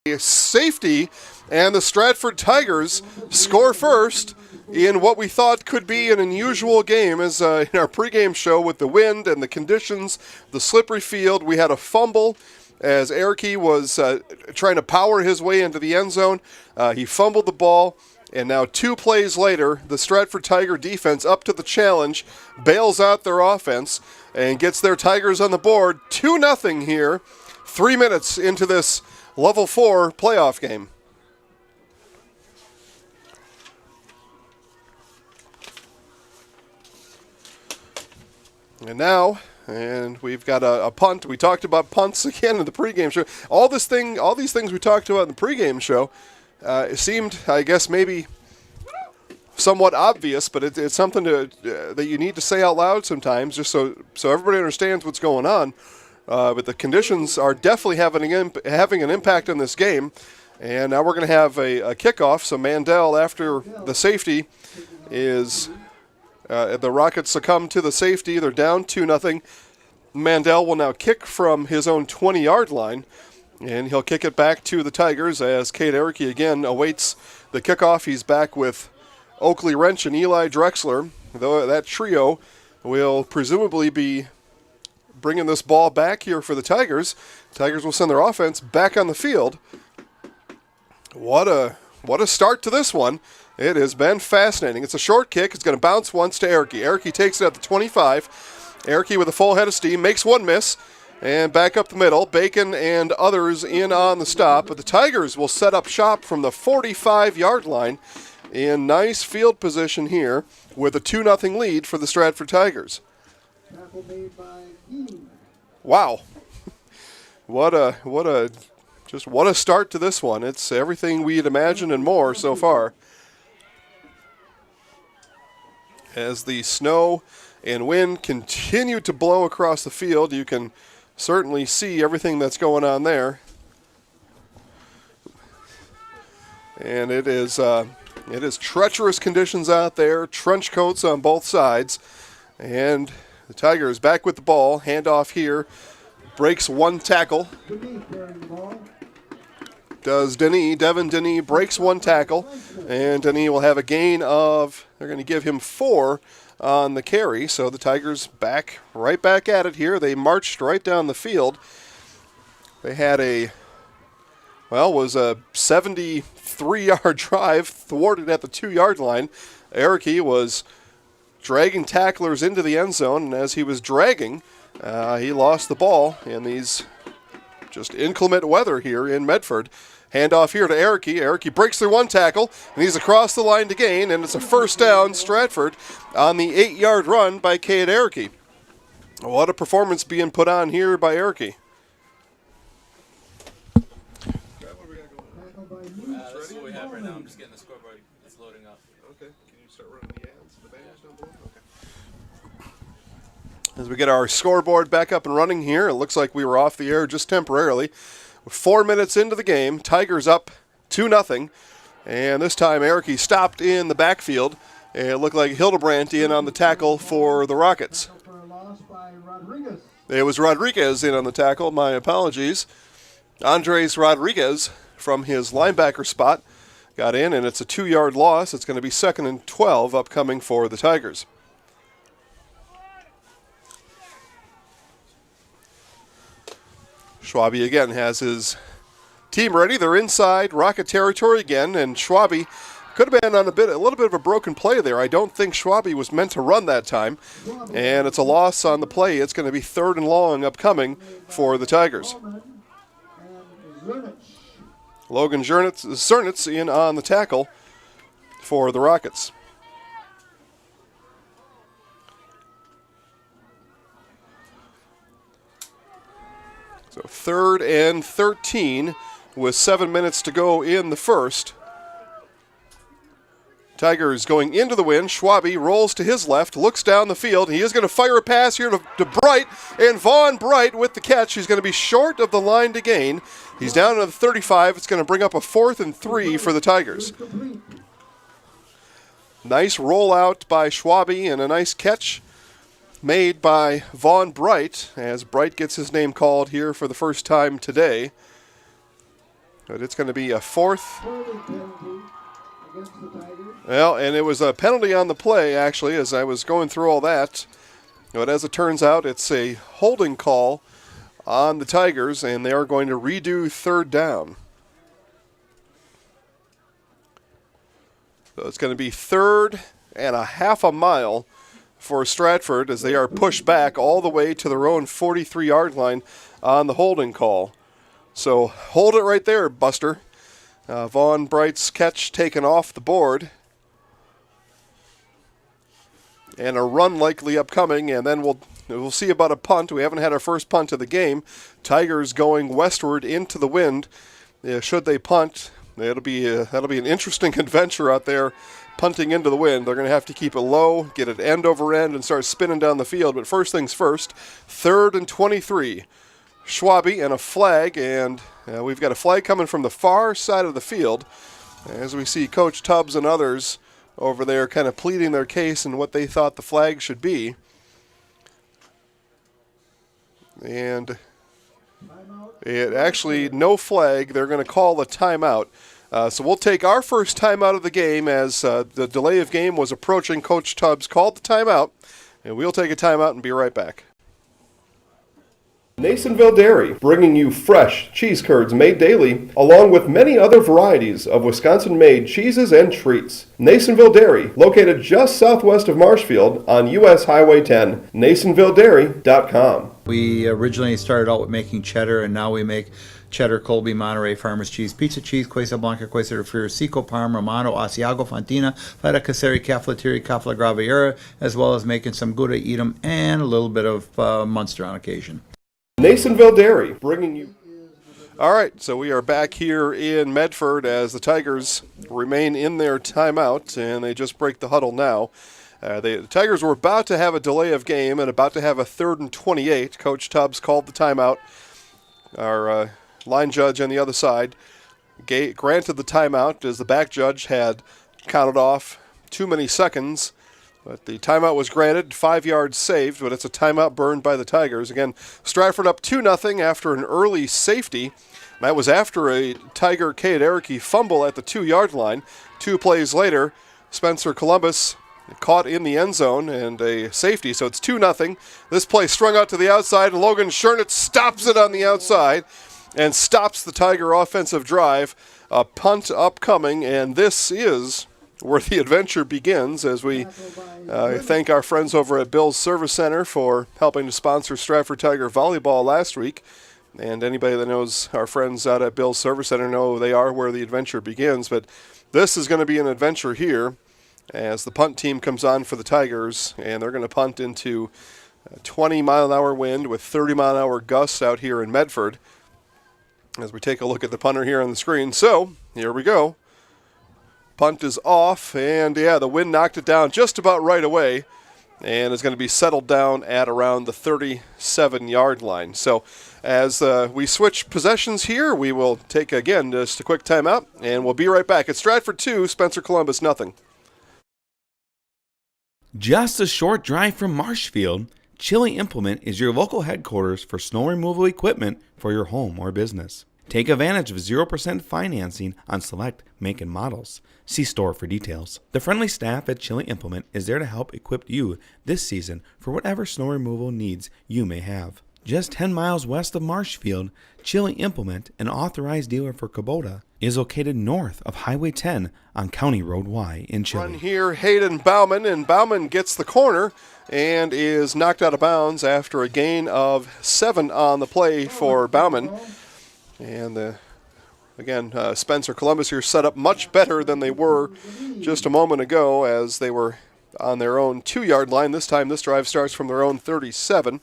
safety, and the Stratford Tigers score first in what we thought could be an unusual game. As in our pregame show, with the wind and the conditions, the slippery field, we had a fumble as Erke was trying to power his way into the end zone. He fumbled the ball, and now 2 plays later, the Stratford Tiger defense up to the challenge, bails out their offense, and gets their Tigers on the board. 2-0 here, 3 minutes into this Level 4 playoff game. And we've got a punt. We talked about punts again in the pregame show. All these things we talked about in the pregame show, it seemed, I guess, maybe somewhat obvious, but it's something that you need to say out loud sometimes, just so everybody understands what's going on. But the conditions are definitely having an impact on this game. And now we're going to have a kickoff. So Mandel, after the safety, is the Rockets succumb to the safety. They're down 2-0. Mandel will now kick from his own 20-yard line, and he'll kick it back to the Tigers as Cade Erke again awaits the kickoff. He's back with Oakley Wrench and Eli Drexler. Though that trio will presumably be bringing this ball back here for the Tigers. Tigers will send their offense back on the field. What a start to this one. It has been fascinating. It's a short kick. It's going to bounce once to Erke. Erke takes it at the 25. Erke with a full head of steam, makes one miss, and back up the middle. Bacon and others in on the stop. But the Tigers will set up shop from the 45-yard line in nice field position here with a 2-0 lead for the Stratford Tigers. Wow. What a start to this one. It's everything we'd imagined and more so far. As the snow and wind continue to blow across the field, you can certainly see everything that's going on there. And it is treacherous conditions out there, trench coats on both sides, and the Tigers back with the ball. Handoff here. Breaks one tackle. Devin Denis breaks one tackle. And Denis will have a gain of, they're going to give him 4 on the carry. So the Tigers right back at it here. They marched right down the field. They had was a 73-yard drive thwarted at the 2-yard line. Erke was dragging tacklers into the end zone, and as he was dragging, he lost the ball in these just inclement weather here in Medford. Handoff here to Erke. Erke breaks through one tackle, and he's across the line to gain, and it's a first down, Stratford, on the 8-yard run by Cade Erke. What a performance being put on here by Erke. This is what we have right now. I'm just getting the scoreboard. It's loading up. Okay. Can you start running the ads? The banners down below? Okay. As we get our scoreboard back up and running here, it looks like we were off the air just temporarily. 4 minutes into the game, Tigers up 2-0. And this time Erke stopped in the backfield. And it looked like Hildebrandt in on the tackle for the Rockets. It was Rodriguez in on the tackle. My apologies. Andres Rodriguez from his linebacker spot got in, and it's a 2-yard loss. It's going to be 2nd and 12 upcoming for the Tigers. Schwabe again has his team ready. They're inside Rocket territory again, and Schwabe could have been on a little bit of a broken play there. I don't think Schwabe was meant to run that time, and it's a loss on the play. It's going to be 3rd and long upcoming for the Tigers. Logan Zernitz in on the tackle for the Rockets. So 3rd and 13 with 7 minutes to go in the first. Tigers going into the wind. Schwabe rolls to his left, looks down the field. He is going to fire a pass here to Bright, and Vaughn Bright with the catch. He's going to be short of the line to gain. He's down to the 35. It's going to bring up a 4th and 3 for the Tigers. Nice rollout by Schwabe and a nice catch made by Vaughn Bright, as Bright gets his name called here for the first time today. But it's going to be a fourth. Well, and it was a penalty on the play, actually, as I was going through all that. But as it turns out, it's a holding call on the Tigers, and they are going to redo third down. So it's going to be 3rd and a half a mile for Stratford as they are pushed back all the way to their own 43-yard line on the holding call. So hold it right there, Buster. Vaughn Bright's catch taken off the board. And a run likely upcoming, and then we'll see about a punt. We haven't had our first punt of the game. Tigers going westward into the wind. Should they punt, that'll be an interesting adventure out there, punting into the wind. They're going to have to keep it low, get it end over end, and start spinning down the field. But first things first, 3rd and 23. Schwabe and a flag, and we've got a flag coming from the far side of the field as we see Coach Tubbs and others over there kind of pleading their case and what they thought the flag should be. And it actually, no flag. They're going to call a timeout. So we'll take our first timeout of the game as the delay of game was approaching. Coach Tubbs called the timeout, and we'll take a timeout and be right back. Nasonville Dairy, bringing you fresh cheese curds made daily, along with many other varieties of Wisconsin-made cheeses and treats. Nasonville Dairy, located just southwest of Marshfield on U.S. Highway 10, NasonvilleDairy.com. We originally started out with making cheddar, and now we make cheddar, Colby, Monterey, Farmers cheese, pizza cheese, Quesa Blanca, Quesa de Friar, Seco, Parma, Romano, Asiago, Fontina, Feta Caseri, Caflateri, Cafla Graviera, as well as making some Gouda Edam and a little bit of Munster on occasion. Nasonville Dairy, bringing you... All right, so we are back here in Medford as the Tigers remain in their timeout, and they just break the huddle now. The Tigers were about to have a delay of game and about to have a 3rd and 28. Coach Tubbs called the timeout. Our line judge on the other side granted the timeout as the back judge had counted off too many seconds. But the timeout was granted, 5 yards saved, but it's a timeout burned by the Tigers. Again, Stratford up 2-0 after an early safety. That was after a Tiger Kaderiki fumble at the 2-yard line. 2 plays later, Spencer Columbus caught in the end zone and a safety, so it's 2-0. This play strung out to the outside, and Logan Schernitz stops it on the outside and stops the Tiger offensive drive. A punt upcoming, and this is where the adventure begins as we thank our friends over at Bill's Service Center for helping to sponsor Stratford Tiger Volleyball last week. And anybody that knows our friends out at Bill's Service Center know they are where the adventure begins. But this is going to be an adventure here as the punt team comes on for the Tigers, and they're going to punt into a 20-mile-an-hour wind with 30-mile-an-hour gusts out here in Medford as we take a look at the punter here on the screen. So here we go. Punt is off, and yeah, the wind knocked it down just about right away, and it's going to be settled down at around the 37-yard line. So as we switch possessions here, we will take, again, just a quick timeout, and we'll be right back. It's Stratford 2, Spencer Columbus nothing. Just a short drive from Marshfield, Chili Implement is your local headquarters for snow removal equipment for your home or business. Take advantage of 0% financing on select make and models. See store for details. The friendly staff at Chili Implement is there to help equip you this season for whatever snow removal needs you may have. Just 10 miles west of Marshfield, Chili Implement, an authorized dealer for Kubota, is located north of Highway 10 on County Road Y in Chili. Run here, Hayden Bauman, and Bauman gets the corner and is knocked out of bounds after a gain of 7 on the play for Bauman. And again, Spencer Columbus here set up much better than they were just a moment ago as they were on their own 2-yard line. This time this drive starts from their own 37.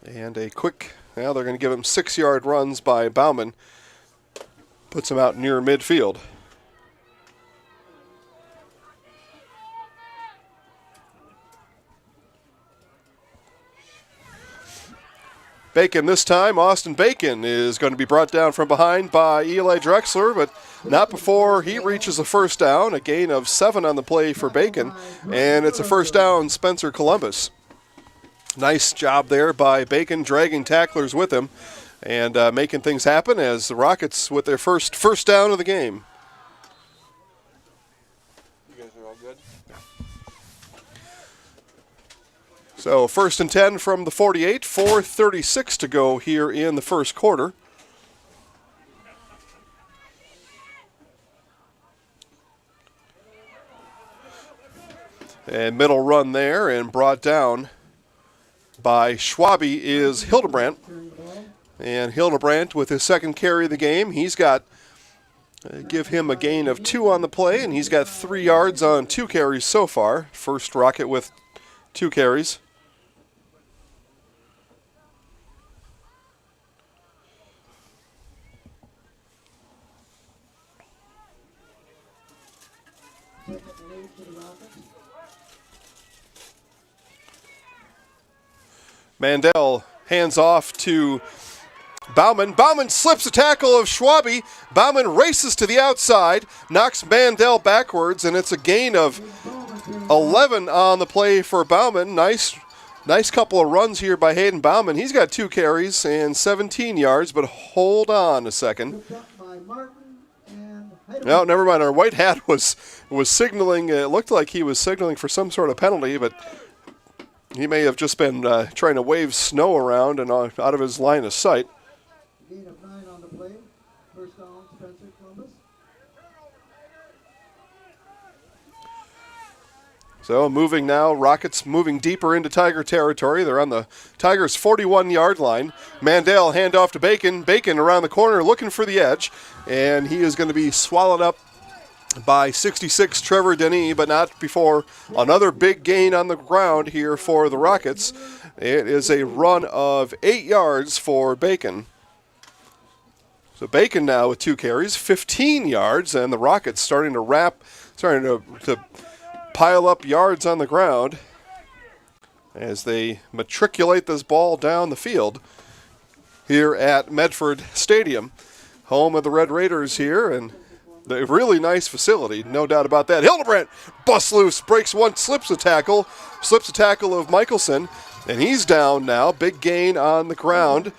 And a quick, now they're going to give him 6-yard runs by Bauman. Puts him out near midfield. Bacon this time. Austin Bacon is going to be brought down from behind by Eli Drexler, but not before he reaches a first down. A gain of 7 on the play for Bacon, and it's a first down, Spencer Columbus. Nice job there by Bacon, dragging tacklers with him. and making things happen as the Rockets with their first down of the game. You guys are all good? So 1st and 10 from the 48, 4:36 to go here in the first quarter. And middle run there and brought down by Schwabe is Hildebrandt. And Hildebrandt with his second carry of the game, he's got, give him a gain of 2 on the play, and he's got 3 yards on 2 carries so far. First Rocket with 2 carries. Mandel hands off to Bauman. Bauman slips a tackle of Schwabe. Bauman races to the outside, knocks Mandel backwards, and it's a gain of 11 on the play for Bauman. Nice couple of runs here by Hayden Bauman. He's got 2 carries and 17 yards, but hold on a second. No, never mind. Our white hat was signaling. It looked like he was signaling for some sort of penalty, but he may have just been trying to wave snow around and out of his line of sight. Gain of 9 on the play. First down, Spencer Columbus. So moving now, Rockets moving deeper into Tiger territory. They're on the Tigers' 41-yard line. Mandel handoff to Bacon. Bacon around the corner looking for the edge, and he is going to be swallowed up by 66 Trevor Denis, but not before another big gain on the ground here for the Rockets. It is a run of 8 yards for Bacon. So Bacon now with 2 carries, 15 yards, and the Rockets starting to pile up yards on the ground as they matriculate this ball down the field here at Medford Stadium, home of the Red Raiders here, and the really nice facility, no doubt about that. Hildebrandt busts loose, breaks one, slips a tackle of Michelson, and he's down now. Big gain on the ground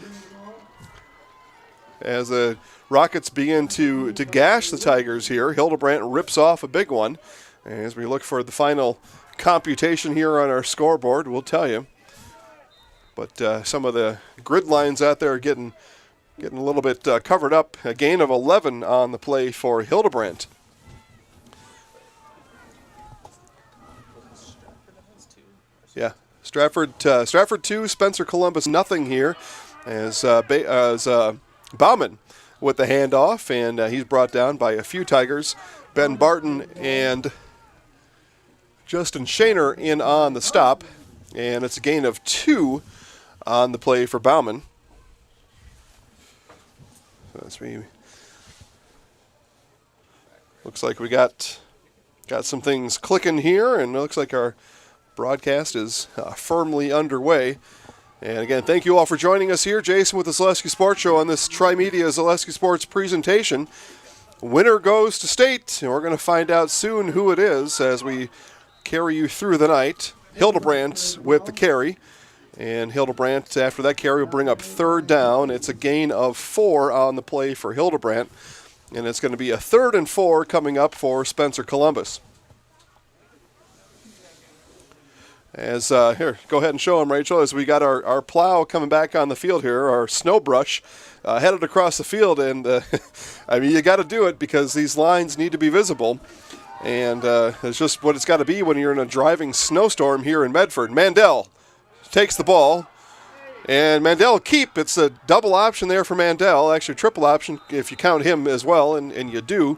as the Rockets begin to gash the Tigers here. Hildebrandt rips off a big one. As we look for the final computation here on our scoreboard, we'll tell you. But some of the grid lines out there are getting a little bit covered up. A gain of 11 on the play for Hildebrandt. Yeah, Stratford 2, Spencer Columbus nothing here. As Bauman with the handoff, and he's brought down by a few Tigers. Ben Barton and Justin Shaner in on the stop, and it's a gain of 2 on the play for Bauman. So that's me. Looks like we got some things clicking here, and it looks like our broadcast is firmly underway. And again, thank you all for joining us here. Jason with the Zaleski Sports Show on this Tri-Media Zaleski Sports presentation. Winner goes to state, and we're going to find out soon who it is as we carry you through the night. Hildebrandt with the carry. And Hildebrandt, after that carry, will bring up 3rd down. It's a gain of 4 on the play for Hildebrandt. And it's going to be a 3rd and 4 coming up for Spencer Columbus. As here, go ahead and show them, Rachel, as we got our plow coming back on the field here, our snow brush headed across the field. And, I mean, you got to do it because these lines need to be visible. And it's just what it's got to be when you're in a driving snowstorm here in Medford. Mandel takes the ball, and Mandel keep. It's a double option there for Mandel, actually triple option if you count him as well, and you do.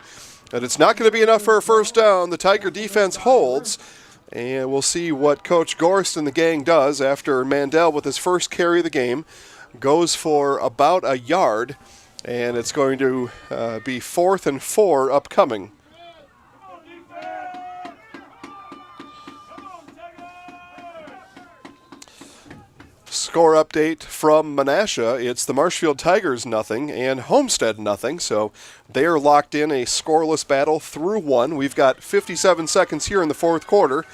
And it's not going to be enough for a first down. The Tiger defense holds, and we'll see what Coach Gorst and the gang does after Mandel, with his first carry of the game, goes for about a yard, and it's going to be 4th and 4 upcoming. Score update from Menasha. It's the Marshfield Tigers nothing and Homestead nothing, so they are locked in a scoreless battle through 1. We've got 57 seconds here in the 4th quarter.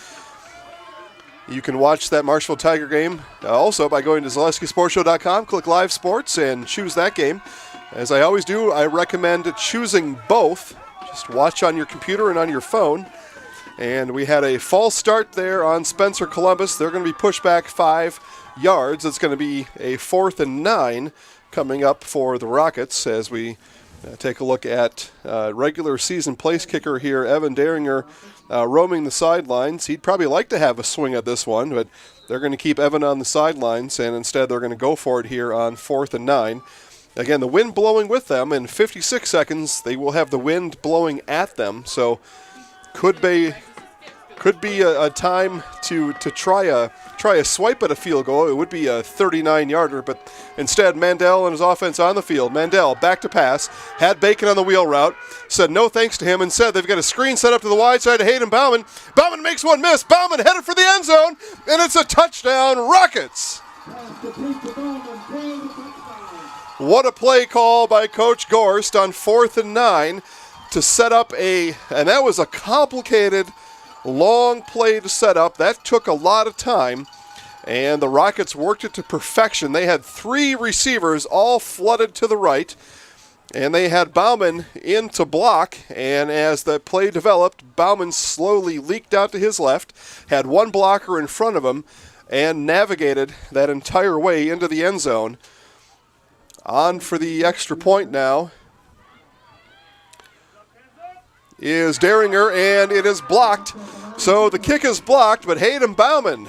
You can watch that Marshfield Tiger game also by going to ZaleskiSportsShow.com, click Live Sports, and choose that game. As I always do, I recommend choosing both. Just watch on your computer and on your phone. And we had a false start there on Spencer Columbus. They're going to be pushed back 5 yards. It's going to be a 4th and 9 coming up for the Rockets as we take a look at regular season place kicker here, Evan Daringer, roaming the sidelines. He'd probably like to have a swing at this one, but they're going to keep Evan on the sidelines, and instead they're going to go for it here on 4th and 9. Again, the wind blowing with them. In 56 seconds, they will have the wind blowing at them, so could be a time to try a swipe at a field goal. It would be a 39-yarder, but instead Mandel and his offense on the field. Mandel back to pass, had Bacon on the wheel route, said no thanks to him, and said they've got a screen set up to the wide side to Hayden Bauman. Bauman makes one miss. Bauman headed for the end zone, and it's a touchdown, Rockets. What a play call by Coach Gorst on 4th and 9 to set up and that was a complicated, long play to set up. That took a lot of time, and the Rockets worked it to perfection. They had 3 receivers all flooded to the right, and they had Bauman in to block, and as the play developed, Bauman slowly leaked out to his left, had one blocker in front of him, and navigated that entire way into the end zone. On for the extra point now is Daringer, and it is blocked. So the kick is blocked, but Hayden Bauman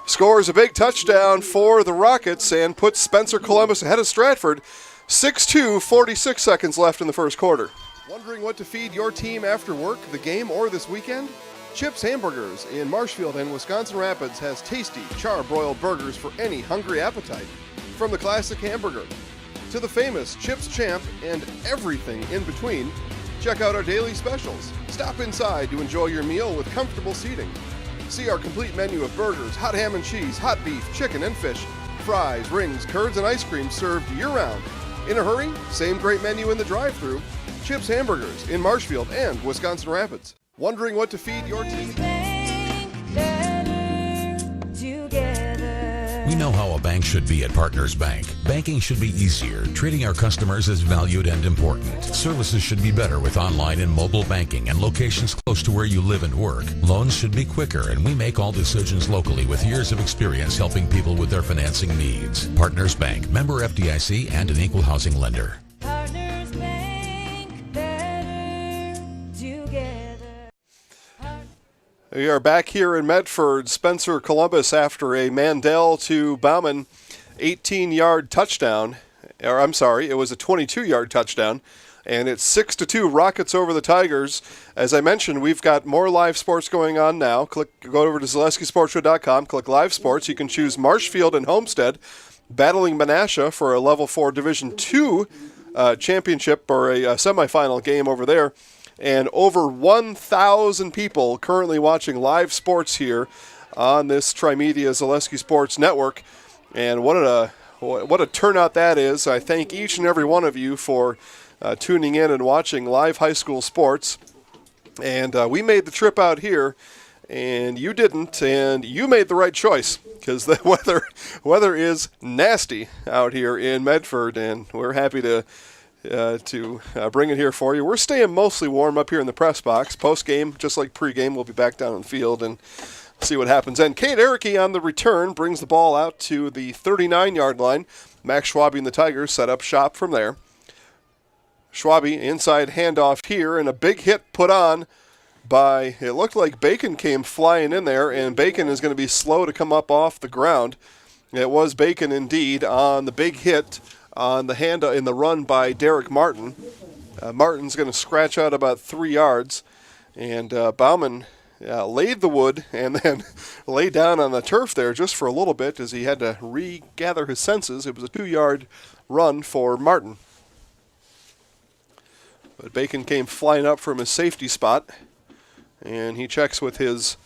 scores a big touchdown for the Rockets and puts Spencer Columbus ahead of Stratford. 6-2, 46 seconds left in the first quarter. Wondering what to feed your team after work, the game, or this weekend? Chips Hamburgers in Marshfield and Wisconsin Rapids has tasty, char-broiled burgers for any hungry appetite. From the classic hamburger to the famous Chips Champ and everything in between, check out our daily specials. Stop inside to enjoy your meal with comfortable seating. See our complete menu of burgers, hot ham and cheese, hot beef, chicken and fish, fries, rings, curds, and ice cream served year-round. In a hurry? Same great menu in the drive-thru. Chips Hamburgers in Marshfield and Wisconsin Rapids. Wondering what to feed your team? We know how a bank should be at Partners Bank. Banking should be easier, treating our customers as valued and important. Services should be better with online and mobile banking and locations close to where you live and work. Loans should be quicker, and we make all decisions locally with years of experience helping people with their financing needs. Partners Bank, member FDIC, and an equal housing lender. Partners Bank, better together. We are back here in Medford. Spencer Columbus after a Mandel to Bauman 18-yard touchdown. Or I'm sorry, it was a 22-yard touchdown. And it's 6-2 Rockets over the Tigers. As I mentioned, we've got more live sports going on now. Go over to ZaleskiSportsShow.com, click Live Sports. You can choose Marshfield and Homestead battling Menasha for a Level 4 Division II championship or a semifinal game over there. And over 1,000 people currently watching live sports here on this Trimedia Zaleski Sports Network. And what a turnout that is. I thank each and every one of you for tuning in and watching live high school sports. And we made the trip out here, and you didn't, and you made the right choice because the weather is nasty out here in Medford, and we're happy to bring it here for you. We're staying mostly warm up here in the press box. Post-game, just like pre-game, we'll be back down on the field and see what happens. And Kate Erickey on the return brings the ball out to the 39-yard line. Max Schwabe and the Tigers set up shop from there. Schwabe inside handoff here, and a big hit put on by, it looked like Bacon came flying in there, and Bacon is going to be slow to come up off the ground. It was Bacon indeed on the big hit on the hand in the run by Derek Martin. Martin's going to scratch out about 3 yards, and Bauman laid the wood and then lay down on the turf there just for a little bit as he had to regather his senses. It was a 2-yard run for Martin. But Bacon came flying up from his safety spot, and he checks with his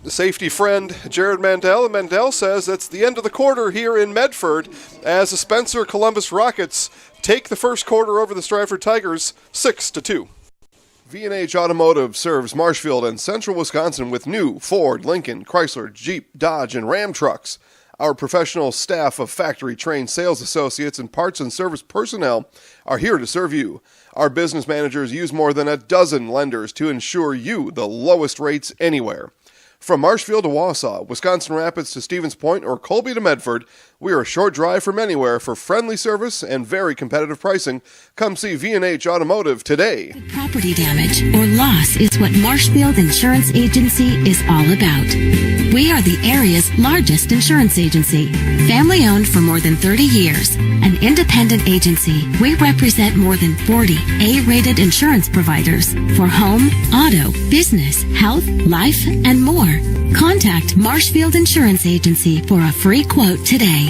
safety friend, Jared Mandel, and Mandel says that's the end of the quarter here in Medford as the Spencer Columbus Rockets take the first quarter over the Stratford Tigers 6-2. V&H Automotive serves Marshfield and central Wisconsin with new Ford, Lincoln, Chrysler, Jeep, Dodge, and Ram trucks. Our professional staff of factory-trained sales associates and parts and service personnel are here to serve you. Our business managers use more than a dozen lenders to ensure you the lowest rates anywhere. From Marshfield to Wausau, Wisconsin Rapids to Stevens Point, or Colby to Medford, we are a short drive from anywhere for friendly service and very competitive pricing. Come see V&H Automotive today. Property damage or loss is what Marshfield Insurance Agency is all about. We are the area's largest insurance agency. Family owned for more than 30 years. An independent agency, we represent more than 40 A-rated insurance providers for home, auto, business, health, life, and more. Contact Marshfield Insurance Agency for a free quote today.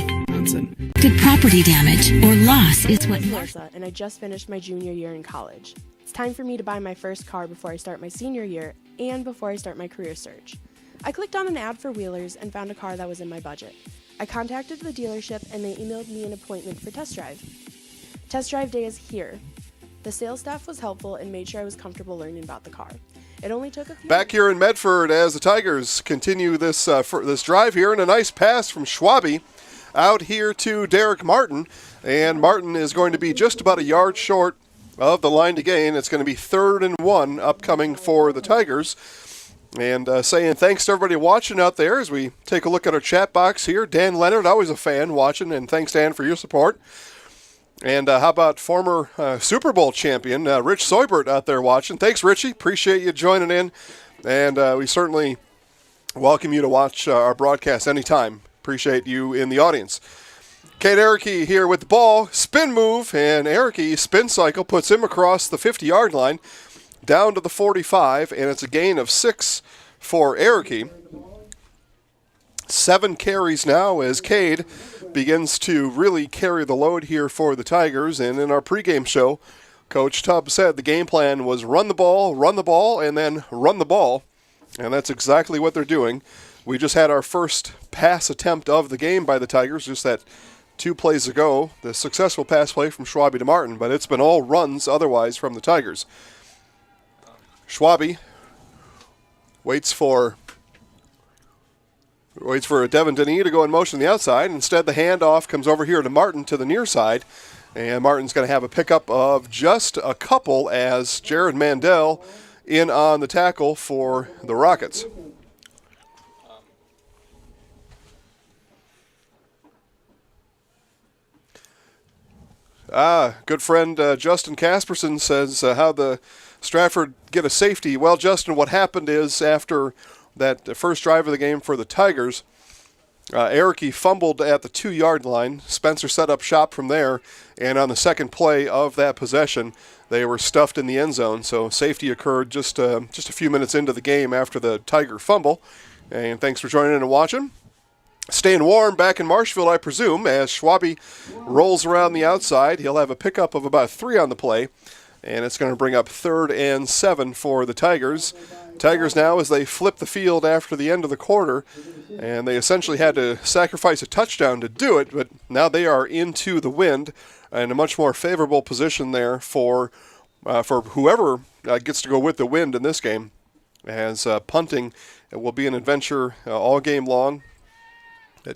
Did property damage or loss is what Melissa, and I just finished my junior year in college. It's time for me to buy my first car before I start my senior year and before I start my career search. I clicked on an ad for Wheelers and found a car that was in my budget. I contacted the dealership and they emailed me an appointment for test drive. Test drive day is here. The sales staff was helpful and made sure I was comfortable learning about the car. It only took a few Back here in Medford as the Tigers continue this drive here, and a nice pass from Schwabe out here to Derek Martin. And Martin is going to be just about a yard short of the line to gain. It's going to be 3rd and 1 upcoming for the Tigers. And saying thanks to everybody watching out there as we take a look at our chat box here. Dan Leonard, always a fan watching, and thanks, Dan, for your support. And how about former Super Bowl champion Rich Soybert out there watching? Thanks, Richie. Appreciate you joining in. And we certainly welcome you to watch our broadcast anytime. Appreciate you in the audience. Kate Erickey here with the ball. Spin move, and Erickey spin cycle puts him across the 50-yard line down to the 45, and it's a gain of 6 for Erickey. 7 carries now as Cade begins to really carry the load here for the Tigers. And in our pregame show, Coach Tubb said the game plan was run the ball, and then run the ball. And that's exactly what they're doing. We just had our first pass attempt of the game by the Tigers, just that 2 plays ago, the successful pass play from Schwabe to Martin, but it's been all runs otherwise from the Tigers. Schwabe waits for Devin Denny to go in motion to the outside. Instead, the handoff comes over here to Martin to the near side. And Martin's going to have a pickup of just a couple as Jared Mandel in on the tackle for the Rockets. Good friend Justin Casperson says how the Stratford get a safety. Well, Justin, what happened is after that first drive of the game for the Tigers, Erickey fumbled at the 2-yard line. Spencer set up shop from there, and on the second play of that possession, they were stuffed in the end zone. So safety occurred just a few minutes into the game after the Tiger fumble. And thanks for joining in and watching. Staying warm back in Marshfield, I presume, as Schwabe rolls around the outside. He'll have a pickup of about 3 on the play, and it's going to bring up 3rd and 7 for the Tigers. Tigers now, as they flip the field after the end of the quarter, and they essentially had to sacrifice a touchdown to do it, but now they are into the wind and a much more favorable position there for whoever gets to go with the wind in this game, as punting will be an adventure all game long.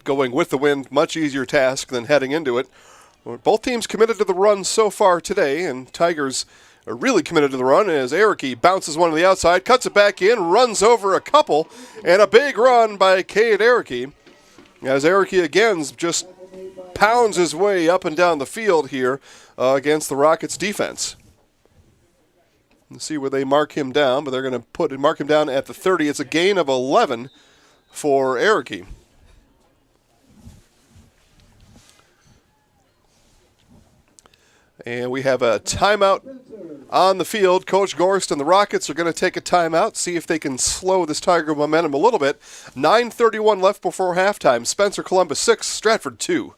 Going with the wind, much easier task than heading into it. Both teams committed to the run so far today, and Tigers are really committed to the run as Erickey bounces one to the outside, cuts it back in, runs over a couple, and a big run by Cade Erickey. As Erickey again just pounds his way up and down the field here against the Rockets defense. Let's see where they mark him down, but they're going to mark him down at the 30. It's a gain of 11 for Erickey. And we have a timeout on the field. Coach Gorst and the Rockets are going to take a timeout, see if they can slow this Tiger momentum a little bit. 9:31 left before halftime. Spencer Columbus 6, Stratford 2.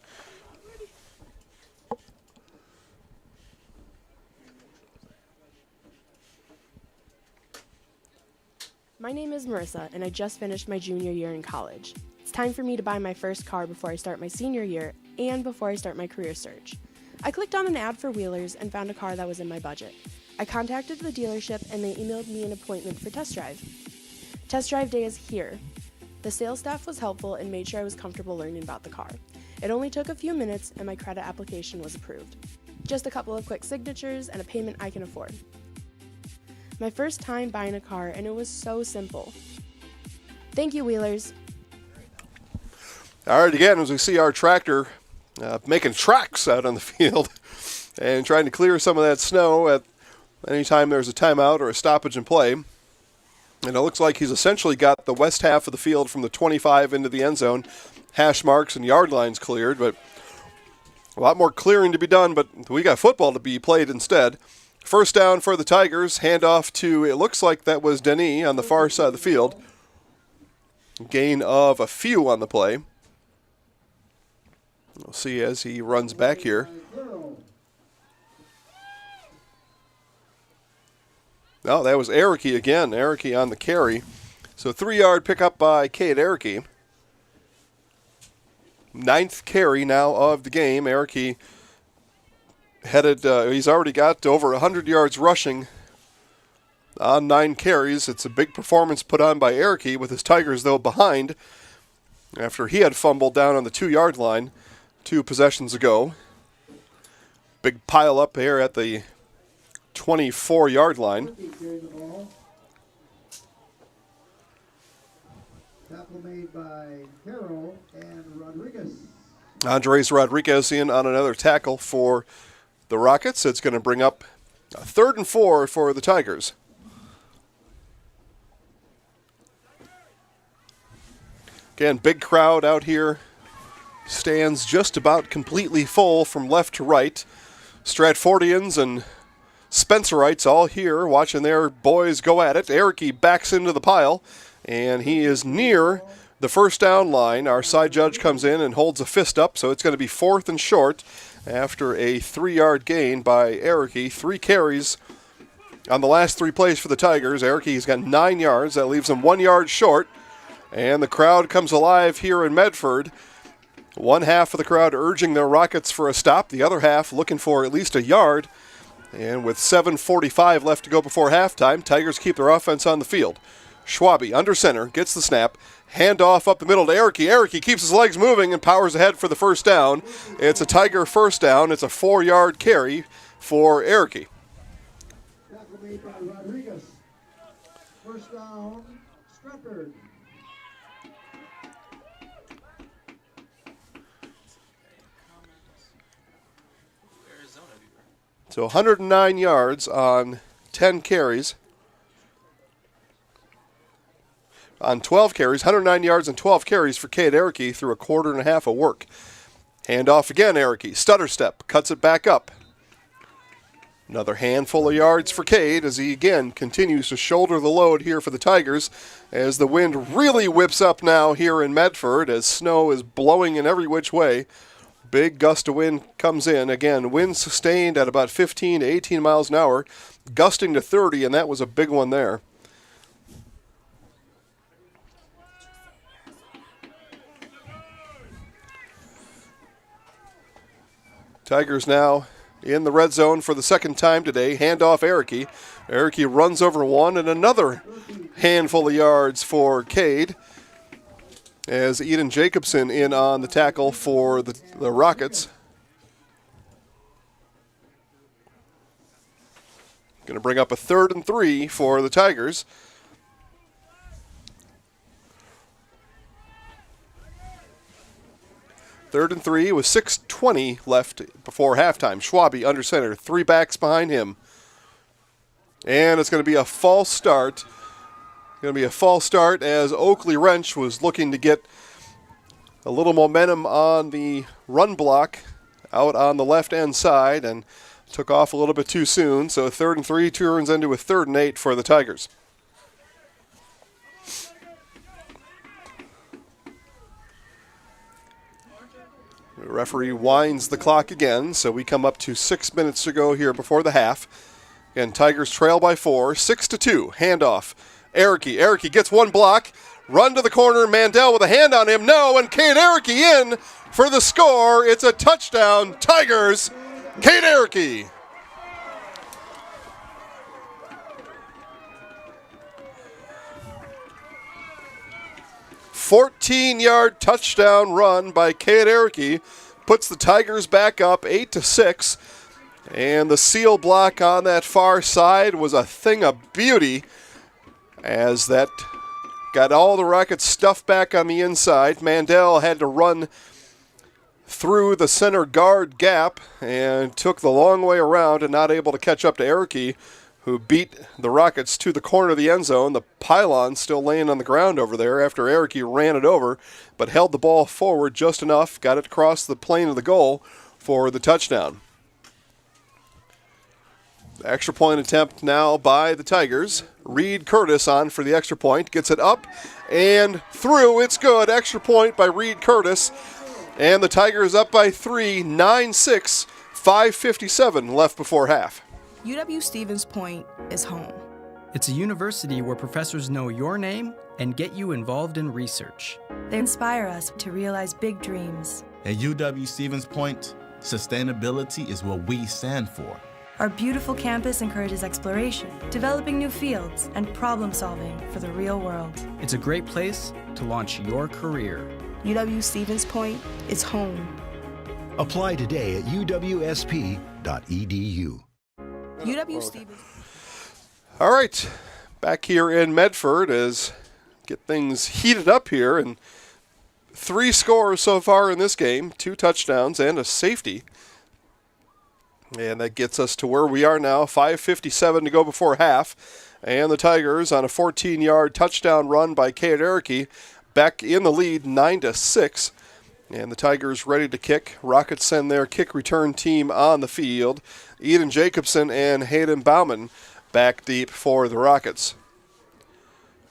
My name is Marissa, and I just finished my junior year in college. It's time for me to buy my first car before I start my senior year and before I start my career search. I clicked on an ad for Wheelers and found a car that was in my budget. I contacted the dealership and they emailed me an appointment for test drive. Test drive day is here. The sales staff was helpful and made sure I was comfortable learning about the car. It only took a few minutes and my credit application was approved. Just a couple of quick signatures and a payment I can afford. My first time buying a car and it was so simple. Thank you, Wheelers. All right, again, as we see our tractor making tracks out on the field and trying to clear some of that snow at any time there's a timeout or a stoppage in play. And it looks like he's essentially got the west half of the field from the 25 into the end zone, hash marks and yard lines cleared, but a lot more clearing to be done, but we got football to be played instead. First down for the Tigers, handoff to, it looks like that was Denis on the far side of the field. Gain of a few on the play. We'll see as he runs back here. No, that was Erickey again. Erickey on the carry. So 3-yard pickup by Cade Erickey. 9th carry now of the game. Erickey headed, he's already got over 100 yards rushing on 9 carries. It's a big performance put on by Erickey with his Tigers, though, behind after he had fumbled down on the 2-yard line 2 possessions ago. Big pile up here at the 24-yard line. Tackle made by Carroll and Rodriguez. Andres Rodriguez in on another tackle for the Rockets. It's going to bring up a 3rd and 4 for the Tigers. Again, big crowd out here. Stands just about completely full from left to right. Stratfordians and Spencerites all here watching their boys go at it. Erickey backs into the pile, and he is near the first down line. Our side judge comes in and holds a fist up, so it's going to be 4th and short after a 3-yard gain by Erickey. 3 carries on the last 3 plays for the Tigers. Erickey's got 9 yards. That leaves him 1 yard short, and the crowd comes alive here in Medford. One half of the crowd urging their Rockets for a stop, the other half looking for at least a yard. And with 7:45 left to go before halftime, Tigers keep their offense on the field. Schwabe under center, gets the snap, handoff up the middle to Erickey. Erickey keeps his legs moving and powers ahead for the first down. It's a Tiger first down. It's a 4-yard carry for Erickey. Tackle made by Rodriguez. First down, Stratford. So 109 yards on 10 carries. On 12 carries, 109 yards and 12 carries for Cade Erickey through a quarter and a half of work. Handoff again, Erickey. Stutter step, cuts it back up. Another handful of yards for Cade as he again continues to shoulder the load here for the Tigers as the wind really whips up now here in Medford as snow is blowing in every which way. Big gust of wind comes in. Again, wind sustained at about 15 to 18 miles an hour, gusting to 30, and that was a big one there. Tigers now in the red zone for the second time today. Handoff Erickey. Erickey runs over one and another handful of yards for Cade as Eden Jacobson in on the tackle for the Rockets. Going to bring up a 3rd and 3 for the Tigers. Third and 3 with 6:20 left before halftime. Schwabe under center, 3 backs behind him. And it's going to be a false start. Going to be a false start as Oakley Wrench was looking to get a little momentum on the run block out on the left end side and took off a little bit too soon. So 3rd and 3 turns into a 3rd and 8 for the Tigers. The referee winds the clock again, so we come up to 6 minutes to go here before the half. Again, Tigers trail by 4, 6-2. Handoff. Erickey. Erickey gets one block. Run to the corner. Mandel with a hand on him. No, and Cade Erickey in for the score. It's a touchdown. Tigers. Cade Erickey. 14-yard touchdown run by Cade Erickey puts the Tigers back up 8-6. And the seal block on that far side was a thing of beauty as that got all the Rockets stuffed back on the inside. Mandel had to run through the center guard gap and took the long way around and not able to catch up to Erickey, who beat the Rockets to the corner of the end zone. The pylon still laying on the ground over there after Erickey ran it over, but held the ball forward just enough, got it across the plane of the goal for the touchdown. The extra point attempt now by the Tigers. Reed Curtis on for the extra point. Gets it up and through. It's good. Extra point by Reed Curtis. And the Tigers up by 3, 9-6, 5:57 left before half. UW Stevens Point is home. It's a university where professors know your name and get you involved in research. They inspire us to realize big dreams. At UW Stevens Point, sustainability is what we stand for. Our beautiful campus encourages exploration, developing new fields, and problem solving for the real world. It's a great place to launch your career. UW Stevens Point is home. Apply today at uwsp.edu. UW Stevens. All right, back here in Medford as get things heated up here, and 3 scores so far in this game, 2 touchdowns and a safety. And that gets us to where we are now, 5:57 to go before half. And the Tigers on a 14-yard touchdown run by Cade Erickey, back in the lead, 9-6. And the Tigers ready to kick. Rockets send their kick return team on the field. Eden Jacobson and Hayden Bauman back deep for the Rockets.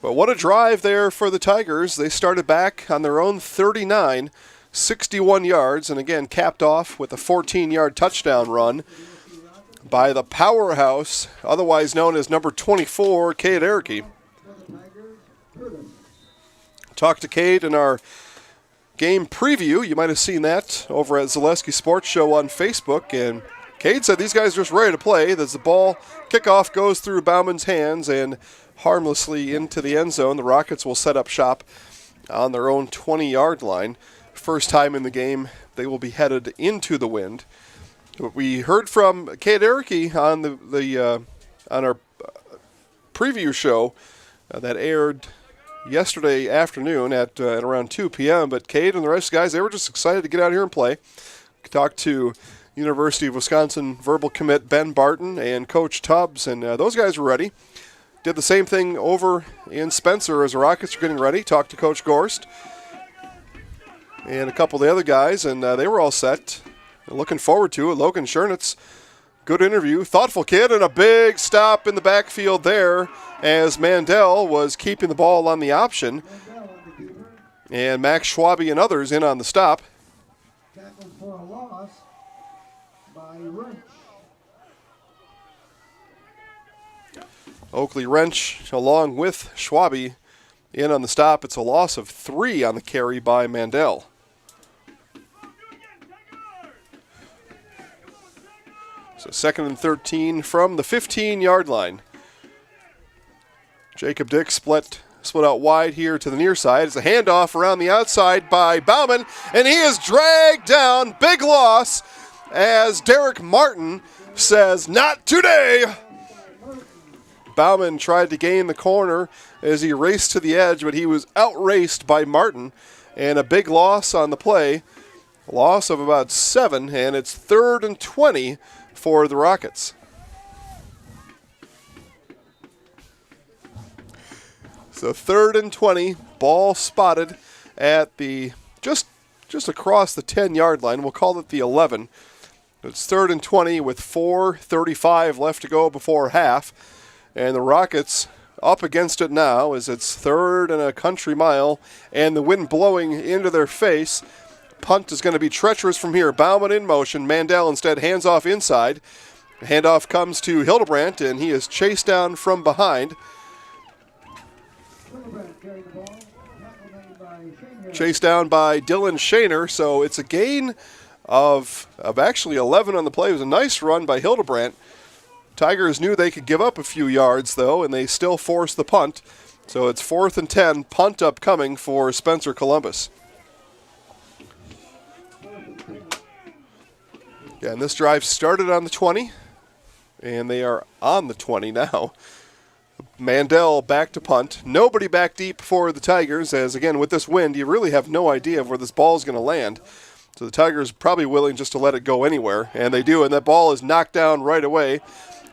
But what a drive there for the Tigers. They started back on their own 39, 61 yards, and again capped off with a 14-yard touchdown run by the powerhouse, otherwise known as number 24, Cade Erickey. Talked to Cade in our game preview. You might have seen that over at Zaleski Sports Show on Facebook, and Cade said these guys are just ready to play. As the ball kickoff goes through Bauman's hands and harmlessly into the end zone, the Rockets will set up shop on their own 20-yard line. First time in the game, they will be headed into the wind. We heard from Cade Erickey on on our preview show that aired yesterday afternoon at around 2 p.m. But Cade and the rest of the guys, they were just excited to get out here and play. Talked to University of Wisconsin verbal commit Ben Barton and Coach Tubbs, and those guys were ready. Did the same thing over in Spencer as the Rockets are getting ready. Talked to Coach Gorst and a couple of the other guys, and they were all set. Looking forward to it. Logan Schernitz, good interview. Thoughtful kid, and a big stop in the backfield there as Mandel was keeping the ball on the option. And Max Schwabe and others in on the stop. Tackled for a loss by Wrench. Oakley Wrench along with Schwabe in on the stop. It's a loss of 3 on the carry by Mandel. So 2nd and 13 from the 15-yard line. Jacob Dick split out wide here to the near side. It's a handoff around the outside by Bauman, and he is dragged down. Big loss as Derek Martin says, "Not today." Bauman tried to gain the corner as he raced to the edge, but he was outraced by Martin, and a big loss on the play. A loss of about 7, and it's 3rd and 20 for the Rockets. So 3rd and 20, ball spotted at the just across the 10-yard line. We'll call it the 11. It's 3rd and 20 with 4:35 left to go before half. And the Rockets up against it now as it's 3rd and a country mile and the wind blowing into their face. Punt is going to be treacherous from here. Bauman in motion. Mandel instead hands off inside. Handoff comes to Hildebrandt, and he is chased down from behind. Chased down by Dylan Shaner, so it's a gain of actually 11 on the play. It was a nice run by Hildebrandt. Tigers knew they could give up a few yards, though, and they still forced the punt. So it's 4th and 10, punt upcoming for Spencer Columbus. Yeah, and this drive started on the 20, and they are on the 20 now. Mandel back to punt. Nobody back deep for the Tigers, as again, with this wind, you really have no idea of where this ball is going to land. So the Tigers are probably willing just to let it go anywhere, and they do, and that ball is knocked down right away.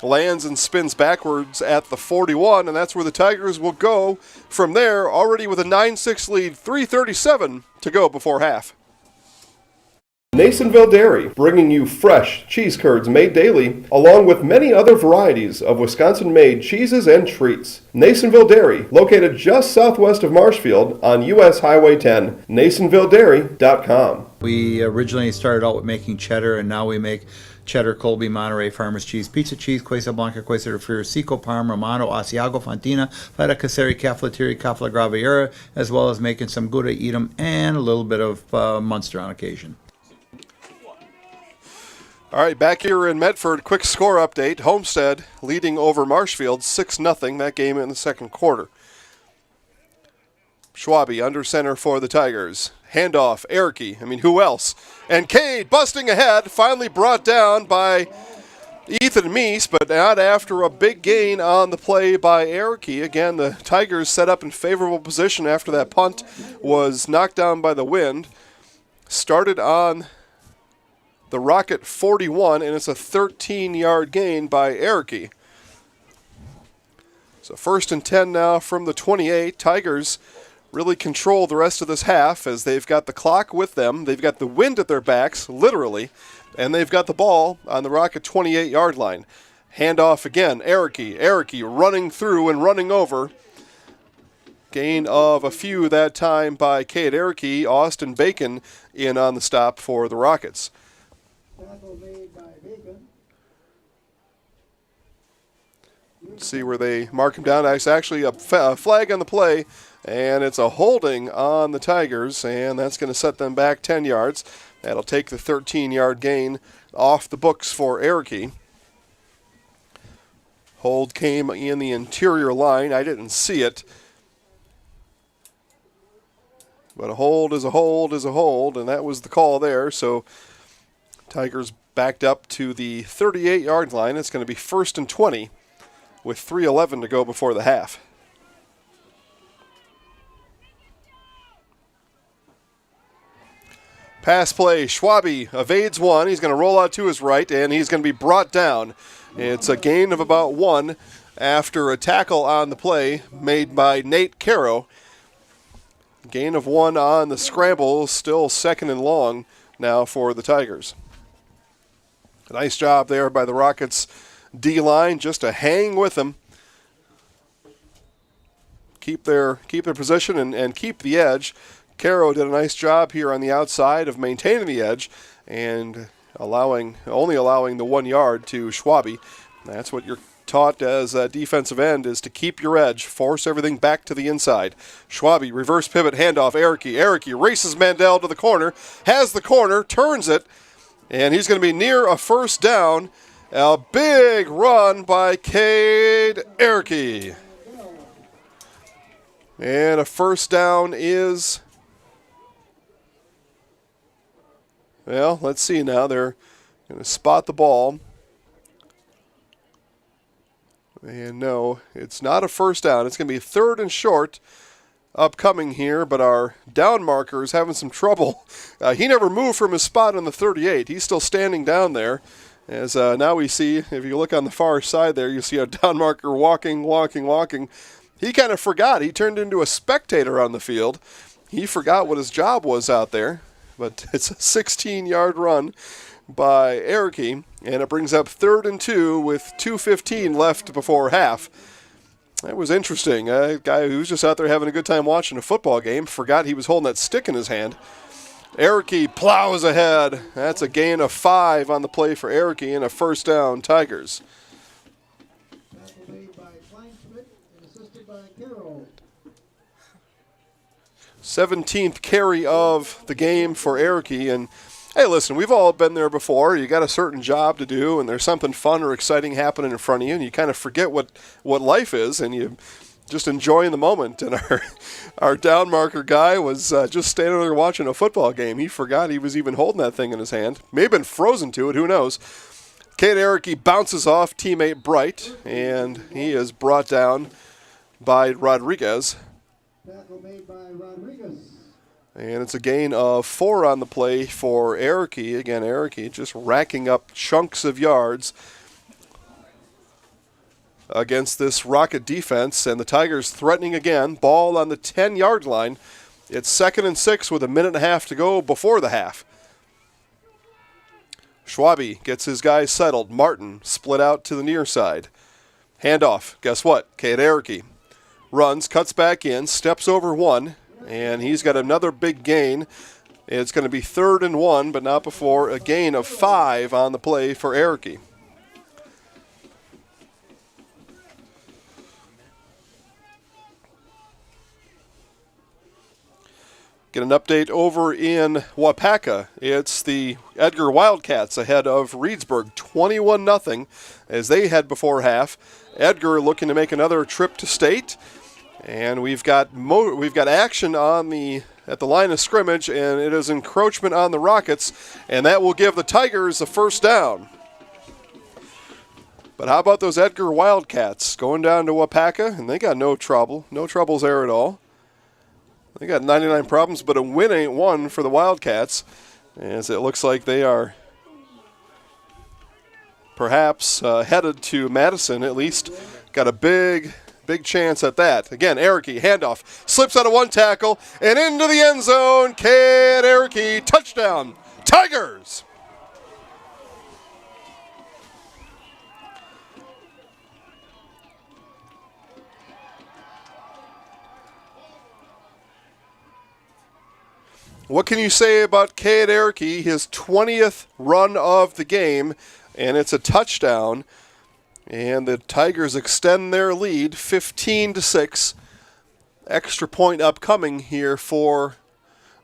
Lands and spins backwards at the 41, and that's where the Tigers will go from there, already with a 9-6 lead, 3:37 to go before half. Nasonville Dairy, bringing you fresh cheese curds made daily, along with many other varieties of Wisconsin-made cheeses and treats. Nasonville Dairy, located just southwest of Marshfield on U.S. Highway 10, NasonvilleDairy.com. We originally started out with making cheddar, and now we make cheddar, Colby, Monterey, Farmers Cheese, Pizza Cheese, Quesa Blanca, Quesa de Friar, Seco, Parma, Romano, Asiago, Fontina, Feta Caseri, Cafetieri, Cafla Graviera, as well as making some Gouda Edam and a little bit of Munster on occasion. All right, back here in Medford, quick score update. Homestead leading over Marshfield 6-0, that game in the second quarter. Schwabe under center for the Tigers. Handoff, Erickey, who else? And Cade busting ahead, finally brought down by Ethan Meese, but not after a big gain on the play by Erickey. Again, the Tigers set up in favorable position after that punt was knocked down by the wind. Started on the Rocket 41, and it's a 13-yard gain by Erickey. So 1st and 10 now from the 28. Tigers really control the rest of this half as they've got the clock with them. They've got the wind at their backs, literally, and they've got the ball on the Rocket 28-yard line. Handoff again, Erickey running through and running over. Gain of a few that time by Cade Erickey. Austin Bacon in on the stop for the Rockets. Tackle made by Bacon. See where they mark him down. It's actually a flag on the play, and it's a holding on the Tigers, and that's going to set them back 10 yards. That'll take the 13-yard gain off the books for Erickey. Hold came in the interior line. I didn't see it. But a hold is a hold is a hold, and that was the call there. So Tigers backed up to the 38-yard line. It's going to be 1st and 20 with 3:11 to go before the half. Pass play, Schwabe evades one. He's going to roll out to his right, and he's going to be brought down. It's a gain of about 1 after a tackle on the play made by Nate Caro. Gain of 1 on the scramble, still 2nd and long now for the Tigers. A nice job there by the Rockets D-line just to hang with them. Keep their position and keep the edge. Caro did a nice job here on the outside of maintaining the edge and only allowing the 1 yard to Schwabe. That's what you're taught as a defensive end, is to keep your edge, force everything back to the inside. Schwabe, reverse pivot, handoff, Erickey races Mandel to the corner, has the corner, turns it, and he's going to be near a first down. A big run by Cade Erickey. And a first down is, well, let's see now. They're going to spot the ball. And no, it's not a first down. It's going to be 3rd and short upcoming here, but our down marker is having some trouble. He never moved from his spot on the 38. He's still standing down there. As now we see, if you look on the far side there, you see a down marker walking. He kind of forgot. He turned into a spectator on the field. He forgot what his job was out there. But it's a 16-yard run by Erickey, and it brings up 3rd and 2 with 2:15 left before half. That was interesting. A guy who was just out there having a good time watching a football game forgot he was holding that stick in his hand. Erickey plows ahead. That's a gain of 5 on the play for Erickey and a first down, Tigers. Tackle made by Kleinschmidt and assisted by Carroll. 17th carry of the game for Erickey. And hey, listen, we've all been there before. You got a certain job to do, and there's something fun or exciting happening in front of you, and you kind of forget what life is, and you just enjoying the moment, and our down marker guy was just standing there watching a football game. He forgot he was even holding that thing in his hand. May have been frozen to it, who knows. Kate Erickey bounces off teammate Bright, and he is brought down by Rodriguez. Tackle made by Rodriguez. And it's a gain of 4 on the play for Erickey. Again, Erickey just racking up chunks of yards against this Rocket defense, and the Tigers threatening again. Ball on the 10-yard line. It's 2nd and 6 with a minute and a half to go before the half. Schwabe gets his guys settled. Martin split out to the near side. Handoff. Guess what? Kate Erickey runs, cuts back in, steps over 1, and he's got another big gain. It's going to be 3rd and 1, but not before a gain of 5 on the play for Erickey. Get an update over in Wapaka. It's the Edgar Wildcats ahead of Reedsburg, 21-0 as they head before half. Edgar looking to make another trip to state, and we've got action at the line of scrimmage, and it is encroachment on the Rockets, and that will give the Tigers a first down. But how about those Edgar Wildcats going down to Wapaka, and they got no troubles there at all. They got 99 problems, but a win ain't one for the Wildcats, as it looks like they are perhaps headed to Madison, at least. Got a big chance at that. Again, Erickey, handoff, slips out of one tackle, and into the end zone. Kate Erickey, touchdown, Tigers! What can you say about Kate Erickey? His 20th run of the game, and it's a touchdown. And the Tigers extend their lead 15-6. Extra point upcoming here for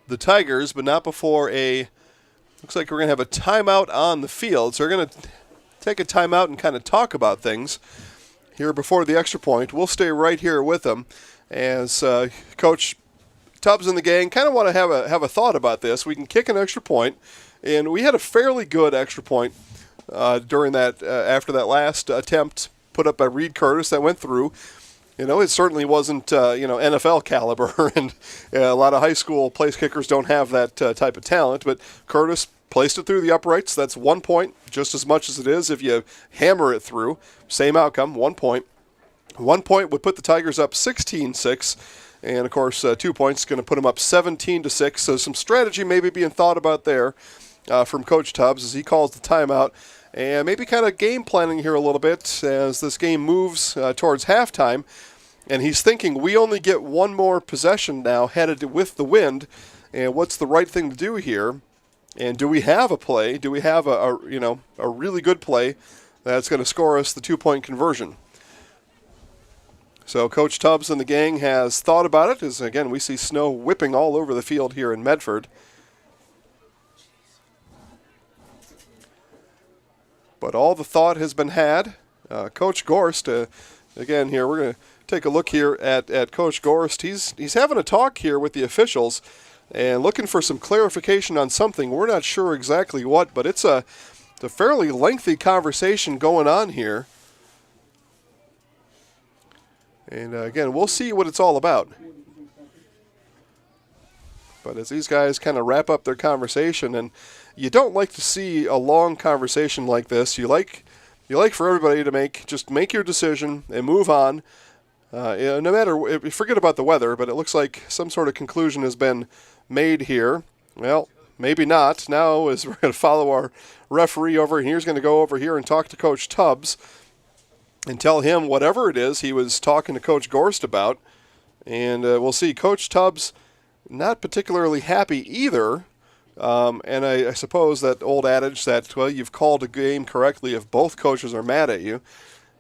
the Tigers, but not before looks like we're going to have a timeout on the field. So we're going to take a timeout and kind of talk about things here before the extra point. We'll stay right here with them as Coach Tubbs and the gang kind of want to have a thought about this. We can kick an extra point, and we had a fairly good extra point during that after that last attempt put up by Reed Curtis that went through. It certainly wasn't NFL caliber, and a lot of high school place kickers don't have that type of talent. But Curtis placed it through the uprights. That's 1 point, just as much as it is if you hammer it through. Same outcome, 1 point. 1 point would put the Tigers up 16-6. And, of course, 2 points is going to put them up 17-6. So some strategy maybe being thought about there from Coach Tubbs as he calls the timeout. And maybe kind of game planning here a little bit as this game moves towards halftime. And he's thinking we only get one more possession now headed with the wind. And what's the right thing to do here? And do we have a play? Do we have a really good play that's going to score us the 2-point conversion? So Coach Tubbs and the gang has thought about it as, again, we see snow whipping all over the field here in Medford. But all the thought has been had. Coach Gorst, again here, we're going to take a look here at Coach Gorst. He's having a talk here with the officials and looking for some clarification on something. We're not sure exactly what, but it's a fairly lengthy conversation going on here. And again, we'll see what it's all about. But as these guys kind of wrap up their conversation, and you don't like to see a long conversation like this. You like for everybody to make your decision and move on. No matter, forget about the weather, but it looks like some sort of conclusion has been made here. Well, maybe not. Now, as we're going to follow our referee over here, he's going to go over here and talk to Coach Tubbs and tell him whatever it is he was talking to Coach Gorst about. And we'll see Coach Tubbs not particularly happy either. And I suppose that old adage that, well, you've called a game correctly if both coaches are mad at you.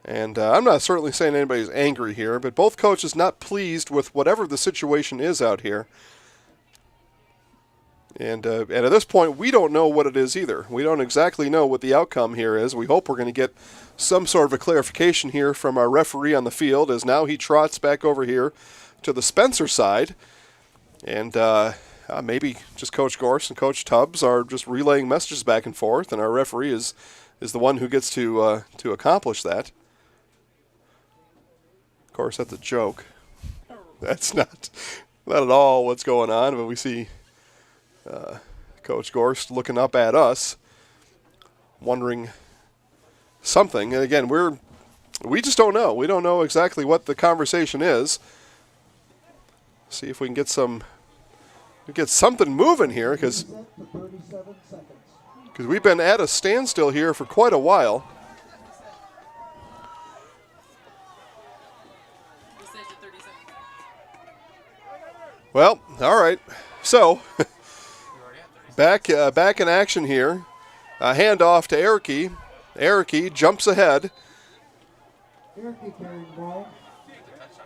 And I'm not certainly saying anybody's angry here, but both coaches not pleased with whatever the situation is out here. And at this point, we don't know what it is either. We don't exactly know what the outcome here is. We hope we're going to get some sort of a clarification here from our referee on the field, as now he trots back over here to the Spencer side. And maybe just Coach Gorst and Coach Tubbs are just relaying messages back and forth, and our referee is the one who gets to accomplish that. Of course, that's a joke. That's not at all what's going on, but we see Coach Gorst looking up at us, wondering something. And again, we just don't know. We don't know exactly what the conversation is. See if we can get something moving here, because we've been at a standstill here for quite a while. Well, all right. So back in action here. A handoff to Erickey. Erickey jumps ahead.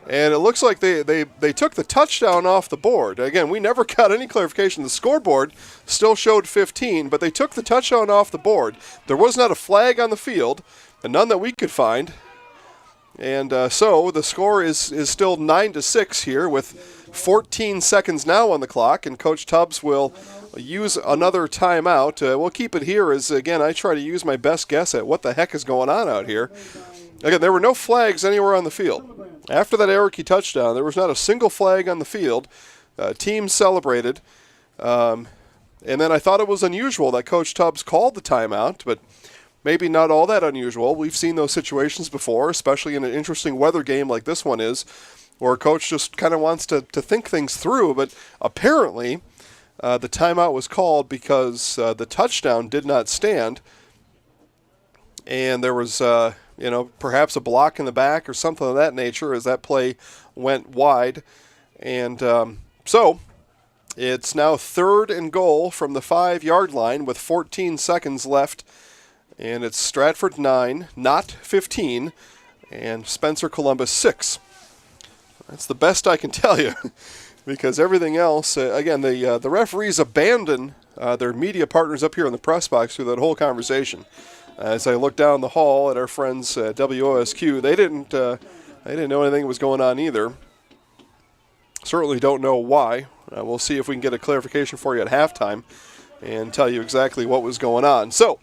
And it looks like they took the touchdown off the board. Again, we never got any clarification. The scoreboard still showed 15, but they took the touchdown off the board. There was not a flag on the field, and none that we could find. And so the score is still 9-6 here with 14 seconds now on the clock, and Coach Tubbs will use another timeout. We'll keep it here as, again, I try to use my best guess at what the heck is going on out here. Again, there were no flags anywhere on the field. After that Erickey touchdown, there was not a single flag on the field. Teams celebrated. And then I thought it was unusual that Coach Tubbs called the timeout, but maybe not all that unusual. We've seen those situations before, especially in an interesting weather game like this one is, where a coach just kind of wants to think things through. But apparently the timeout was called because the touchdown did not stand, and there was perhaps a block in the back or something of that nature as that play went wide. And so it's now 3rd and goal from the 5-yard line with 14 seconds left. And it's Stratford 9, not 15, and Spencer Columbus 6. That's the best I can tell you, because everything else, again, the referees abandon their media partners up here in the press box through that whole conversation. As I look down the hall at our friends at WOSQ, they didn't know anything was going on either. Certainly don't know why. We'll see if we can get a clarification for you at halftime and tell you exactly what was going on. So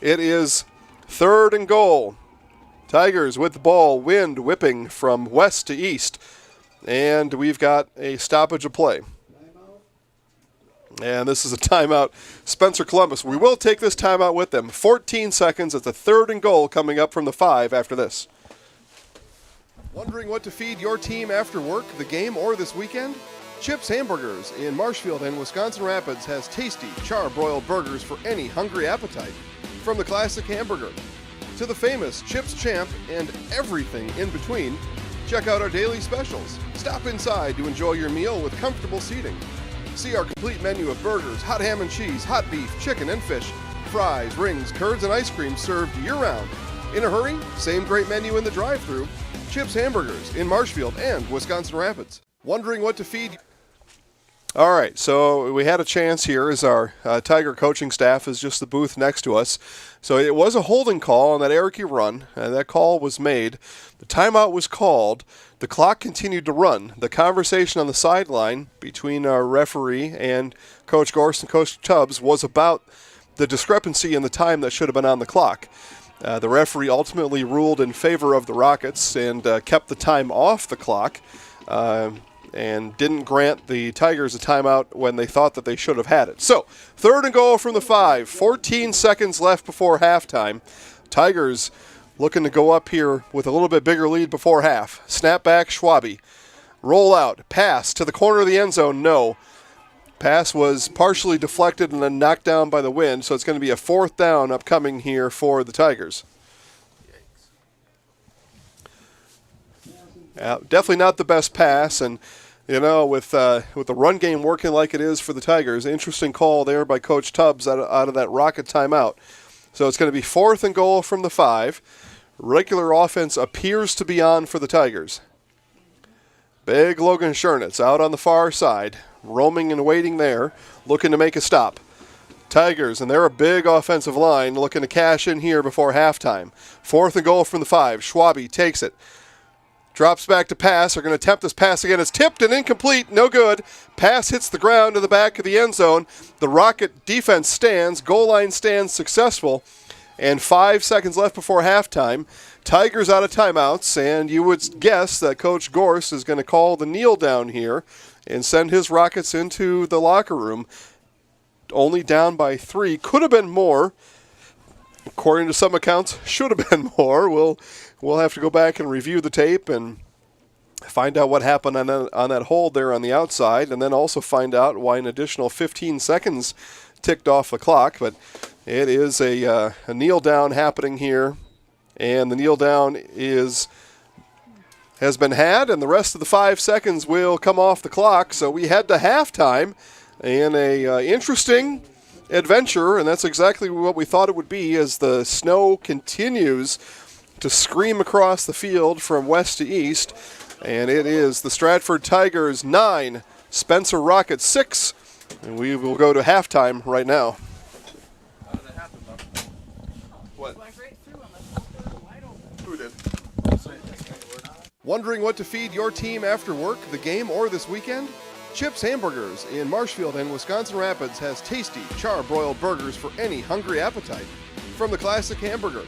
it is 3rd and goal. Tigers with the ball, wind whipping from west to east. And we've got a stoppage of play. And this is a timeout. Spencer Columbus, we will take this timeout with them. 14 seconds. It's a 3rd and goal coming up from the 5 after this. Wondering what to feed your team after work, the game, or this weekend? Chips Hamburgers in Marshfield and Wisconsin Rapids has tasty, char-broiled burgers for any hungry appetite. From the classic hamburger to the famous Chips Champ and everything in between, check out our daily specials. Stop inside to enjoy your meal with comfortable seating. See our complete menu of burgers, hot ham and cheese, hot beef, chicken and fish, fries, rings, curds, and ice cream served year-round. In a hurry? Same great menu in the drive-thru. Chips Hamburgers in Marshfield and Wisconsin Rapids. Wondering what to feed? All right, so we had a chance here as our Tiger coaching staff is just the booth next to us. So it was a holding call on that Erickey run, and that call was made. The timeout was called. The clock continued to run. The conversation on the sideline between our referee and Coach Gorst and Coach Tubbs was about the discrepancy in the time that should have been on the clock. The referee ultimately ruled in favor of the Rockets and kept the time off the clock. And didn't grant the Tigers a timeout when they thought that they should have had it. So, 3rd and goal from the 5. 14 seconds left before halftime. Tigers looking to go up here with a little bit bigger lead before half. Snap back, Schwabe. Roll out. Pass to the corner of the end zone. No. Pass was partially deflected and then knocked down by the wind, so it's going to be a 4th down upcoming here for the Tigers. Definitely not the best pass, and with the run game working like it is for the Tigers, interesting call there by Coach Tubbs out of that Rocket timeout. So it's going to be 4th and goal from the 5. Regular offense appears to be on for the Tigers. Big Logan Schernitz out on the far side, roaming and waiting there, looking to make a stop. Tigers, and they're a big offensive line, looking to cash in here before halftime. 4th and goal from the 5. Schwabe takes it. Drops back to pass. They're going to attempt this pass again. It's tipped and incomplete. No good. Pass hits the ground in the back of the end zone. The Rocket defense stands. Goal line stands successful. And 5 seconds left before halftime. Tigers out of timeouts. And you would guess that Coach Gorse is going to call the kneel down here and send his Rockets into the locker room. Only down by 3. Could have been more. According to some accounts, should have been more. We'll have to go back and review the tape and find out what happened on that hold there on the outside, and then also find out why an additional 15 seconds ticked off the clock. But it is a kneel down happening here, and the kneel down has been had, and the rest of the 5 seconds will come off the clock. So we head to halftime in a interesting adventure, and that's exactly what we thought it would be as the snow continues to scream across the field from west to east. And it is the Stratford Tigers 9, Spencer Rockets 6, and we will go to halftime right now. What? Who did? Wondering what to feed your team after work, the game, or this weekend? Chips Hamburgers in Marshfield and Wisconsin Rapids has tasty, char-broiled burgers for any hungry appetite. From the classic hamburger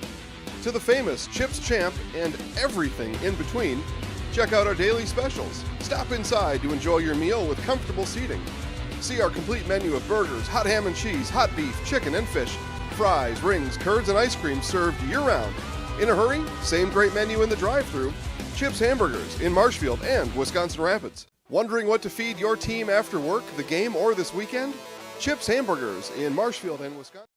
to the famous Chips Champ and everything in between, check out our daily specials. Stop inside to enjoy your meal with comfortable seating. See our complete menu of burgers, hot ham and cheese, hot beef, chicken and fish, fries, rings, curds, and ice cream served year-round. In a hurry? Same great menu in the drive-thru. Chips Hamburgers in Marshfield and Wisconsin Rapids. Wondering what to feed your team after work, the game, or this weekend? Chips Hamburgers in Marshfield and Wisconsin.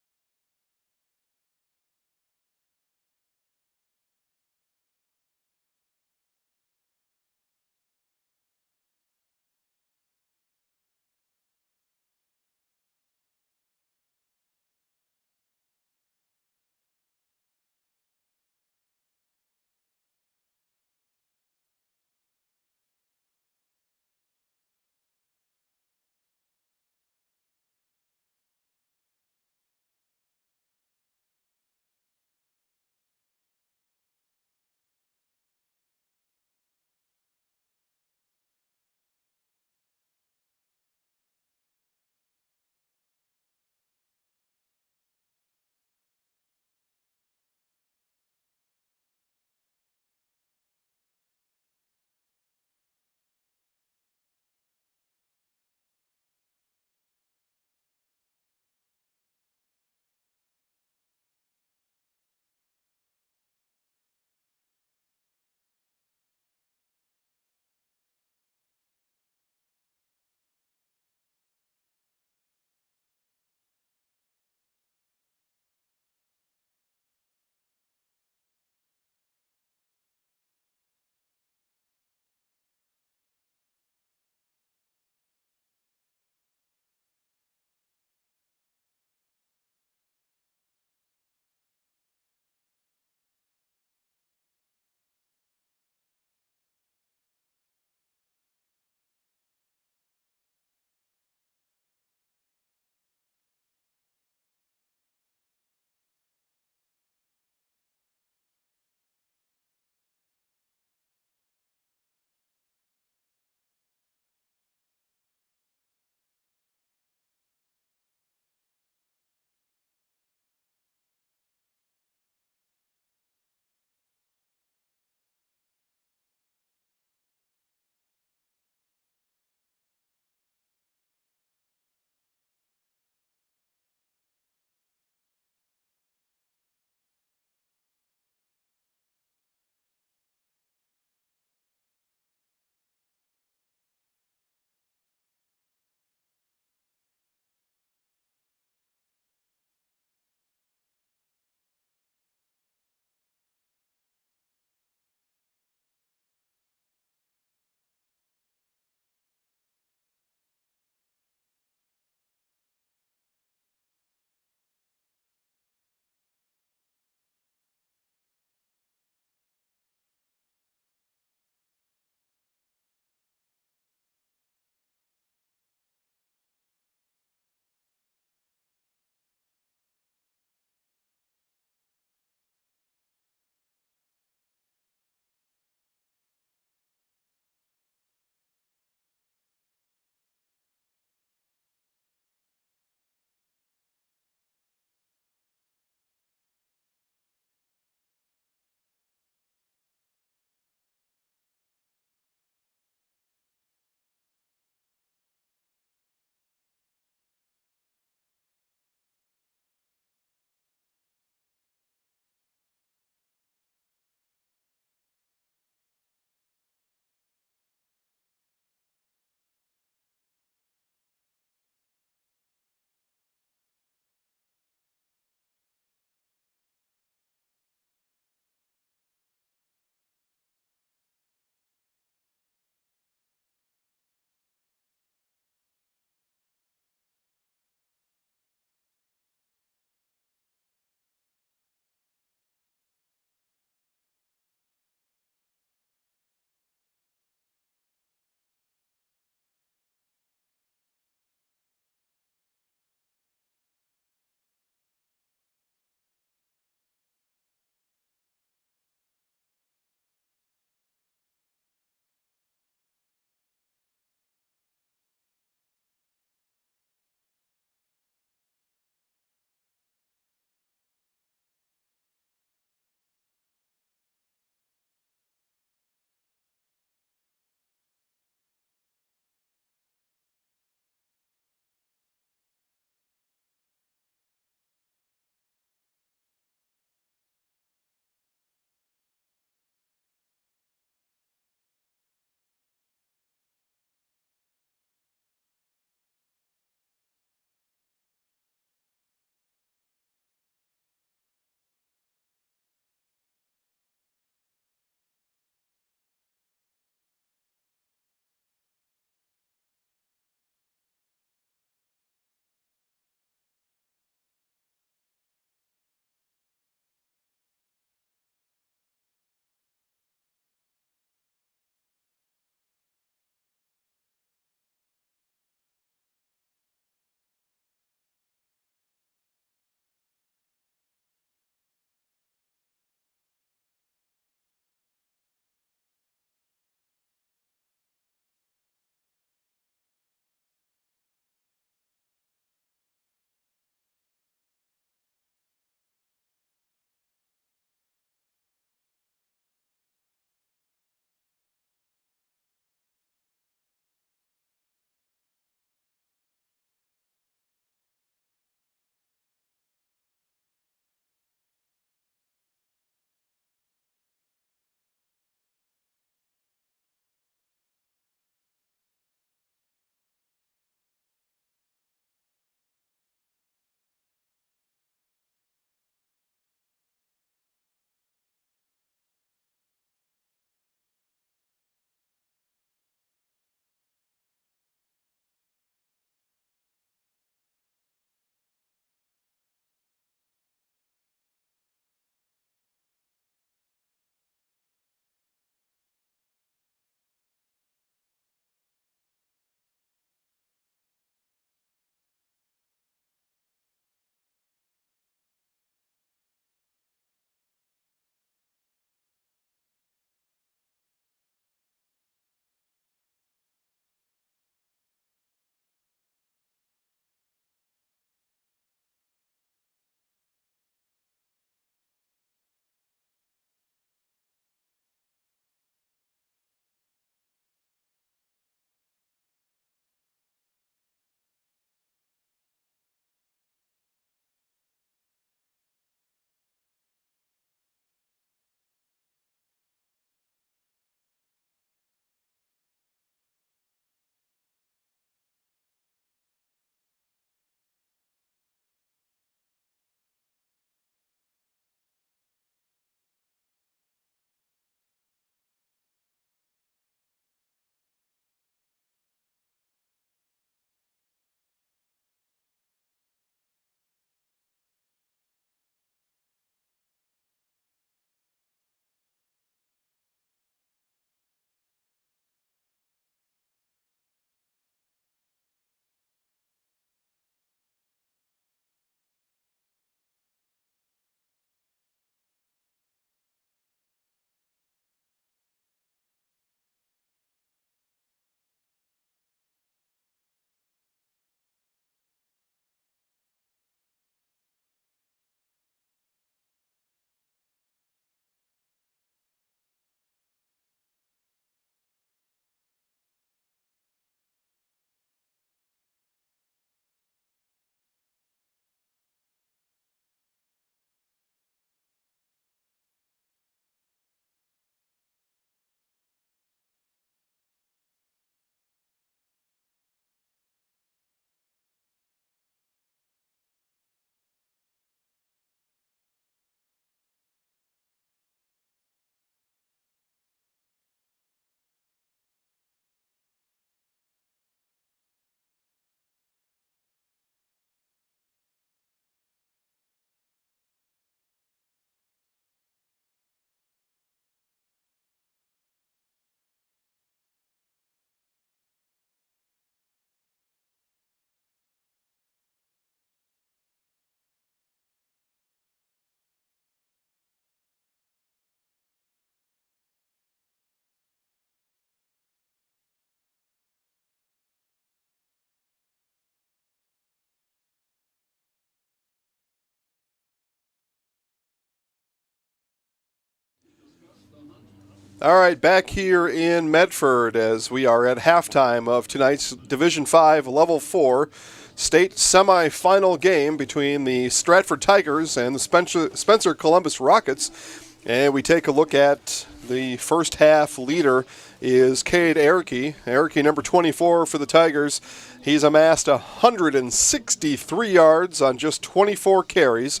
All right, back here in Medford as we are at halftime of tonight's Division 5 Level 4 state semifinal game between the Stratford Tigers and the Spencer Columbus Rockets. And we take a look at the first half leader is Cade Erickey. Erickey, number 24 for the Tigers. He's amassed 163 yards on just 24 carries.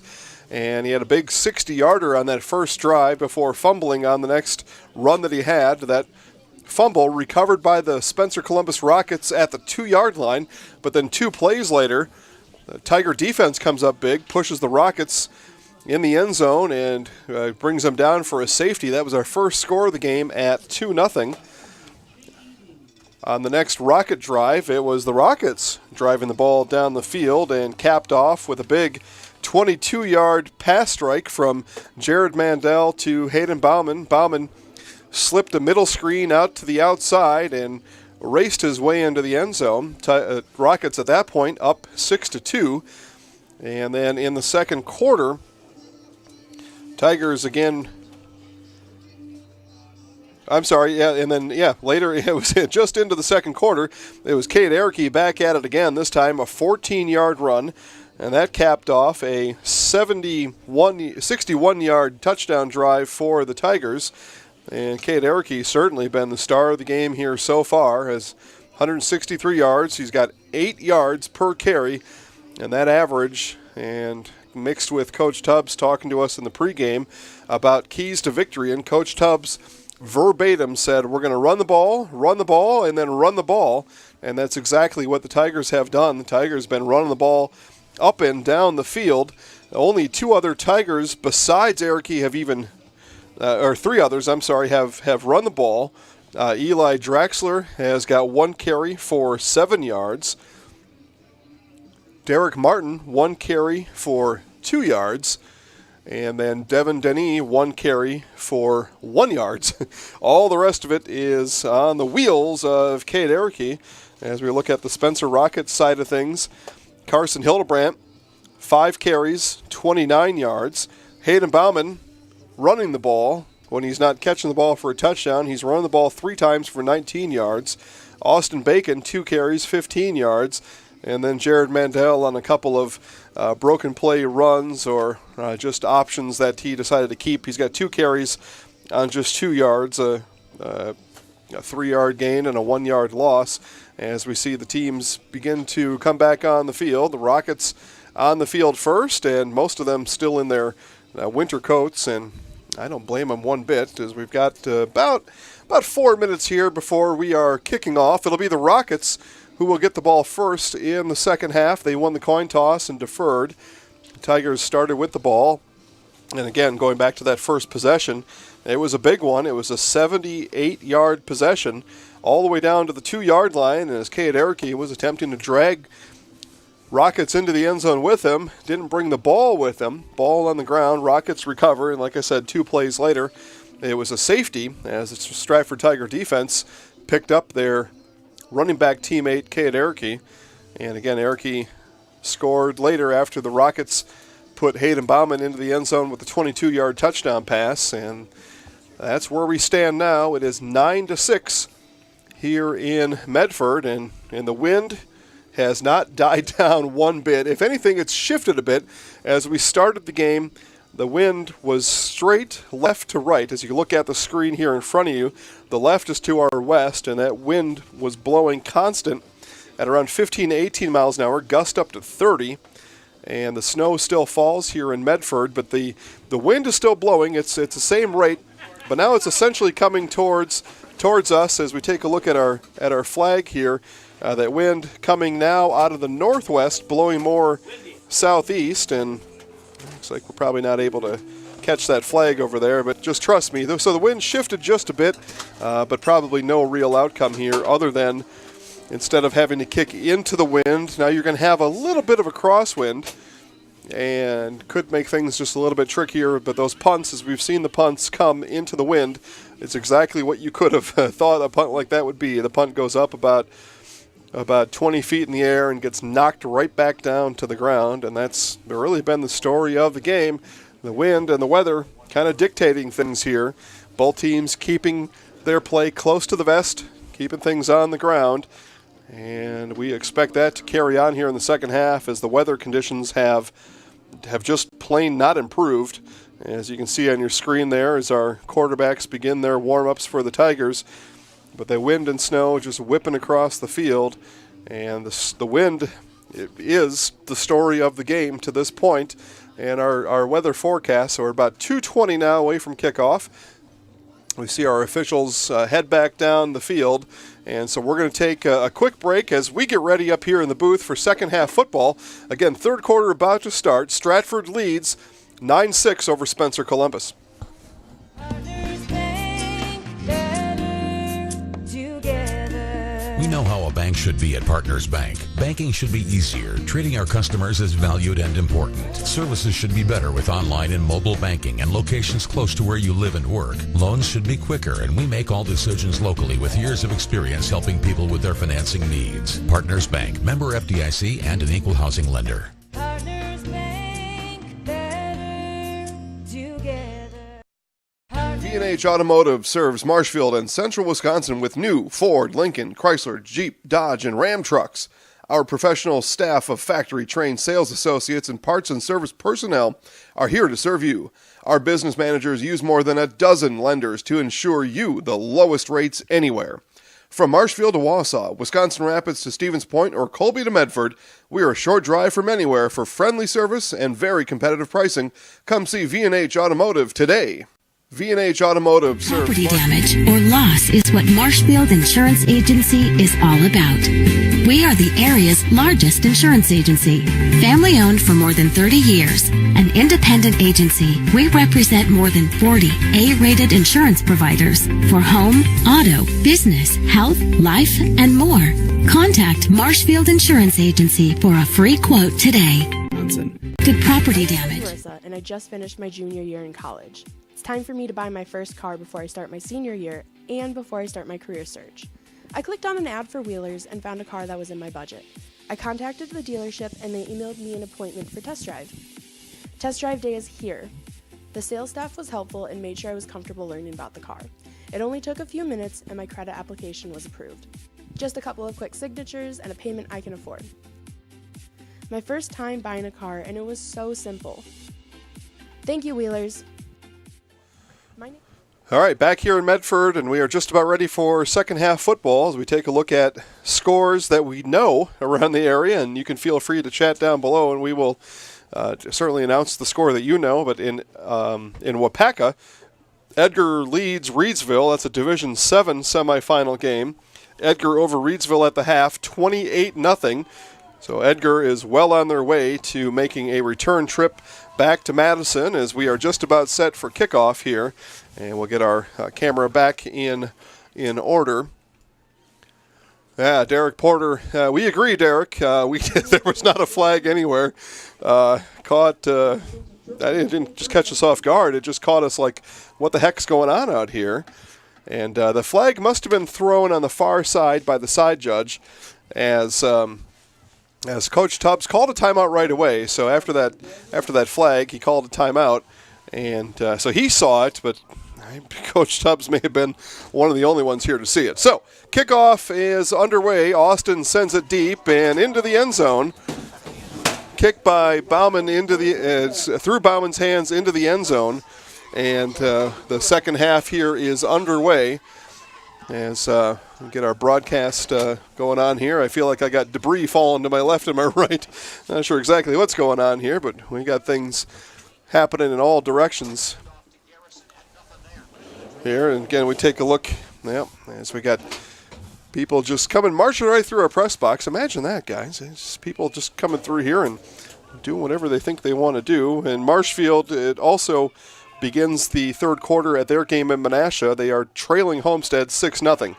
And he had a big 60-yarder on that first drive before fumbling on the next run that he had. That fumble recovered by the Spencer Columbus Rockets at the 2-yard line. But then 2 plays later, the Tiger defense comes up big, pushes the Rockets in the end zone, and brings them down for a safety. That was our first score of the game at 2-0. On the next Rocket drive, it was the Rockets driving the ball down the field and capped off with a big 22-yard pass strike from Jared Mandel to Hayden Bauman. Bauman slipped a middle screen out to the outside and raced his way into the end zone. Rockets at that point up 6-2. And then in the second quarter, Tigers again. Later it was just into the second quarter. It was Cade Erickey back at it again, this time a 14-yard run. And that capped off a 61-yard touchdown drive for the Tigers. And Cade Erickey certainly been the star of the game here so far. Has 163 yards. He's got 8 yards per carry. And that average, and mixed with Coach Tubbs talking to us in the pregame about keys to victory. And Coach Tubbs verbatim said, we're going to run the ball, and then run the ball. And that's exactly what the Tigers have done. The Tigers have been running the ball up and down the field. Only 2 other Tigers besides Erickey have even, or 3 others, have run the ball. Eli Draxler has got 1 carry for 7 yards. Derek Martin, 1 carry for 2 yards. And then Devin Denny, 1 carry for 1 yard. All the rest of it is on the wheels of Cade Erickey. As we look at the Spencer Rockets side of things, Carson Hildebrandt, 5 carries, 29 yards. Hayden Bauman running the ball. When he's not catching the ball for a touchdown, he's running the ball 3 times for 19 yards. Austin Bacon, 2 carries, 15 yards. And then Jared Mandel on a couple of broken play runs or just options that he decided to keep. He's got 2 carries on just 2 yards, a 3-yard gain and a 1-yard loss. As we see the teams begin to come back on the field, the Rockets on the field first, and most of them still in their winter coats, and I don't blame them one bit, as we've got about 4 minutes here before we are kicking off. It'll be the Rockets who will get the ball first in the second half. They won the coin toss and deferred. The Tigers started with the ball, and again, going back to that first possession, it was a big one. It was a 78-yard possession, all the way down to the 2-yard line, and as Cade Erickey was attempting to drag Rockets into the end zone with him, didn't bring the ball with him. Ball on the ground, Rockets recover, and like I said, 2 plays later, it was a safety as the Stratford Tiger defense picked up their running back teammate, Cade Erickey. And again, Erickey scored later after the Rockets put Hayden Bauman into the end zone with a 22-yard touchdown pass, and that's where we stand now. It is 9-6 here in Medford, and the wind has not died down one bit. If anything, it's shifted a bit. As we started the game, the wind was straight left to right. As you look at the screen here in front of you, the left is to our west, and that wind was blowing constant at around 15 to 18 miles an hour, gust up to 30. And the snow still falls here in Medford, but the wind is still blowing. It's the same rate, but now it's essentially coming towards us as we take a look at our flag here. That wind coming now out of the northwest, blowing more southeast, and looks like we're probably not able to catch that flag over there, but just trust me. So the wind shifted just a bit, but probably no real outcome here other than instead of having to kick into the wind, now you're going to have a little bit of a crosswind and could make things just a little bit trickier. But those punts, as we've seen the punts come into the wind, it's exactly what you could have thought a punt like that would be. The punt goes up about 20 feet in the air and gets knocked right back down to the ground, and that's really been the story of the game. The wind and the weather kind of dictating things here. Both teams keeping their play close to the vest, keeping things on the ground. And we expect that to carry on here in the second half as the weather conditions have just plain not improved. As you can see on your screen there as our quarterbacks begin their warm-ups for the Tigers. But the wind and snow just whipping across the field. And the wind is the story of the game to this point. And our weather forecast, so we're about 2:20 now away from kickoff. We see our officials head back down the field. And so we're going to take a quick break as we get ready up here in the booth for second half football. Again, third quarter about to start. Stratford leads 9-6 over Spencer Columbus. We know how a bank should be at Partners Bank. Banking should be easier, treating our customers as valued and important. Services should be better with online and mobile banking and locations close to where you live and work. Loans should be quicker, and we make all decisions locally with years of experience helping people with their financing needs. Partners Bank, member FDIC, and an equal housing lender. V&H Automotive serves Marshfield and Central Wisconsin with new Ford, Lincoln, Chrysler, Jeep, Dodge, and Ram trucks. Our professional staff of factory-trained sales associates and parts and service personnel are here to serve you. Our business managers use more than a dozen lenders to ensure you the lowest rates anywhere. From Marshfield to Wausau, Wisconsin Rapids to Stevens Point, or Colby to Medford, we are a short drive from anywhere for friendly service and very competitive pricing. Come see V&H Automotive today. V&H Automotive serves Property damage or loss is what Marshfield Insurance Agency is all about. We are the area's largest insurance agency. Family owned for more than 30 years. An independent agency, we represent more than 40 A-rated insurance providers for home, auto, business, health, life, and more. Contact Marshfield Insurance Agency for a free quote today. Good property damage. I'm Marissa, and I just finished my junior year in college. It's time for me to buy my first car before I start my senior year and before I start my career search. I clicked on an ad for Wheelers and found a car that was in my budget. I contacted the dealership and they emailed me an appointment for test drive. Test drive day is here. The sales staff was helpful and made sure I was comfortable learning about the car. It only took a few minutes and my credit application was approved. Just a couple of quick signatures and a payment I can afford. My first time buying a car and it was so simple. Thank you, Wheelers. All right, back here in Medford, and we are just about ready for second half football as we take a look at scores that we know around the area, and you can feel free to chat down below, and we will certainly announce the score that you know. But in Wapaka, Edgar leads Reedsville. That's a Division 7 semifinal game. Edgar over Reedsville at the half, 28-0. So Edgar is well on their way to making a return trip back to Madison as we are just about set for kickoff here. And we'll get our camera back in order. Yeah, Derek Porter. We agree, Derek. There was not a flag anywhere. That didn't just catch us off guard. It just caught us like, what the heck's going on out here? And the flag must have been thrown on the far side by the side judge as Coach Tubbs called a timeout right away. So after that flag, he called a timeout. And so he saw it, but Coach Tubbs may have been one of the only ones here to see it. So kickoff is underway. Austin sends it deep and into the end zone. Kick by Bauman through Bauman's hands into the end zone. And the second half here is underway. As we get our broadcast going on here. I feel like I got debris falling to my left and my right. Not sure exactly what's going on here, but we got things happening in all directions here. And again, we take a look, as we got people just coming, marching right through our press box. Imagine that, guys. It's just people just coming through here and doing whatever they think they want to do. And Marshfield, it also begins the third quarter at their game in Menasha. They are trailing Homestead 6-0.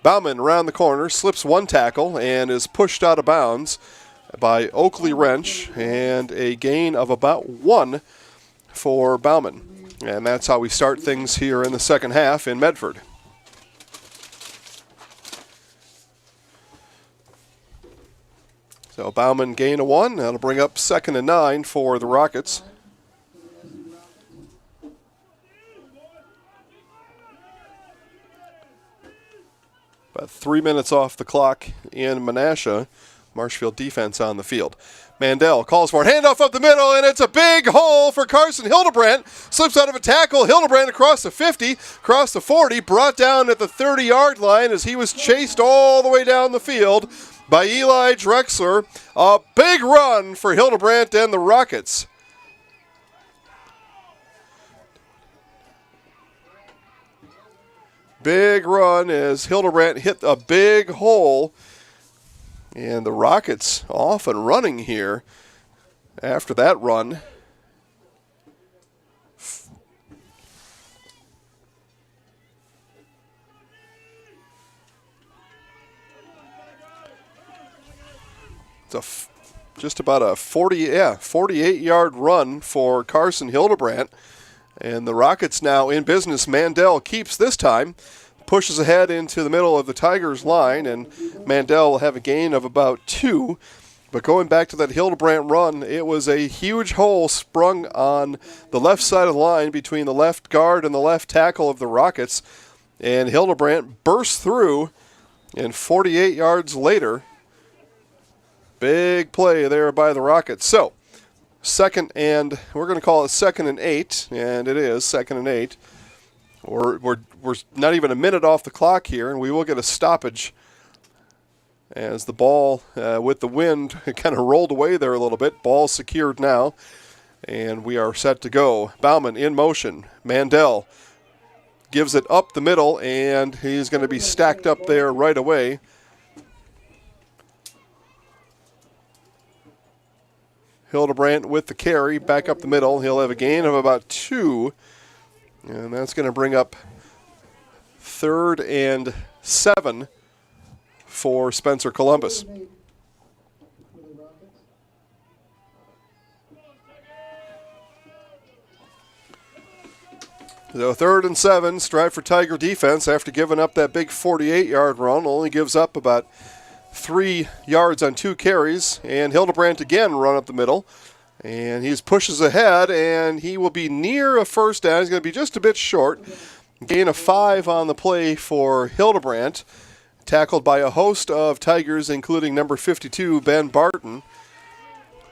Bauman around the corner, slips one tackle and is pushed out of bounds by Oakley Wrench, and a gain of about 1 for Bauman. And that's how we start things here in the second half in Medford. So Bauman gain of 1. That'll bring up 2nd and 9 for the Rockets. About 3 minutes off the clock in Menasha. Marshfield defense on the field. Mandel calls for it. Handoff up the middle, and it's a big hole for Carson Hildebrandt. Slips out of a tackle. Hildebrandt across the 50, across the 40, brought down at the 30-yard line as he was chased all the way down the field by Eli Drexler. A big run for Hildebrandt and the Rockets. Big run as Hildebrandt hit a big hole. And the Rockets off and running here after that run. It's just about a 48-yard run for Carson Hildebrandt. And the Rockets now in business. Mandel keeps this time. Pushes ahead into the middle of the Tigers line, and Mandel will have a gain of about 2. But going back to that Hildebrandt run, it was a huge hole sprung on the left side of the line between the left guard and the left tackle of the Rockets. And Hildebrandt burst through, and 48 yards later, big play there by the Rockets. So, we're going to call it 2nd and 8, and it is 2nd and 8. We're not even a minute off the clock here, and we will get a stoppage as the ball, with the wind, kind of rolled away there a little bit. Ball secured now, and we are set to go. Bauman in motion. Mandel gives it up the middle, and he's going to be stacked up there right away. Hildebrandt with the carry, back up the middle. He'll have a gain of about 2. And that's going to bring up 3rd and 7 for Spencer Columbus. So 3rd and 7, Stratford Tiger defense, after giving up that big 48-yard run, only gives up about 3 yards on 2 carries. And Hildebrandt again run up the middle. And he pushes ahead, and he will be near a first down. He's going to be just a bit short. Gain of 5 on the play for Hildebrandt. Tackled by a host of Tigers, including number 52, Ben Barton.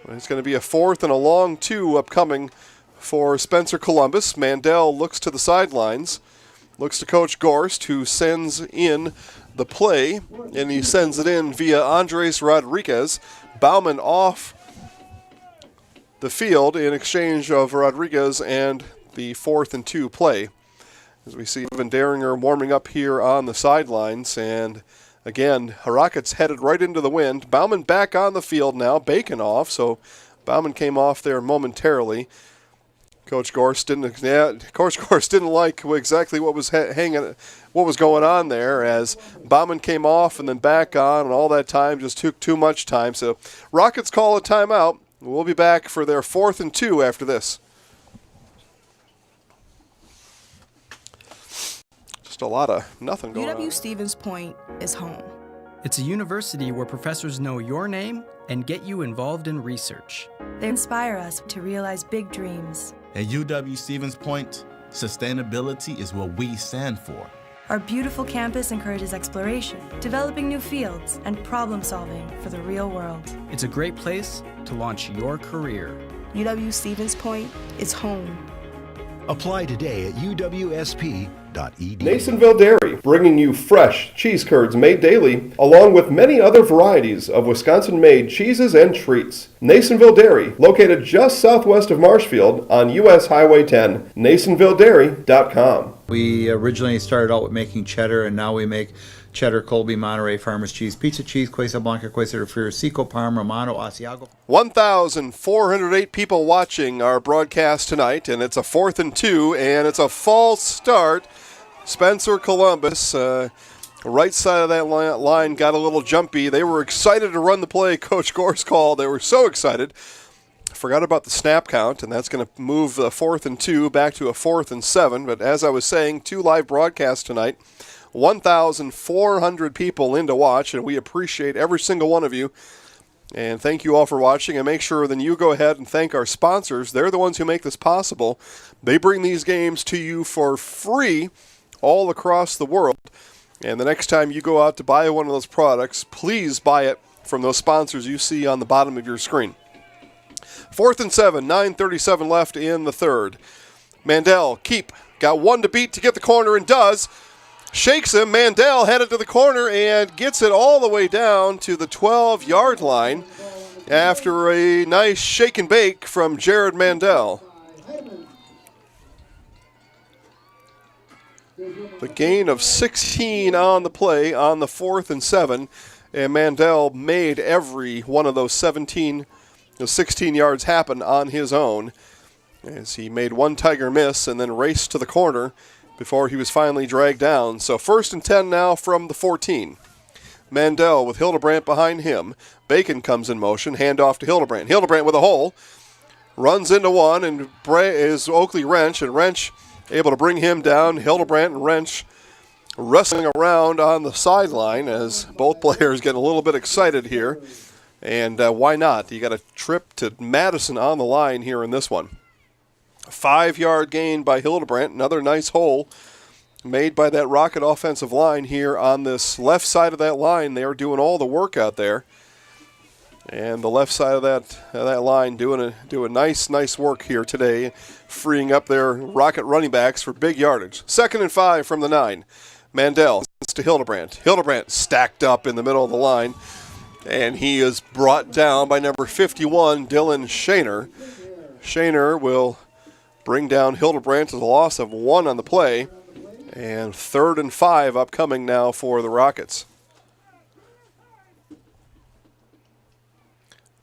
It's going to be a 4th and a long 2 upcoming for Spencer Columbus. Mandel looks to the sidelines, looks to Coach Gorst, who sends in the play, and he sends it in via Andres Rodriguez. Bauman off the field in exchange of Rodriguez and the 4th and 2 play. As we see Evan Daringer warming up here on the sidelines, and again, Rockets headed right into the wind. Bauman back on the field now, Bacon off, so Bauman came off there momentarily. Coach Gorst didn't like exactly what was what was going on there, as Bauman came off and then back on, and all that time just took too much time. So Rockets call a timeout. We'll be back for their 4th and 2 after this. Just a lot of nothing going on. UW Stevens Point is home. It's a university where professors know your name and get you involved in research. They inspire us to realize big dreams. At UW Stevens Point, sustainability is what we stand for. Our beautiful campus encourages exploration, developing new fields, and problem solving for the real world. It's a great place to launch your career. UW Stevens Point is home. Apply today at uwsp.edu. Nasonville Dairy, bringing you fresh cheese curds made daily, along with many other varieties of Wisconsin-made cheeses and treats. Nasonville Dairy, located just southwest of Marshfield on U.S. Highway 10. NasonvilleDairy.com. We originally started out with making cheddar, and now we make cheddar, Colby, Monterey, Farmers Cheese, Pizza Cheese, Queso Blanca, Queso de Frio, Seco, Parma, Romano, Asiago. 1,408 people watching our broadcast tonight, and it's a 4th and 2, and it's a false start. Spencer Columbus, right side of that line, got a little jumpy. They were excited to run the play Coach Gorst called. They were so excited. Forgot about the snap count, and that's going to move the 4th and 2 back to a 4th and 7. But as I was saying, 2 live broadcasts tonight, 1,400 people in to watch, and we appreciate every single one of you. And thank you all for watching, and make sure then you go ahead and thank our sponsors. They're the ones who make this possible. They bring these games to you for free all across the world. And the next time you go out to buy one of those products, please buy it from those sponsors you see on the bottom of your screen. 4th and 7, 9:37 left in the third. Mandel, keep, got one to beat to get the corner and does. Shakes him, Mandel headed to the corner and gets it all the way down to the 12-yard line after a nice shake and bake from Jared Mandel. The gain of 16 on the play on the 4th and 7, and Mandel made every one of those 16 yards happen on his own as he made one Tiger miss and then raced to the corner before he was finally dragged down. So 1st and 10 now from the 14. Mandel with Hildebrandt behind him. Bacon comes in motion, handoff to Hildebrandt. Hildebrandt with a hole, runs into one, and is Oakley Wrench, and Wrench able to bring him down. Hildebrandt and Wrench wrestling around on the sideline as both players get a little bit excited here. And why not? You got a trip to Madison on the line here in this one. A 5-yard gain by Hildebrandt. Another nice hole made by that Rocket offensive line here on this left side of that line. They are doing all the work out there. And the left side of that line doing nice work here today, freeing up their Rocket running backs for big yardage. 2nd and 5 from the 9. Mandel to Hildebrandt. Hildebrandt stacked up in the middle of the line, and he is brought down by number 51, Dylan Shaner. Shaner will bring down Hildebrandt to the loss of 1 on the play, and 3rd and 5 upcoming now for the Rockets.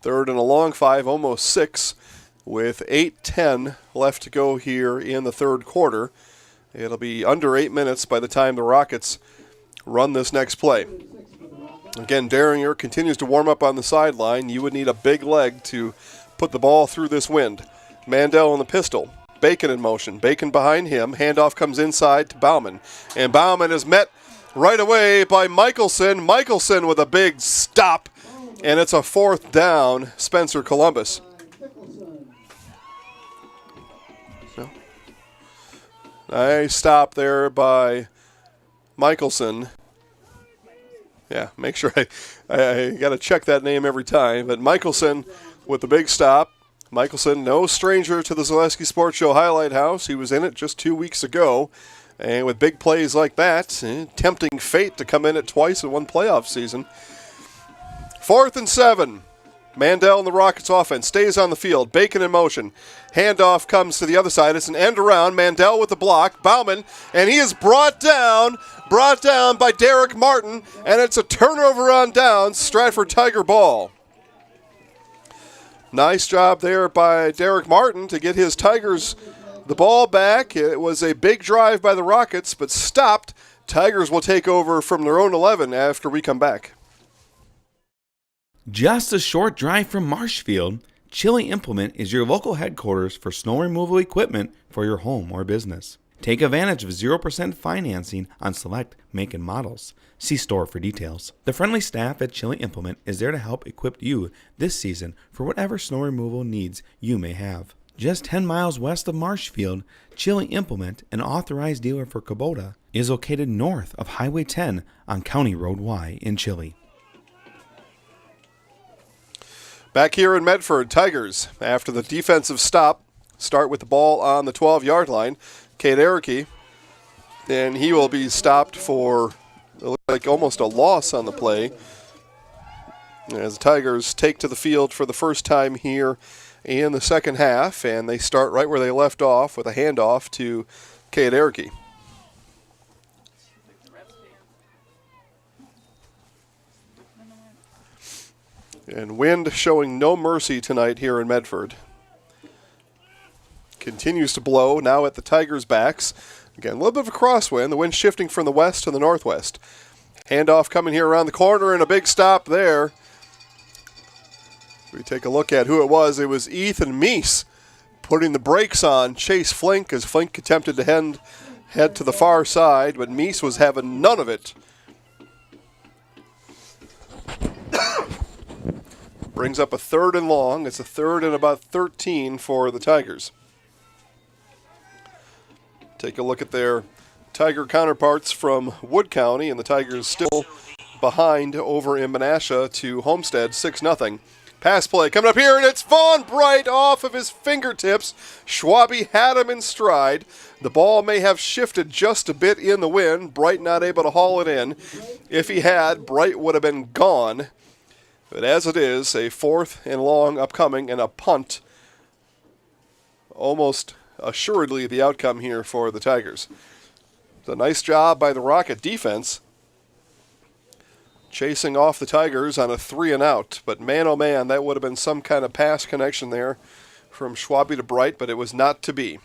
3rd and a long 5, almost 6, with 8:10 left to go here in the third quarter. It'll be under 8 minutes by the time the Rockets run this next play. Again, Derringer continues to warm up on the sideline. You would need a big leg to put the ball through this wind. Mandel on the pistol. Bacon in motion. Bacon behind him. Handoff comes inside to Bauman. And Bauman is met right away by Michelson. Michelson with a big stop. And it's a 4th down, Spencer Columbus. Nice stop there by Michelson. Yeah, make sure I got to check that name every time. But Michelson with the big stop. Michelson, no stranger to the Zaleski Sports Show Highlight House. He was in it just 2 weeks ago. And with big plays like that, tempting fate to come in it twice in one playoff season. 4th and 7. Mandel and the Rockets offense stays on the field. Bacon in motion. Handoff comes to the other side. It's an end around. Mandel with the block. Bauman, and he is brought down by Derek Martin, and it's a turnover on downs. Stratford Tiger ball. Nice job there by Derek Martin to get his Tigers the ball back. It was a big drive by the Rockets, but stopped. Tigers will take over from their own 11 after we come back. Just a short drive from Marshfield, Chili Implement is your local headquarters for snow removal equipment for your home or business. Take advantage of 0% financing on select make and models. See store for details. The friendly staff at Chili Implement is there to help equip you this season for whatever snow removal needs you may have. Just 10 miles west of Marshfield, Chili Implement, an authorized dealer for Kubota, is located north of Highway 10 on County Road Y in Chili. Back here in Medford, Tigers, after the defensive stop, start with the ball on the 12-yard line. Cade Erickey, and he will be stopped for like almost a loss on the play as the Tigers take to the field for the first time here in the second half, and they start right where they left off with a handoff to Cade Erickey. And wind showing no mercy tonight here in Medford. Continues to blow, now at the Tigers' backs. Again, a little bit of a crosswind, the wind shifting from the west to the northwest. Handoff coming here around the corner and a big stop there. We take a look at who it was. It was Ethan Meese putting the brakes on Chase Flink as Flink attempted to head to the far side, but Meese was having none of it. Brings up a 3rd and long. It's a 3rd and about 13 for the Tigers. Take a look at their Tiger counterparts from Wood County, and the Tigers still behind over in Menasha to Homestead, 6-0. Pass play coming up here, and it's Vaughn Bright off of his fingertips. Schwabe had him in stride. The ball may have shifted just a bit in the wind. Bright not able to haul it in. If he had, Bright would have been gone. But as it is, a 4th and long upcoming and a punt. Almost assuredly the outcome here for the Tigers. It's a nice job by the Rocket defense, chasing off the Tigers on a 3-and-out. But man, oh man, that would have been some kind of pass connection there from Schwabe to Bright, but it was not to be.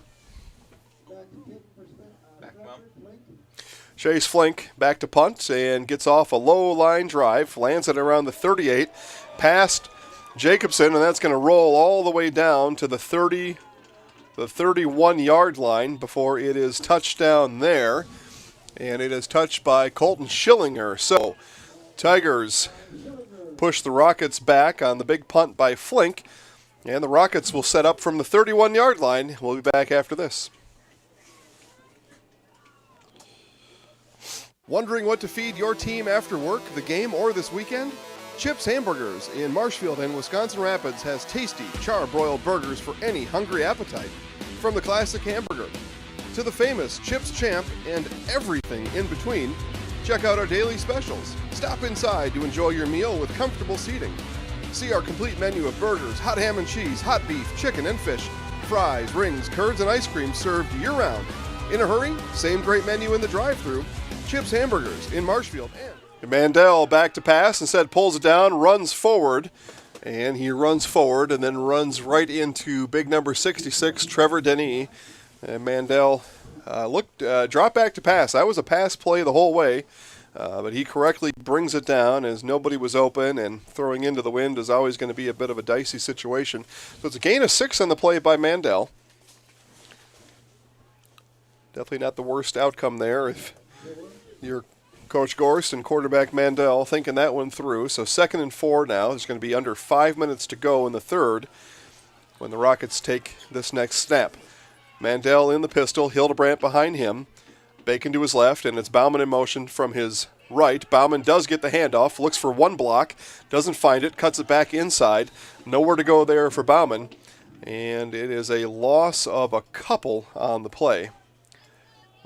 Chase Flink back to punt and gets off a low line drive, lands it around the 38, past Jacobson, and that's going to roll all the way down to the 31-yard line before it is touched down there. And it is touched by Colton Schillinger. So Tigers push the Rockets back on the big punt by Flink, and the Rockets will set up from the 31-yard line. We'll be back after this. Wondering what to feed your team after work, the game, or this weekend? Chips Hamburgers in Marshfield and Wisconsin Rapids has tasty, char-broiled burgers for any hungry appetite. From the classic hamburger to the famous Chips Champ and everything in between, check out our daily specials. Stop inside to enjoy your meal with comfortable seating. See our complete menu of burgers, hot ham and cheese, hot beef, chicken and fish, fries, rings, curds, and ice cream served year-round. In a hurry? Same great menu in the drive-thru. Chips Hamburgers in Marshfield. And Mandel back to pass, instead pulls it down, runs forward, and he runs forward and then runs right into big number 66, Trevor Denis. And Mandel drop back to pass. That was a pass play the whole way, but he correctly brings it down as nobody was open, and throwing into the wind is always going to be a bit of a dicey situation. So it's a gain of 6 on the play by Mandel. Definitely not the worst outcome there if you're Coach Gorst and quarterback Mandel thinking that one through. So 2nd and 4 now. There's going to be under 5 minutes to go in the third when the Rockets take this next snap. Mandel in the pistol, Hildebrandt behind him, Bacon to his left, and it's Bauman in motion from his right. Bauman does get the handoff, looks for one block, doesn't find it, cuts it back inside. Nowhere to go there for Bauman, and it is a loss of a couple on the play.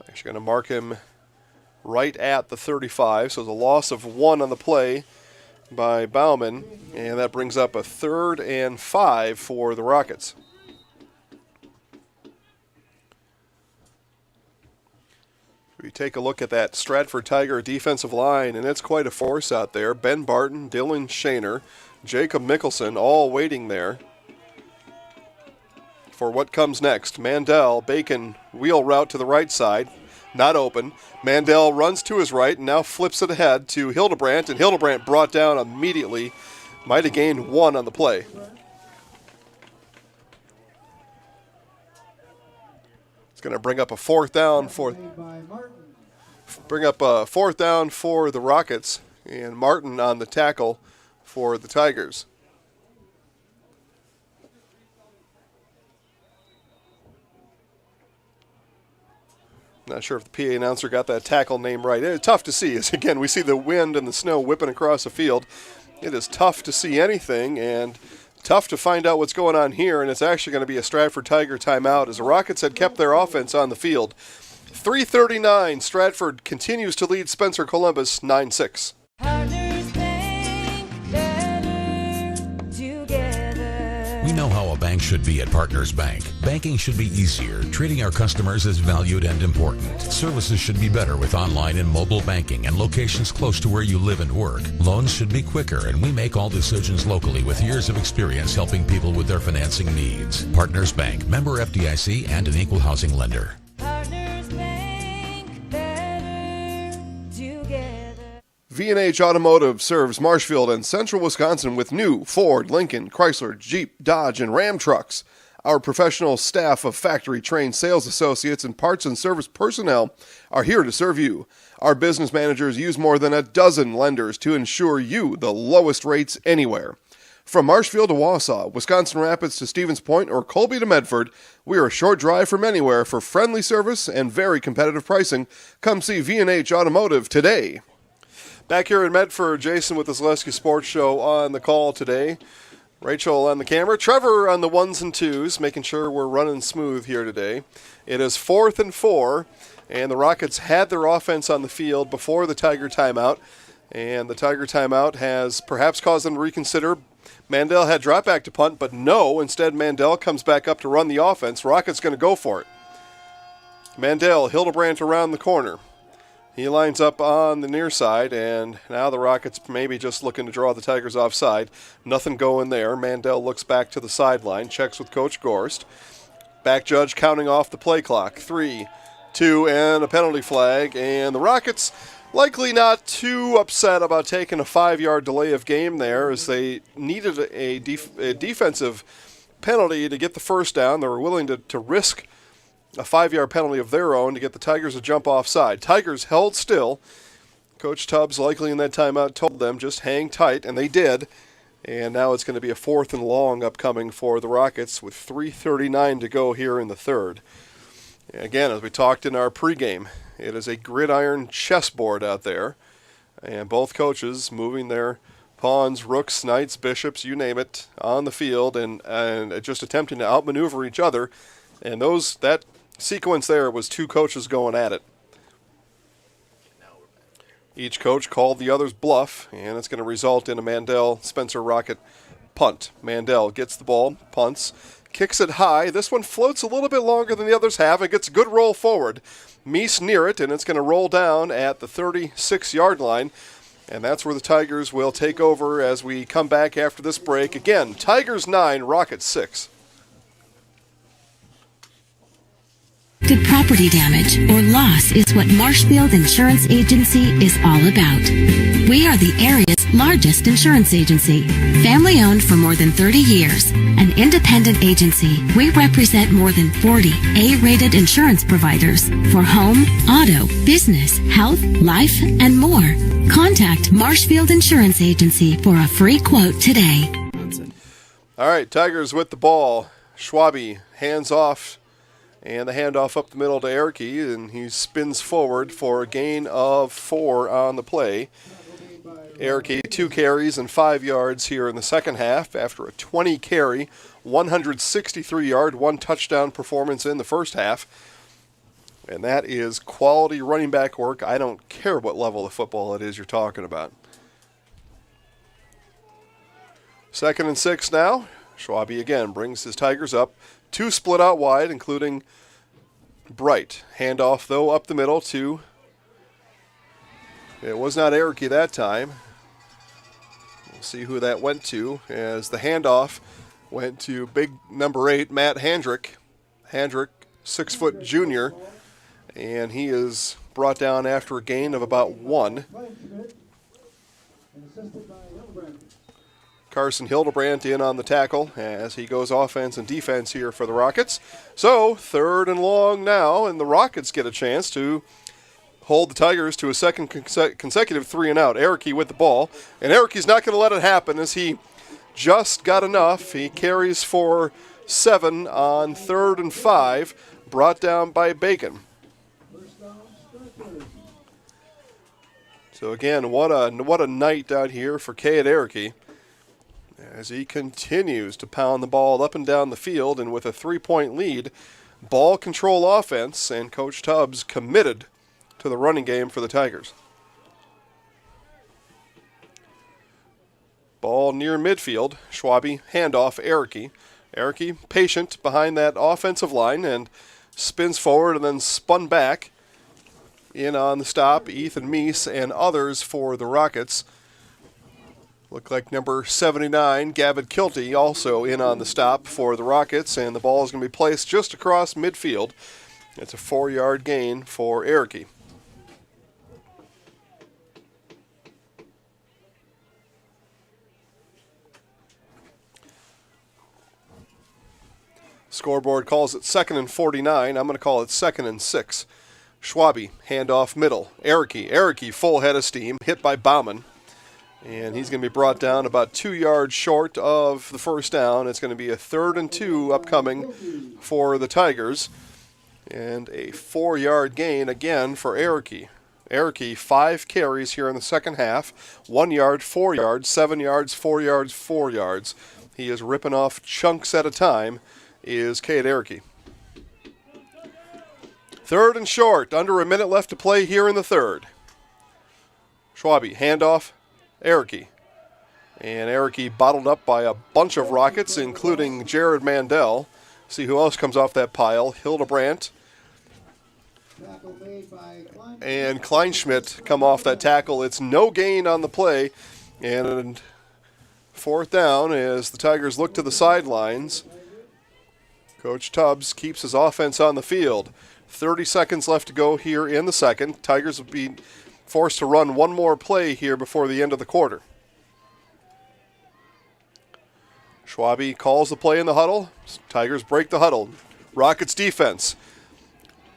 Actually going to mark him right at the 35, so it's a loss of 1 on the play by Bauman, and that brings up a 3rd and 5 for the Rockets. We take a look at that Stratford Tiger defensive line, and it's quite a force out there. Ben Barton, Dylan Shaner, Jacob Mickelson, all waiting there for what comes next. Mandel, Bacon, wheel route to the right side, not open. Mandel runs to his right and now flips it ahead to Hildebrandt, and Hildebrandt brought down immediately. Might have gained 1 on the play. It's going to bring up a 4th down for the Rockets, and Martin on the tackle for the Tigers. Not sure if the PA announcer got that tackle name right. It's tough to see. As again, we see the wind and the snow whipping across the field. It is tough to see anything, and tough to find out what's going on here, and it's actually going to be a Stratford Tiger timeout as the Rockets had kept their offense on the field. 3:39, Stratford continues to lead Spencer Columbus 9-6. We know how a bank should be at Partners Bank. Banking should be easier, treating our customers as valued and important. Services should be better with online and mobile banking and locations close to where you live and work. Loans should be quicker, and we make all decisions locally with years of experience helping people with their financing needs. Partners Bank, member FDIC, and an equal housing lender. V&H Automotive serves Marshfield and Central Wisconsin with new Ford, Lincoln, Chrysler, Jeep, Dodge, and Ram trucks. Our professional staff of factory-trained sales associates and parts and service personnel are here to serve you. Our business managers use more than a dozen lenders to ensure you the lowest rates anywhere. From Marshfield to Wausau, Wisconsin Rapids to Stevens Point, or Colby to Medford, we are a short drive from anywhere. For friendly service and very competitive pricing, come see V&H Automotive today. Back here in Medford, Jason with the Zaleski Sports Show on the call today. Rachel on the camera. Trevor on the ones and twos, making sure we're running smooth here today. It is 4th and 4, and the Rockets had their offense on the field before the Tiger timeout, and the Tiger timeout has perhaps caused them to reconsider. Mandel had drop back to punt, but no. Instead, Mandel comes back up to run the offense. Rockets going to go for it. Mandel, Hildebrandt around the corner. He lines up on the near side, and now the Rockets maybe just looking to draw the Tigers offside. Nothing going there. Mandel looks back to the sideline, checks with Coach Gorst. Back judge counting off the play clock. 3, 2, and a penalty flag. And the Rockets likely not too upset about taking a 5-yard delay of game there, as they needed a defensive penalty to get the first down. They were willing to risk a 5-yard penalty of their own to get the Tigers to jump offside. Tigers held still. Coach Tubbs likely in that timeout told them just hang tight, and they did. And now it's going to be a 4th and long upcoming for the Rockets with 3:39 to go here in the third. Again, as we talked in our pregame, it is a gridiron chessboard out there, and both coaches moving their pawns, rooks, knights, bishops, you name it, on the field and just attempting to outmaneuver each other. And that sequence there was 2 coaches going at it. Each coach called the other's bluff, and it's going to result in a Mandel-Spencer Rocket punt. Mandel gets the ball, punts, kicks it high. This one floats a little bit longer than the others have. It gets a good roll forward. Meese near it, and it's going to roll down at the 36-yard line. And that's where the Tigers will take over as we come back after this break. Again, Tigers 9, Rockets 6. Good property damage or loss is what Marshfield Insurance Agency is all about. We are the area's largest insurance agency. Family owned for more than 30 years. An independent agency, we represent more than 40 A-rated insurance providers for home, auto, business, health, life, and more. Contact Marshfield Insurance Agency for a free quote today. All right, Tigers with the ball. Schwabe hands off. And the handoff up the middle to Erke, and he spins forward for a gain of 4 on the play. Erke, 2 carries and 5 yards here in the second half after a 20-carry, 163-yard, 1 touchdown performance in the first half. And that is quality running back work. I don't care what level of football it is you're talking about. 2nd and 6 now. Schwabe again brings his Tigers up. 2 split out wide, including Bright. Handoff, though, up the middle to, it was not Erke that time. We'll see who that went to, as the handoff went to big number 8, Matt Handrick. Handrick, 6-foot junior, and he is brought down after a gain of about 1. Carson Hildebrandt in on the tackle as he goes offense and defense here for the Rockets. So 3rd and long now, and the Rockets get a chance to hold the Tigers to a second consecutive 3-and-out. Erke with the ball, and Erke's not going to let it happen as he just got enough. He carries for 7 on 3rd and 5, brought down by Bacon. So again, what a night out here for Cade Erke, as he continues to pound the ball up and down the field, and with a 3-point lead, ball control offense, and Coach Tubbs committed to the running game for the Tigers. Ball near midfield. Schwabe, handoff, Erke. Erke, patient behind that offensive line, and spins forward and then spun back. In on the stop, Ethan Meese and others for the Rockets. Look like number 79, Gavin Kilty, also in on the stop for the Rockets, and the ball is going to be placed just across midfield. It's a 4-yard gain for Erke. Scoreboard calls it 2nd and 49. I'm going to call it 2nd and 6. Schwabe, handoff middle. Erke full head of steam, hit by Bauman. And he's going to be brought down about 2 yards short of the first down. It's going to be a 3rd and 2 upcoming for the Tigers. And a 4-yard gain again for Ericke. Ericke, 5 carries here in the second half. 1 yard, 4 yards, 7 yards, 4 yards, 4 yards. He is ripping off chunks at a time, is Cade Ericke. 3rd and short, under a minute left to play here in the third. Schwabe, handoff, Ericke. And Ericke bottled up by a bunch of Rockets, including Jared Mandel. See who else comes off that pile. Hildebrandt and Kleinschmidt come off that tackle. It's no gain on the play. And 4th down as the Tigers look to the sidelines. Coach Tubbs keeps his offense on the field. 30 seconds left to go here in the second. Tigers will be forced to run one more play here before the end of the quarter. Schwabe calls the play in the huddle. Tigers break the huddle. Rockets defense.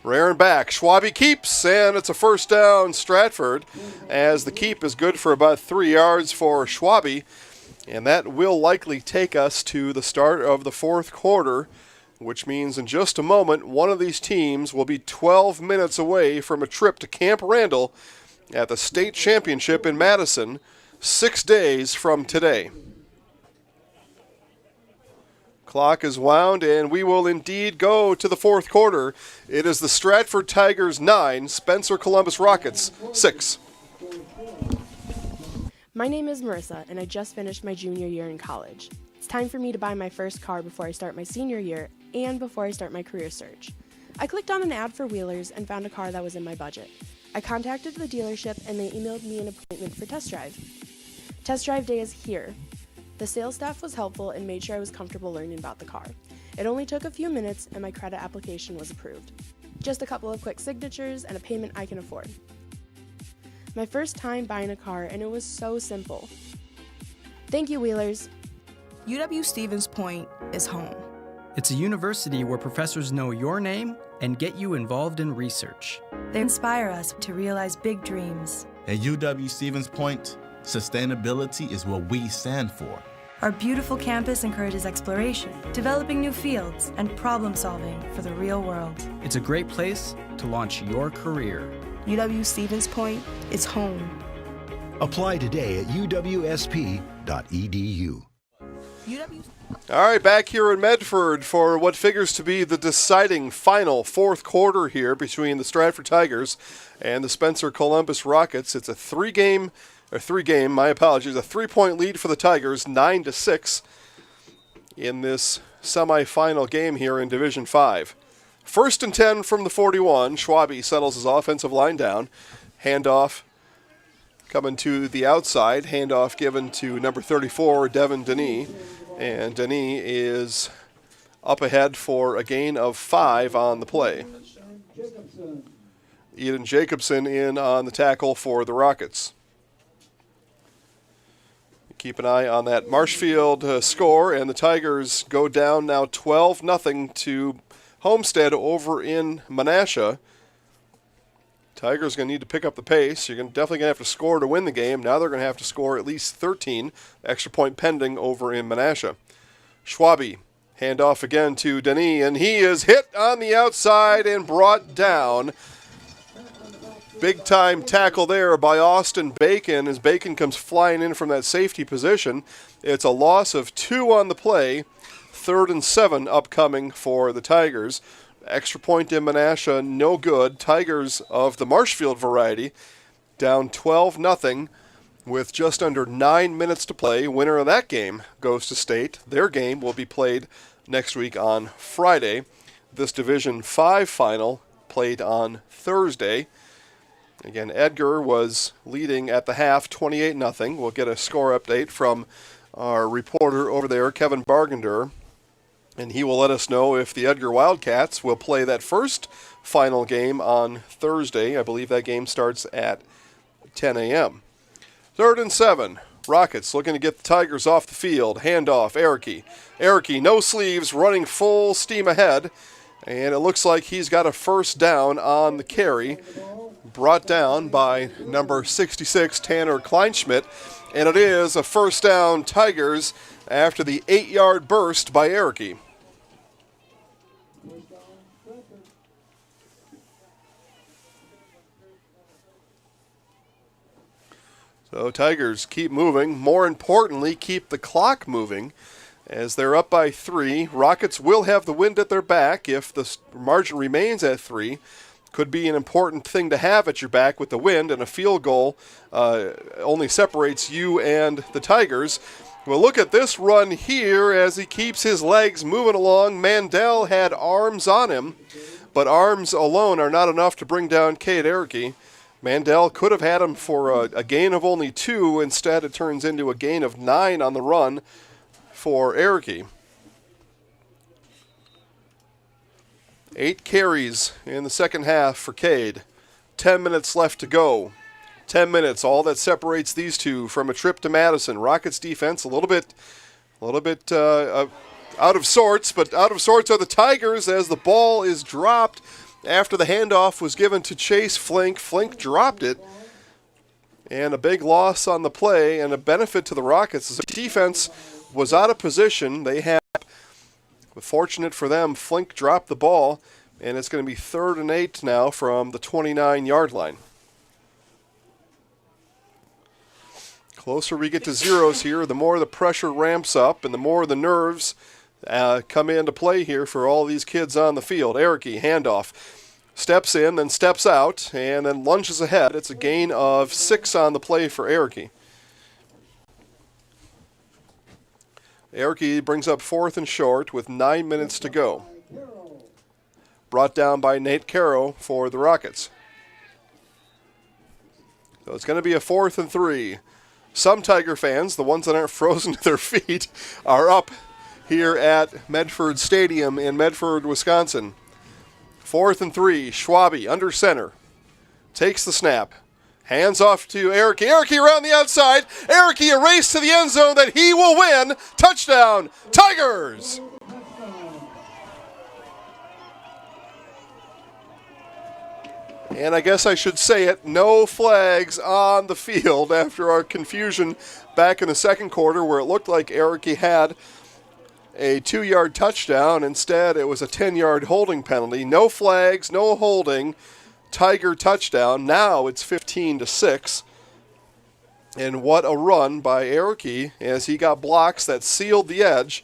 Rearing back. Schwabe keeps, and it's a first down Stratford, as the keep is good for about 3 yards for Schwabe. And that will likely take us to the start of the fourth quarter, which means in just a moment, one of these teams will be 12 minutes away from a trip to Camp Randall at the state championship in Madison 6 days from today. Clock is wound, and we will indeed go to the fourth quarter. It is the Stratford Tigers 9, Spencer Columbus Rockets 6. My name is Marissa, and I just finished my junior year in college. It's time for me to buy my first car before I start my senior year and before I start my career search. I clicked on an ad for Wheelers and found a car that was in my budget. I contacted the dealership, and they emailed me an appointment for test drive. Test drive day is here. The sales staff was helpful and made sure I was comfortable learning about the car. It only took a few minutes, and my credit application was approved. Just a couple of quick signatures and a payment I can afford. My first time buying a car, and it was so simple. Thank you, Wheelers. UW-Stevens Point is home. It's a university where professors know your name and get you involved in research. They inspire us to realize big dreams. At UW-Stevens Point, sustainability is what we stand for. Our beautiful campus encourages exploration, developing new fields, and problem solving for the real world. It's a great place to launch your career. UW-Stevens Point is home. Apply today at uwsp.edu. All right, back here in Medford for what figures to be the deciding final fourth quarter here between the Stratford Tigers and the Spencer Columbus Rockets. It's a three-point lead for the Tigers, 9-6 in this semifinal game here in Division 5. 1st and 10 from the 41. Schwabe settles his offensive line down. Handoff coming to the outside. Handoff given to number 34, Devin Denis. And Denis is up ahead for a gain of 5 on the play. Eden Jacobson in on the tackle for the Rockets. Keep an eye on that Marshfield score, and the Tigers go down now 12-0 to Homestead over in Menasha. Tigers going to need to pick up the pace. You're definitely going to have to score to win the game. Now they're going to have to score at least 13. Extra point pending over in Menasha. Schwabe, handoff again to Denis, and he is hit on the outside and brought down. Big time tackle there by Austin Bacon as Bacon comes flying in from that safety position. It's a loss of 2 on the play. 3rd and 7 upcoming for the Tigers. Extra point in Menasha, no good. Tigers of the Marshfield variety down 12-0 with just under 9 minutes to play. Winner of that game goes to state. Their game will be played next week on Friday. This Division 5 final played on Thursday. Again, Edgar was leading at the half, 28-0. We'll get a score update from our reporter over there, Kevin Bargender, and he will let us know if the Edgar Wildcats will play that first final game on Thursday. I believe that game starts at 10 a.m. 3rd and 7. Rockets looking to get the Tigers off the field. Handoff, Ericke. Ericke, no sleeves, running full steam ahead. And it looks like he's got a first down on the carry, brought down by number 66, Tanner Kleinschmidt. And it is a first down Tigers after the 8-yard burst by Erickey. So Tigers keep moving. More importantly, keep the clock moving as they're up by 3. Rockets will have the wind at their back if the margin remains at 3. Could be an important thing to have at your back with the wind, and a field goal only separates you and the Tigers. Well, look at this run here as he keeps his legs moving along. Mandel had arms on him, but arms alone are not enough to bring down Cade Erickey. Mandel could have had him for a gain of only 2. Instead, it turns into a gain of 9 on the run for Erickey. 8 carries in the second half for Cade. 10 minutes left to go. 10 minutes, all that separates these two from a trip to Madison. Rockets defense a little bit out of sorts, but out of sorts are the Tigers as the ball is dropped after the handoff was given to Chase Flink. Flink dropped it, and a big loss on the play and a benefit to the Rockets. The defense was out of position. They had, fortunate for them, Flink dropped the ball, and it's going to be 3rd and 8 now from the 29-yard line. Closer we get to zeros here, the more the pressure ramps up and the more the nerves come into play here for all these kids on the field. Erickey, handoff, steps in, then steps out, and then lunges ahead. It's a gain of 6 on the play for Erickey. Erickey brings up 4th and short with 9 minutes to go. Brought down by Nate Caro for the Rockets. So it's going to be a 4th and 3. Some Tiger fans, the ones that aren't frozen to their feet, are up here at Medford Stadium in Medford, Wisconsin. 4th and 3, Schwabe under center. Takes the snap. Hands off to Erickey. Erickey around the outside. Erickey a race to the end zone that he will win. Touchdown, Tigers! And I guess I should say it, no flags on the field after our confusion back in the second quarter where it looked like Erickey had a 2-yard touchdown. Instead, it was a 10-yard holding penalty. No flags, no holding. Tiger touchdown. Now it's 15-6. And what a run by Erickey as he got blocks that sealed the edge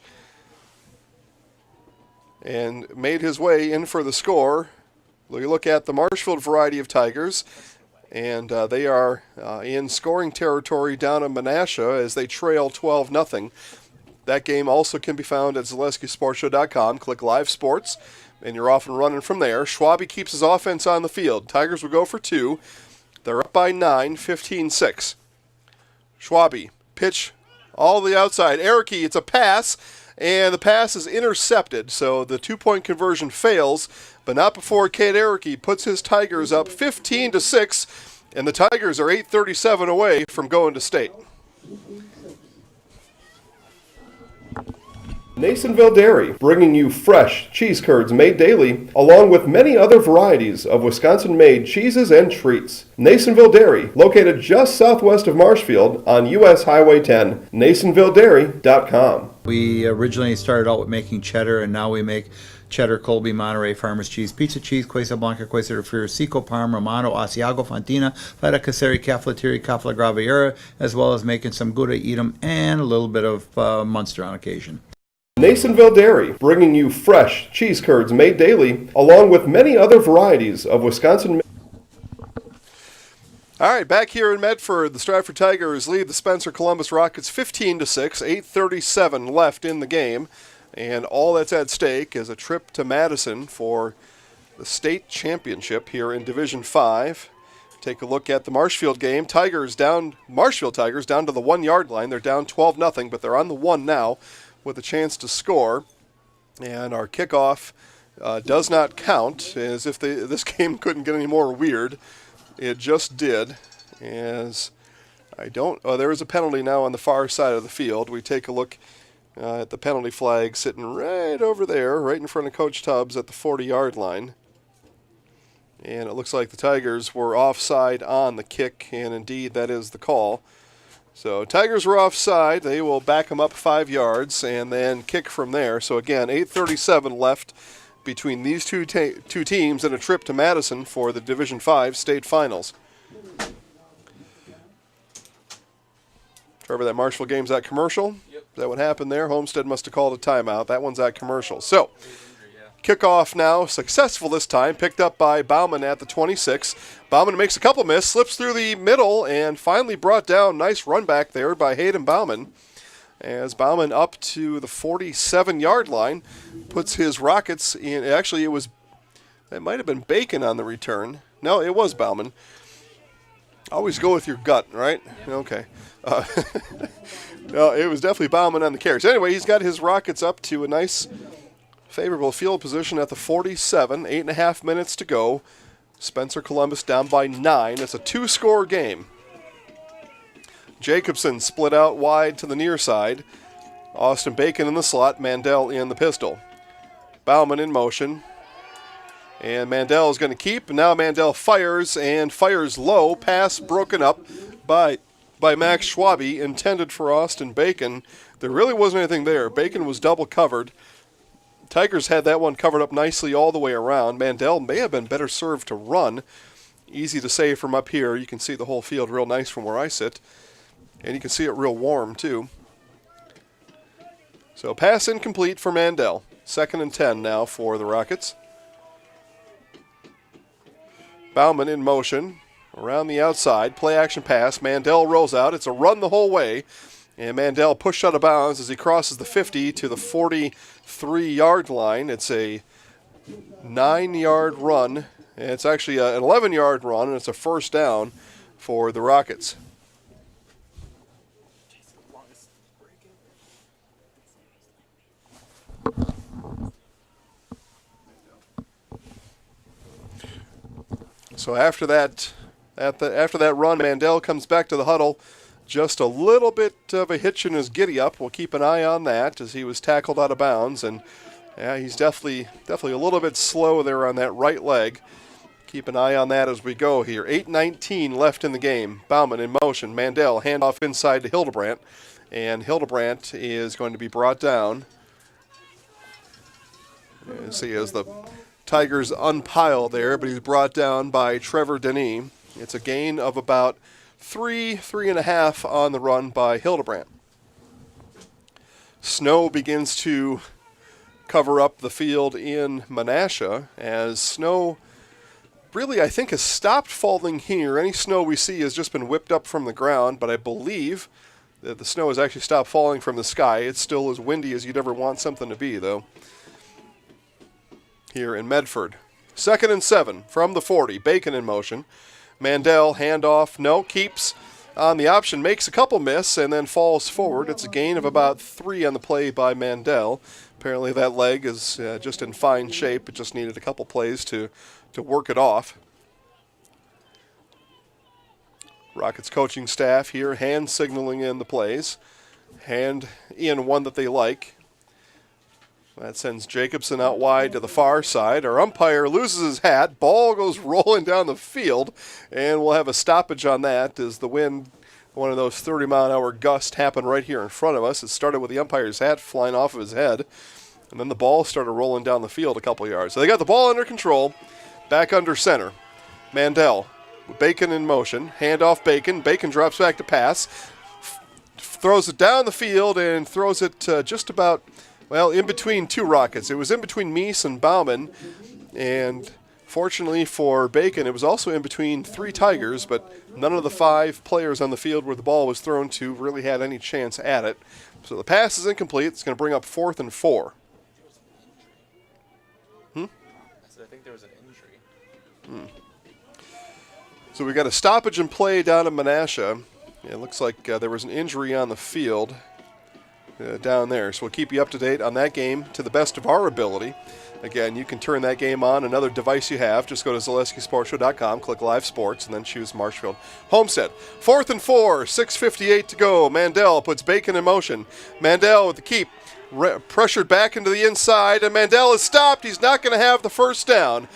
and made his way in for the score. We look at the Marshfield variety of Tigers, and they are in scoring territory down in Menasha as they trail 12-0. That game also can be found at ZaleskiSportsShow.com. Click Live Sports, and you're off and running from there. Schwabe keeps his offense on the field. Tigers will go for 2. They're up by 9, 15-6. Schwabe, pitch all the outside. Erickey, it's a pass, and the pass is intercepted, so the 2-point conversion fails, but not before Cade Erickey puts his Tigers up 15-6, and the Tigers are 8:37 away from going to state. Nasonville Dairy, bringing you fresh cheese curds made daily, along with many other varieties of Wisconsin-made cheeses and treats. Nasonville Dairy, located just southwest of Marshfield on U.S. Highway 10, NasonvilleDairy.com. We originally started out with making cheddar, and now we make cheddar, Colby, Monterey, Farmers Cheese, Pizza Cheese, Quesa Blanca, Quesa de Friar, Seco, Parma, Romano, Asiago, Fontina, Feta Caseri, Caflateri, Cafla Graviera, as well as making some Gouda Edam and a little bit of Munster on occasion. Nasonville Dairy, bringing you fresh cheese curds made daily, along with many other varieties of Wisconsin. All right, back here in Medford, the Stratford Tigers lead the Spencer Columbus Rockets 15-6, 8:37 left in the game, and all that's at stake is a trip to Madison for the state championship here in Division 5. Take a look at the Marshfield game. Marshfield Tigers down to the 1-yard line. They're down 12-0, but they're on the 1 now, with a chance to score, and our kickoff does not count, as if this game couldn't get any more weird. It just did, as there is a penalty now on the far side of the field. We take a look at the penalty flag, sitting right over there, right in front of Coach Tubbs at the 40-yard line. And it looks like the Tigers were offside on the kick, and indeed that is the call. So Tigers were offside. They will back them up 5 yards and then kick from there. So again, 8:37 left between these two teams and a trip to Madison for the Division 5 state finals. Trevor, that Marshall game's at commercial? Yep. Is that what happened there? Homestead must have called a timeout. That one's at commercial. So, kickoff now, successful this time, picked up by Bauman at the 26. Bauman makes a couple miss, slips through the middle, and finally brought down. Nice run back there by Hayden Bauman. As Bauman up to the 47-yard line, puts his Rockets in. Actually, it might have been Bacon on the return. No, it was Bauman. Always go with your gut, right? Okay. No, it was definitely Bauman on the carry. So anyway, he's got his Rockets up to a nice, favorable field position at the 47. 8.5 minutes to go. Spencer Columbus down by 9. It's a 2-score game. Jacobson split out wide to the near side. Austin Bacon in the slot. Mandel in the pistol. Bauman in motion. And Mandel is going to keep. Now Mandel fires and fires low. Pass broken up by Max Schwabe, intended for Austin Bacon. There really wasn't anything there. Bacon was double covered. Tigers had that one covered up nicely all the way around. Mandel may have been better served to run. Easy to say from up here. You can see the whole field real nice from where I sit. And you can see it real warm, too. So pass incomplete for Mandel. 2nd and 10 now for the Rockets. Bauman in motion. Around the outside. Play action pass. Mandel rolls out. It's a run the whole way. And Mandel pushed out of bounds as he crosses the 50 to the 43-yard line. It's a 9-yard run. And it's actually an 11-yard run, and it's a first down for the Rockets. So after that run, Mandel comes back to the huddle. Just a little bit of a hitch in his giddy-up. We'll keep an eye on that as he was tackled out of bounds. And yeah, he's definitely a little bit slow there on that right leg. Keep an eye on that as we go here. 8:19 left in the game. Bauman in motion. Mandel handoff inside to Hildebrandt. And Hildebrandt is going to be brought down. You see as the Tigers unpile there, but he's brought down by Trevor Denis. It's a gain of about 3.5 on the run by Hildebrandt. Snow begins to cover up the field in Menasha as snow really, I think, has stopped falling here. Any snow we see has just been whipped up from the ground, but I believe that the snow has actually stopped falling from the sky. It's still as windy as you'd ever want something to be, though, here in Medford. 2nd and 7 from the 40. Bacon in motion. Mandel, handoff, no, keeps on the option, makes a couple miss, and then falls forward. It's a gain of about 3 on the play by Mandel. Apparently that leg is just in fine shape. It just needed a couple plays to work it off. Rockets coaching staff here, hand signaling in the plays. Hand in one that they like. That sends Jacobson out wide to the far side. Our umpire loses his hat. Ball goes rolling down the field, and we'll have a stoppage on that as the wind, one of those 30-mile-an-hour gusts, happened right here in front of us. It started with the umpire's hat flying off of his head, and then the ball started rolling down the field a couple yards. So they got the ball under control, back under center. Mandel, Bacon in motion, handoff Bacon. Bacon drops back to pass, throws it down the field, and throws it just about, well, in between two Rockets. It was in between Meese and Bauman, and fortunately for Bacon, it was also in between 3 Tigers, but none of the 5 players on the field where the ball was thrown to really had any chance at it. So the pass is incomplete. It's going to bring up 4th and 4. I think there was an injury. So we got a stoppage in play down in Menasha. It looks like there was an injury on the field down there. So we'll keep you up to date on that game to the best of our ability. Again, you can turn that game on another device you have. Just go to ZaleskiSportsShow.com, click Live Sports, and then choose Marshfield Homestead. 4th and 4, 6:58 to go. Mandel puts Bacon in motion. Mandel with the keep. pressured back into the inside, and Mandel is stopped. He's not going to have the first down.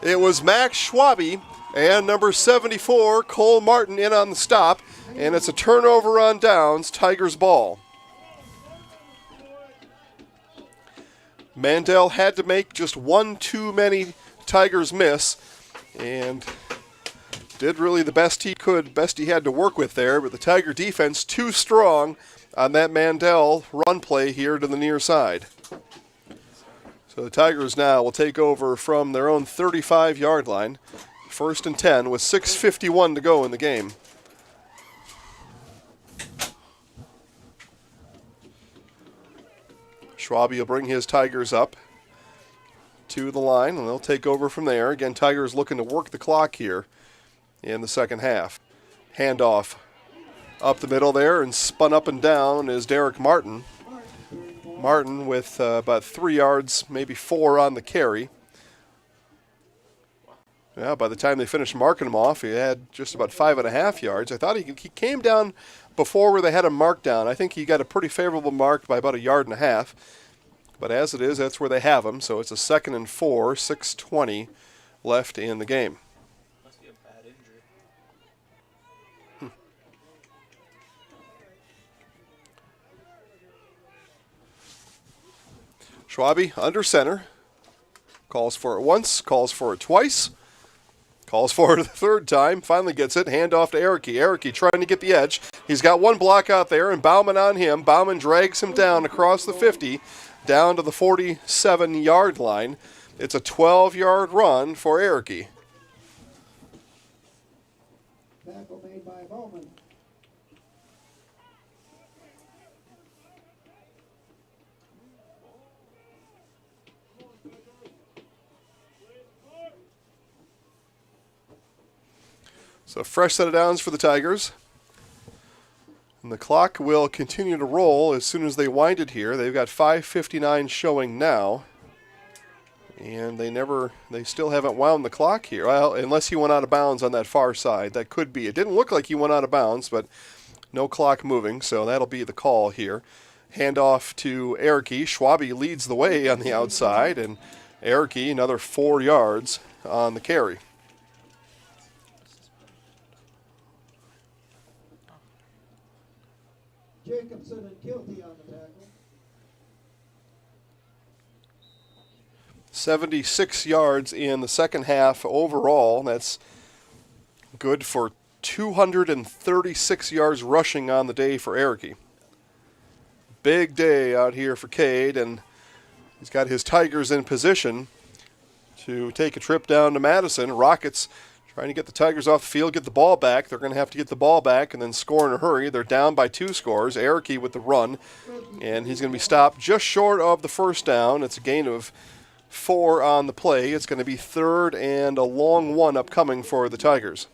It was Max Schwabe and number 74, Cole Martin, in on the stop, and it's a turnover on downs, Tigers ball. Mandel had to make just one too many Tigers miss, and did really the best he could, best he had to work with there, but the Tiger defense too strong on that Mandel run play here to the near side. So the Tigers now will take over from their own 35-yard line. 1st and 10 with 6:51 to go in the game. Schwabe will bring his Tigers up to the line, and they'll take over from there. Again, Tigers looking to work the clock here in the second half. Handoff up the middle there, and spun up and down is Derek Martin. Martin with about 3 yards, maybe 4 on the carry. Yeah, by the time they finished marking him off, he had just about 5.5 yards. I thought he came down before where they had him marked down. I think he got a pretty favorable mark by about 1.5 yards. But as it is, that's where they have him. So it's a 2nd and 4, 6:20 left in the game. Must be a bad injury. Schwabe under center. Calls for it once, calls for it twice. Calls for it the third time, finally gets it, handoff to Erickey. Erickey trying to get the edge. He's got one block out there, and Bauman on him. Bauman drags him down across the 50, down to the 47-yard line. It's a 12-yard run for Erickey. Tackle made by Bowman. So fresh set of downs for the Tigers. And the clock will continue to roll as soon as they wind it here. They've got 5:59 showing now. And they still haven't wound the clock here. Well, unless he went out of bounds on that far side. That could be. It didn't look like he went out of bounds, but no clock moving, so that'll be the call here. Handoff to Erickey. Schwabe leads the way on the outside, and Erickey another 4 yards on the carry. Jacobson and Kilty on the tackle. 76 yards in the second half overall. That's good for 236 yards rushing on the day for Erickey. Big day out here for Cade, and he's got his Tigers in position to take a trip down to Madison. Rockets trying to get the Tigers off the field, get the ball back. They're going to have to get the ball back and then score in a hurry. They're down by 2 scores. Erickey with the run, and he's going to be stopped just short of the first down. It's a gain of 4 on the play. It's going to be 3rd and a long one upcoming for the Tigers.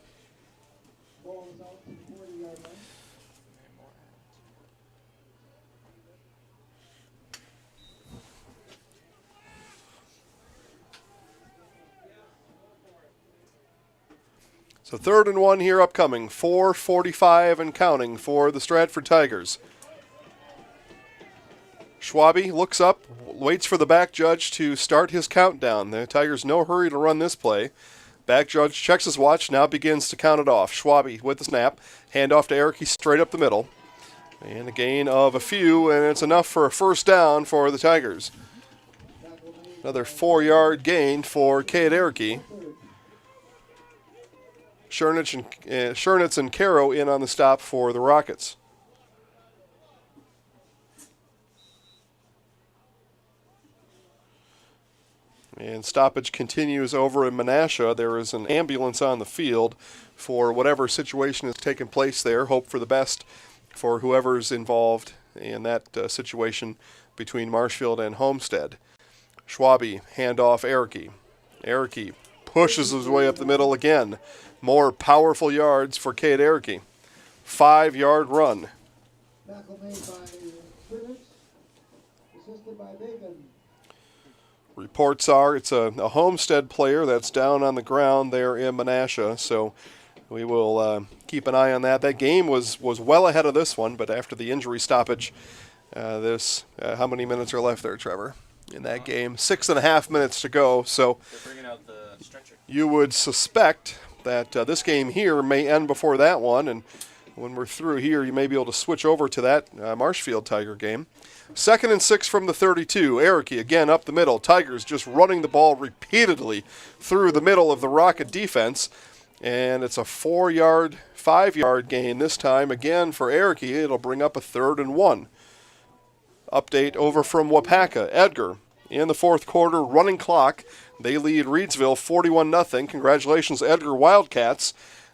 So 3rd and 1 here upcoming. 4:45 and counting for the Stratford Tigers. Schwabe looks up, waits for the back judge to start his countdown. The Tigers no hurry to run this play. Back judge checks his watch, now begins to count it off. Schwabe with the snap. Handoff to Erickey straight up the middle. And a gain of a few, and it's enough for a first down for the Tigers. Another 4-yard gain for Cade Erickey. Schernitz and Caro in on the stop for the Rockets. And stoppage continues over in Menasha. There is an ambulance on the field for whatever situation has taken place there. Hope for the best for whoever's involved in that situation between Marshfield and Homestead. Schwabe, handoff Erickey. Erickey pushes his way up the middle again. More powerful yards for Cade Erickey. 5-yard run. Tackle made by Spinach, assisted by Bacon. Reports are it's a Homestead player that's down on the ground there in Menasha, so we will keep an eye on that. That game was well ahead of this one, but after the injury stoppage, How many minutes are left there, Trevor, in that game? 6.5 minutes to go. So They're bringing out the stretcher. you would suspect that this game here may end before that one, and when we're through here, you may be able to switch over to that Marshfield Tiger game. 2nd and 6 from the 32. Erickey again up the middle. Tigers just running the ball repeatedly through the middle of the Rocket defense. And it's a 4-yard, 5-yard gain this time. Again for Erickey, it'll bring up a 3rd and 1. Update over from Wapaka. Edgar in the 4th quarter, running clock. They lead Reedsville 41-0. Congratulations, Edgar Wildcats.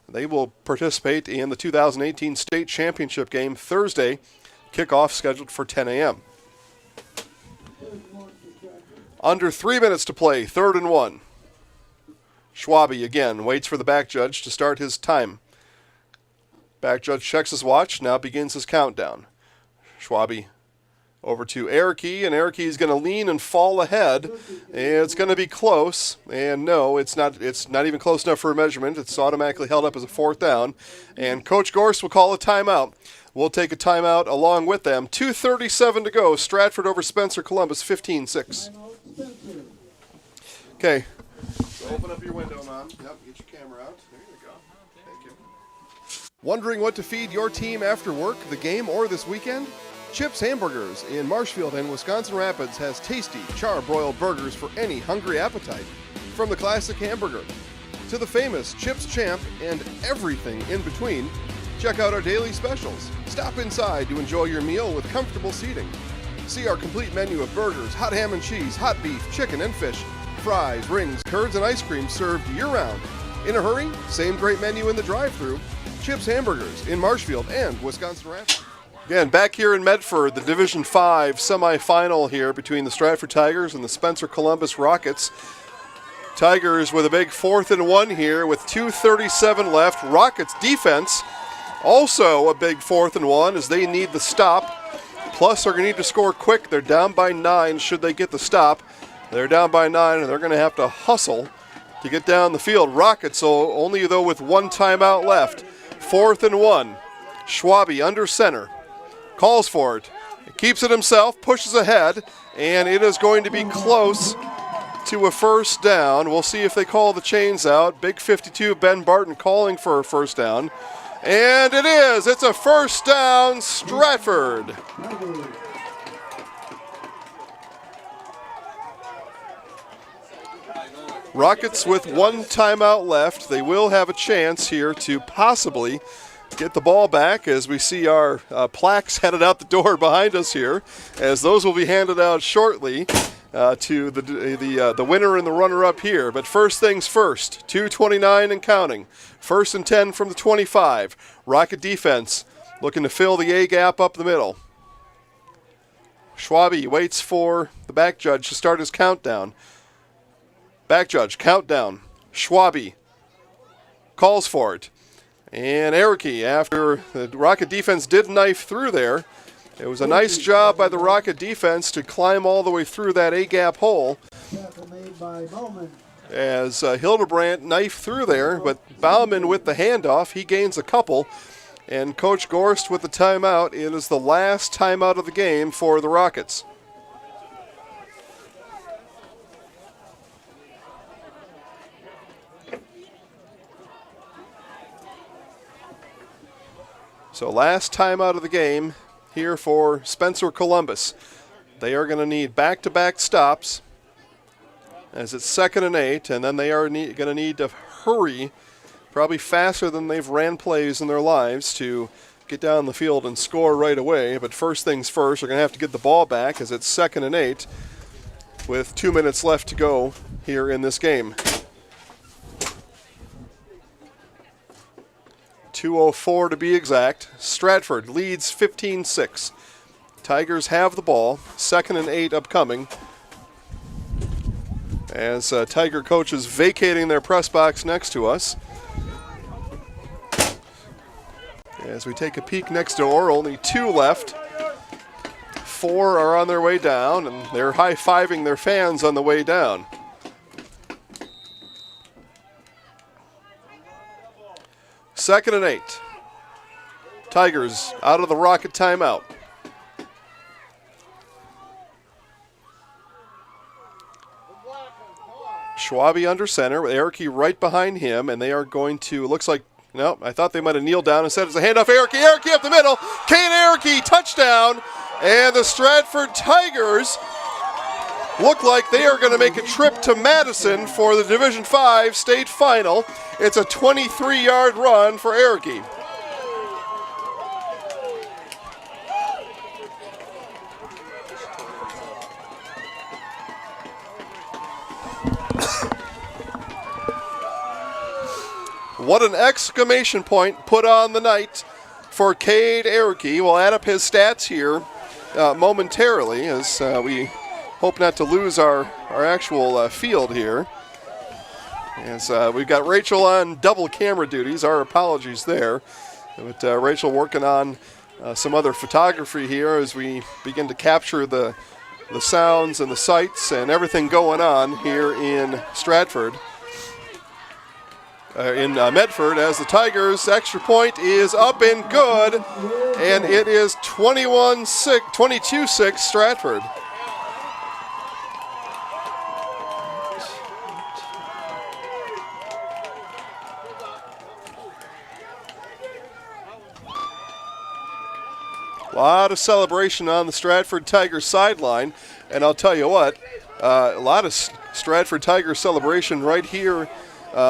They will participate in the 2018 state championship game Thursday. Kickoff scheduled for 10 a.m. Under 3 minutes to play, 3rd and 1. Schwabe again waits for the back judge to start his time. Back judge checks his watch, now begins his countdown. Schwabe over to Erickey, and Erickey's going to lean and fall ahead. It's going to be close, and no, it's not even close enough for a measurement. It's automatically held up as a 4th down, and Coach Gorst will call a timeout. We'll take a timeout along with them. 2:37 to go. Stratford over Spencer Columbus, 15-6. Okay. So open up your window, Mom. Yep, get your camera out. There you go. Thank you. Wondering what to feed your team after work, the game, or this weekend? Chips Hamburgers in Marshfield and Wisconsin Rapids has tasty, char-broiled burgers for any hungry appetite. From the classic hamburger to the famous Chips Champ and everything in between, check out our daily specials. Stop inside to enjoy your meal with comfortable seating. See our complete menu of burgers, hot ham and cheese, hot beef, chicken and fish, fries, rings, curds, and ice cream served year-round. In a hurry? Same great menu in the drive-thru. Chips Hamburgers in Marshfield and Wisconsin Rapids. Again, back here in Medford, the Division 5 semifinal here between the Stratford Tigers and the Spencer Columbus Rockets. Tigers with a big 4th and 1 here with 2:37 left. Rockets defense also a big 4th and 1 as they need the stop. Plus, they're going to need to score quick. They're down by 9 should they get the stop. They're down by 9, and they're going to have to hustle to get down the field. Rockets, so only though with 1 timeout left. 4th and 1. Schwabe under center. Calls for it. Keeps it himself, pushes ahead, and it is going to be close to a 1st down. We'll see if they call the chains out. Big 52, Ben Barton calling for a 1st down. And it is. It's a 1st down, Stratford. Rockets with 1 timeout left. They will have a chance here to possibly get the ball back as we see our plaques headed out the door behind us here, as those will be handed out shortly to the winner and the runner-up here. But first things first, 2:29 and counting. 1st and 10 from the 25. Rocket defense looking to fill the A gap up the middle. Schwabe waits for the back judge to start his countdown. Back judge, countdown. Schwabe calls for it. And Erickey, after the Rocket defense did knife through there, it was a nice job by the Rocket defense to climb all the way through that A-gap hole. As Hildebrandt knifed through there, but Bauman with the handoff, he gains a couple. And Coach Gorst with the timeout. It is the last timeout of the game for the Rockets. So last time out of the game here for Spencer Columbus. They are going to need back-to-back stops as it's 2nd and 8, and then they are going to need to hurry, probably faster than they've ran plays in their lives, to get down the field and score right away. But first things first, they're going to have to get the ball back as it's 2nd and 8 with 2 minutes left to go here in this game. 2:04 to be exact. Stratford leads 15-6. Tigers have the ball. 2nd and 8 upcoming. As Tiger coaches vacating their press box next to us. As we take a peek next door, only 2 left. 4 are on their way down, and they're high-fiving their fans on the way down. Second and 8. Tigers out of the Rocket timeout. Schwabe under center with Erickey right behind him, and they are going to, it looks like, no, I thought they might have kneeled down. Instead, it's a handoff. Erickey up the middle. Kane Erickey, touchdown. And the Stratford Tigers look like they are going to make a trip to Madison for the Division V state final. It's a 23-yard run for Erickey. What an exclamation point put on the night for Cade Erickey. We'll add up his stats here momentarily as we hope not to lose our actual field here. As we've got Rachel on double camera duties. Our apologies there. But Rachel working on some other photography here as we begin to capture the sounds and the sights and everything going on here in Stratford. In Medford, as the Tigers' extra point is up and good, and it is 22-6 Stratford. A lot of celebration on the Stratford Tigers sideline, and I'll tell you what, a lot of Stratford Tigers celebration right here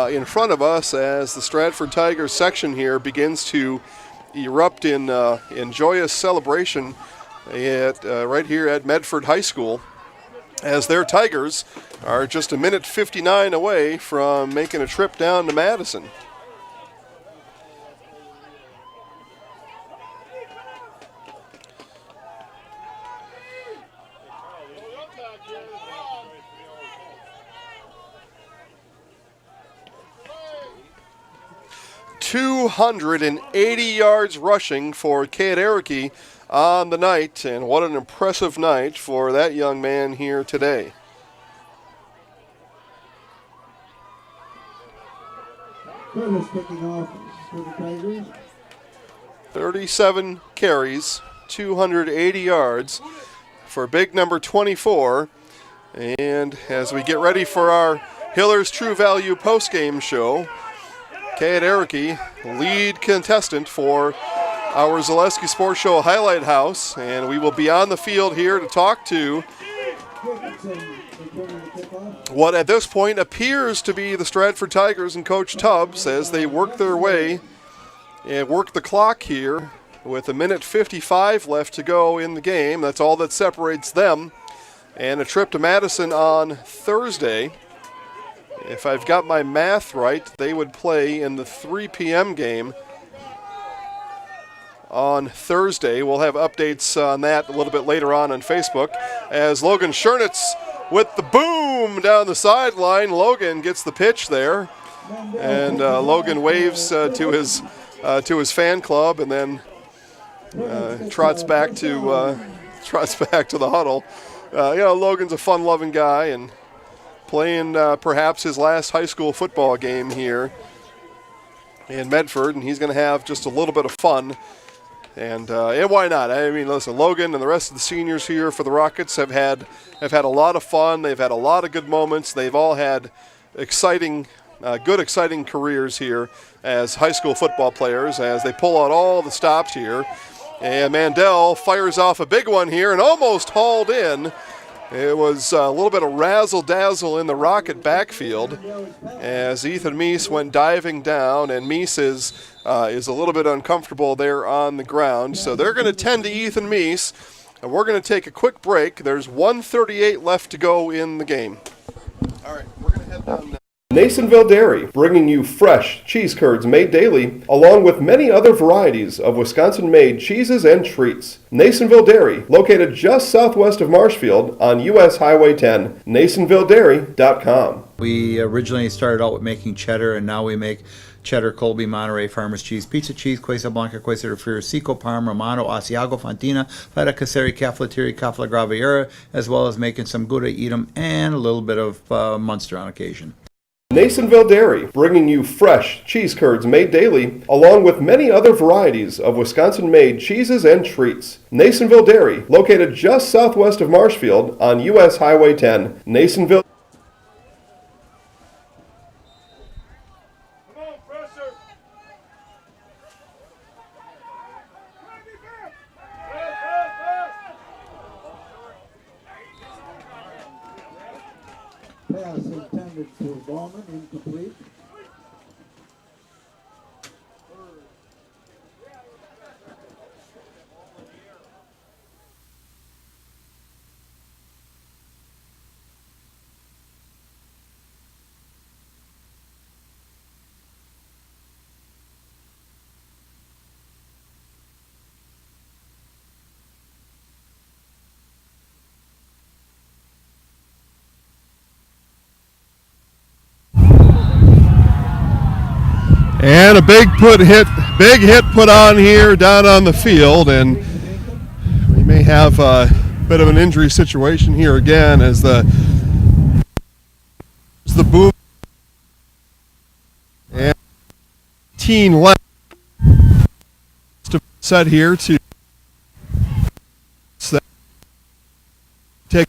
in front of us as the Stratford Tigers section here begins to erupt in joyous celebration right here at Medford High School, as their Tigers are just a minute 59 away from making a trip down to Madison. .280 yards rushing for Cade Erickey on the night, and what an impressive night for that young man here today. Curtis picking off for the Tigers. 37 carries, 280 yards for big number 24. And as we get ready for our Hiller's True Value postgame show, Cade Erickey, lead contestant for our Zaleski Sports Show Highlight House, and we will be on the field here to talk to what at this point appears to be the Stratford Tigers and Coach Tubbs as they work their way and work the clock here with a minute 55 left to go in the game. That's all that separates them, and a trip to Madison on Thursday. If I've got my math right, they would play in the 3 p.m. game on Thursday. We'll have updates on that a little bit later on Facebook. As Logan Schernitz with the boom down the sideline. Logan gets the pitch there, and Logan waves to his fan club, and then trots back to the huddle. Logan's a fun-loving guy and playing perhaps his last high school football game here in Medford, and he's going to have just a little bit of fun. And why not? I mean, listen, Logan and the rest of the seniors here for the Rockets have had a lot of fun. They've had a lot of good moments. They've all had exciting careers here as high school football players as they pull out all the stops here. And Mandel fires off a big one here and almost hauled in. It was a little bit of razzle-dazzle in the Rocket backfield as Ethan Meese went diving down, and Meese is a little bit uncomfortable there on the ground. So they're going to tend to Ethan Meese, and we're going to take a quick break. There's 1:38 left to go in the game. All right, we're going to head down now. Nasonville Dairy, bringing you fresh cheese curds made daily, along with many other varieties of Wisconsin-made cheeses and treats. Nasonville Dairy, located just southwest of Marshfield on U.S. Highway 10, NasonvilleDairy.com. We originally started out with making cheddar, and now we make cheddar, Colby, Monterey, Farmers Cheese, Pizza Cheese, Quesa Blanca, Quesa de Friar, Seco, Parma, Romano, Asiago, Fontina, Feta Caseri, Cafetieri, Cafla Graviera, as well as making some Gouda Edam and a little bit of Munster on occasion. Nasonville Dairy, bringing you fresh cheese curds made daily, along with many other varieties of Wisconsin-made cheeses and treats. Nasonville Dairy, located just southwest of Marshfield on U.S. Highway 10, Nasonville. Pass intended for Bowman, incomplete. And a big hit put on here down on the field, and we may have a bit of an injury situation here again as the boom and 18 left to set here to take.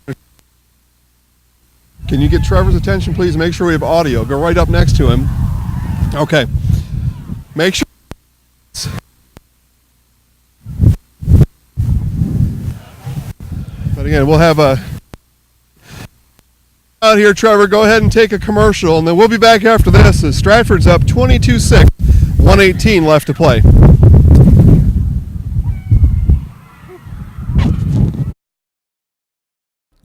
Can you get Trevor's attention, please? Make sure we have audio. Go right up next to him. Okay. Make sure. But again, we'll have a out here, Trevor. Go ahead and take a commercial, and then we'll be back after this as Stratford's up 22-6, 1:18 left to play.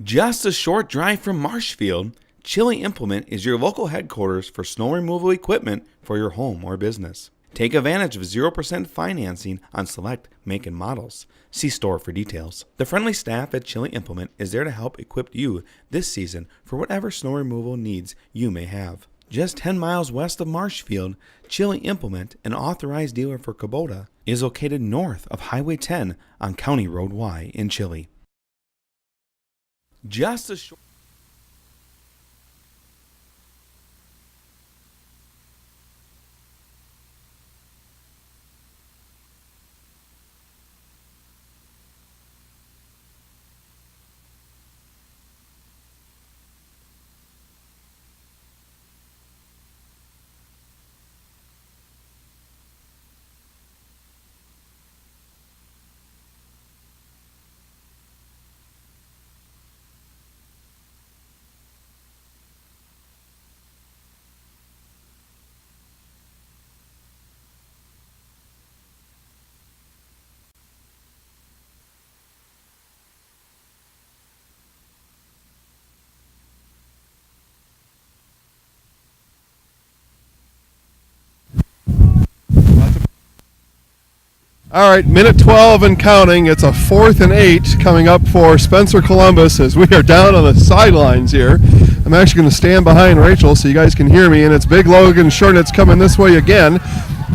Just a short drive from Marshfield, Chili Implement is your local headquarters for snow removal equipment for your home or business. Take advantage of 0% financing on select make and models. See store for details. The friendly staff at Chili Implement is there to help equip you this season for whatever snow removal needs you may have. Just 10 miles west of Marshfield, Chili Implement, an authorized dealer for Kubota, is located north of Highway 10 on County Road Y in Chili. Just a short... All right, minute 12 and counting. It's a 4th and 8 coming up for Spencer Columbus as we are down on the sidelines here. I'm actually going to stand behind Rachel so you guys can hear me, and it's Big Logan Shornitz coming this way again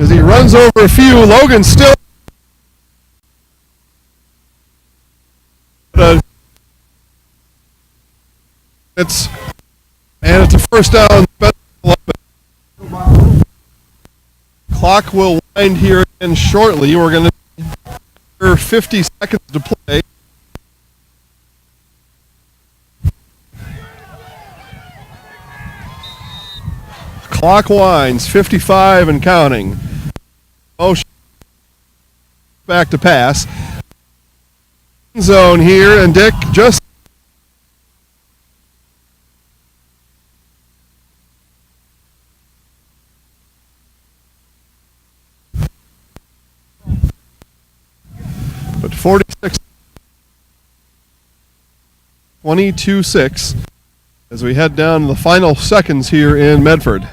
as he runs over a few. Logan still... it's a first down. Clock will wind here again shortly. We're going to 50 seconds to play. Clock winds, 55 and counting. Motion back to pass. Zone here, and Dick just but 46, 22-6 as we head down to the final seconds here in Medford.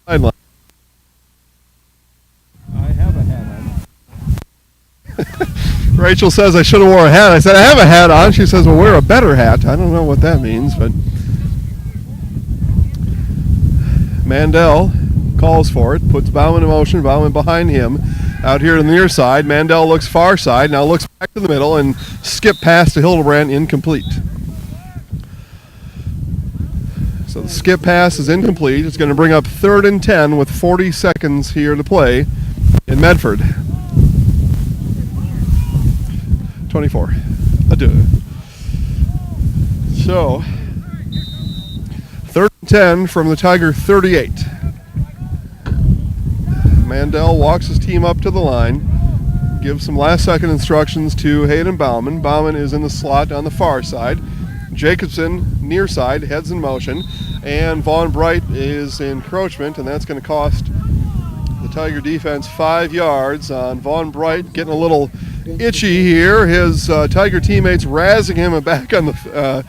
Sideline. I have a hat on. Rachel says I should have wore a hat. I said I have a hat on. She says, well, wear a better hat. I don't know what that means, but Mandel calls for it, puts Bauman in motion, Bauman behind him. Out here on the near side, Mandel looks far side, now looks back to the middle, and skip pass to Hildebrand, incomplete. So the skip pass is incomplete. It's going to bring up 3rd and 10 with 40 seconds here to play in Medford. 24. Adieu. So 3rd and 10 from the Tiger 38. Mandel walks his team up to the line, gives some last-second instructions to Hayden Bauman. Bauman is in the slot on the far side. Jacobson, near side, heads in motion. And Vaughn Bright is in encroachment, and that's going to cost the Tiger defense 5 yards on Vaughn Bright, getting a little itchy here. His Tiger teammates razzing him back on the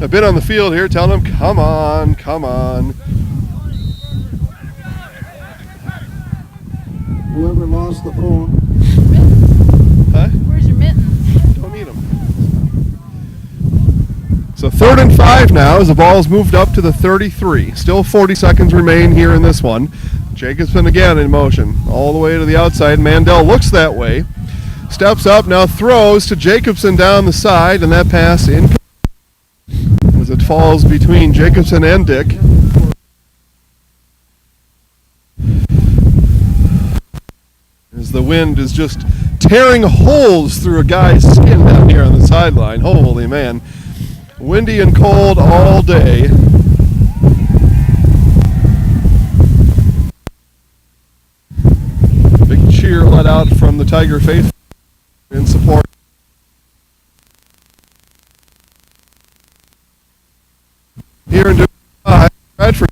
a bit on the field here, telling him, come on, come on. Whoever lost the phone. Huh? Where's your mittens? Don't need them. So 3rd and 5 now as the ball's moved up to the 33. Still 40 seconds remain here in this one. Jacobson again in motion all the way to the outside. Mandel looks that way. Steps up, now throws to Jacobson down the side, and that pass in as it falls between Jacobson and Dick. As the wind is just tearing holes through a guy's skin down here on the sideline. Holy man. Windy and cold all day. Big cheer let out from the Tiger faithful in support. Here in Stratford.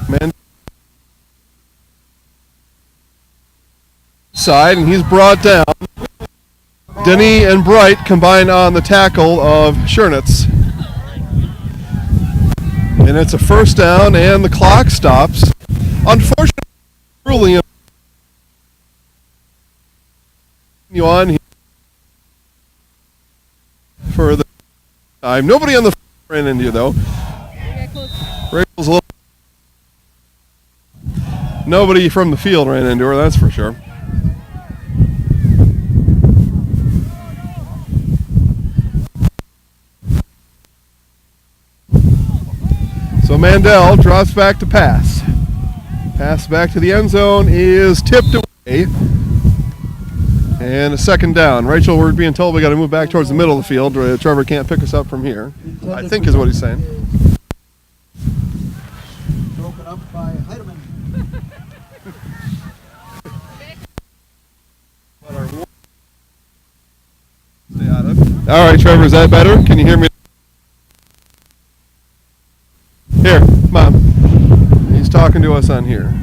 Man side, and he's brought down. Denny and Bright combine on the tackle of Schernitz. And it's a first down, and the clock stops. Unfortunately, really on here for the time. Nobody on the ran into you, though. Rachel's a little. Nobody from the field ran into her, that's for sure. So Mandel drops back to pass. Pass back to the end zone is tipped away. And a second down. Rachel, we're being told we got to move back towards the middle of the field. Trevor can't pick us up from here, I think is what he's saying. Broken up by Heidemann. All right, Trevor, is that better? Can you hear me? Here, come on. He's talking to us on here.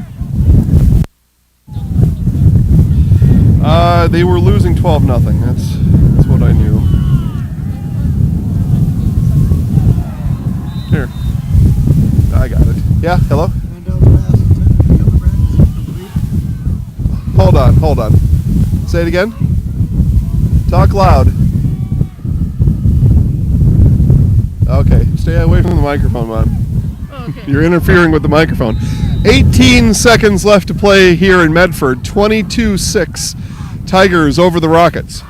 They were losing 12-0. That's what I knew. Here. I got it. Yeah, hello? Hold on. Say it again. Talk loud. Okay, stay away from the microphone, man. Okay. You're interfering with the microphone. 18 seconds left to play here in Medford. 22-6. Tigers over the Rockets.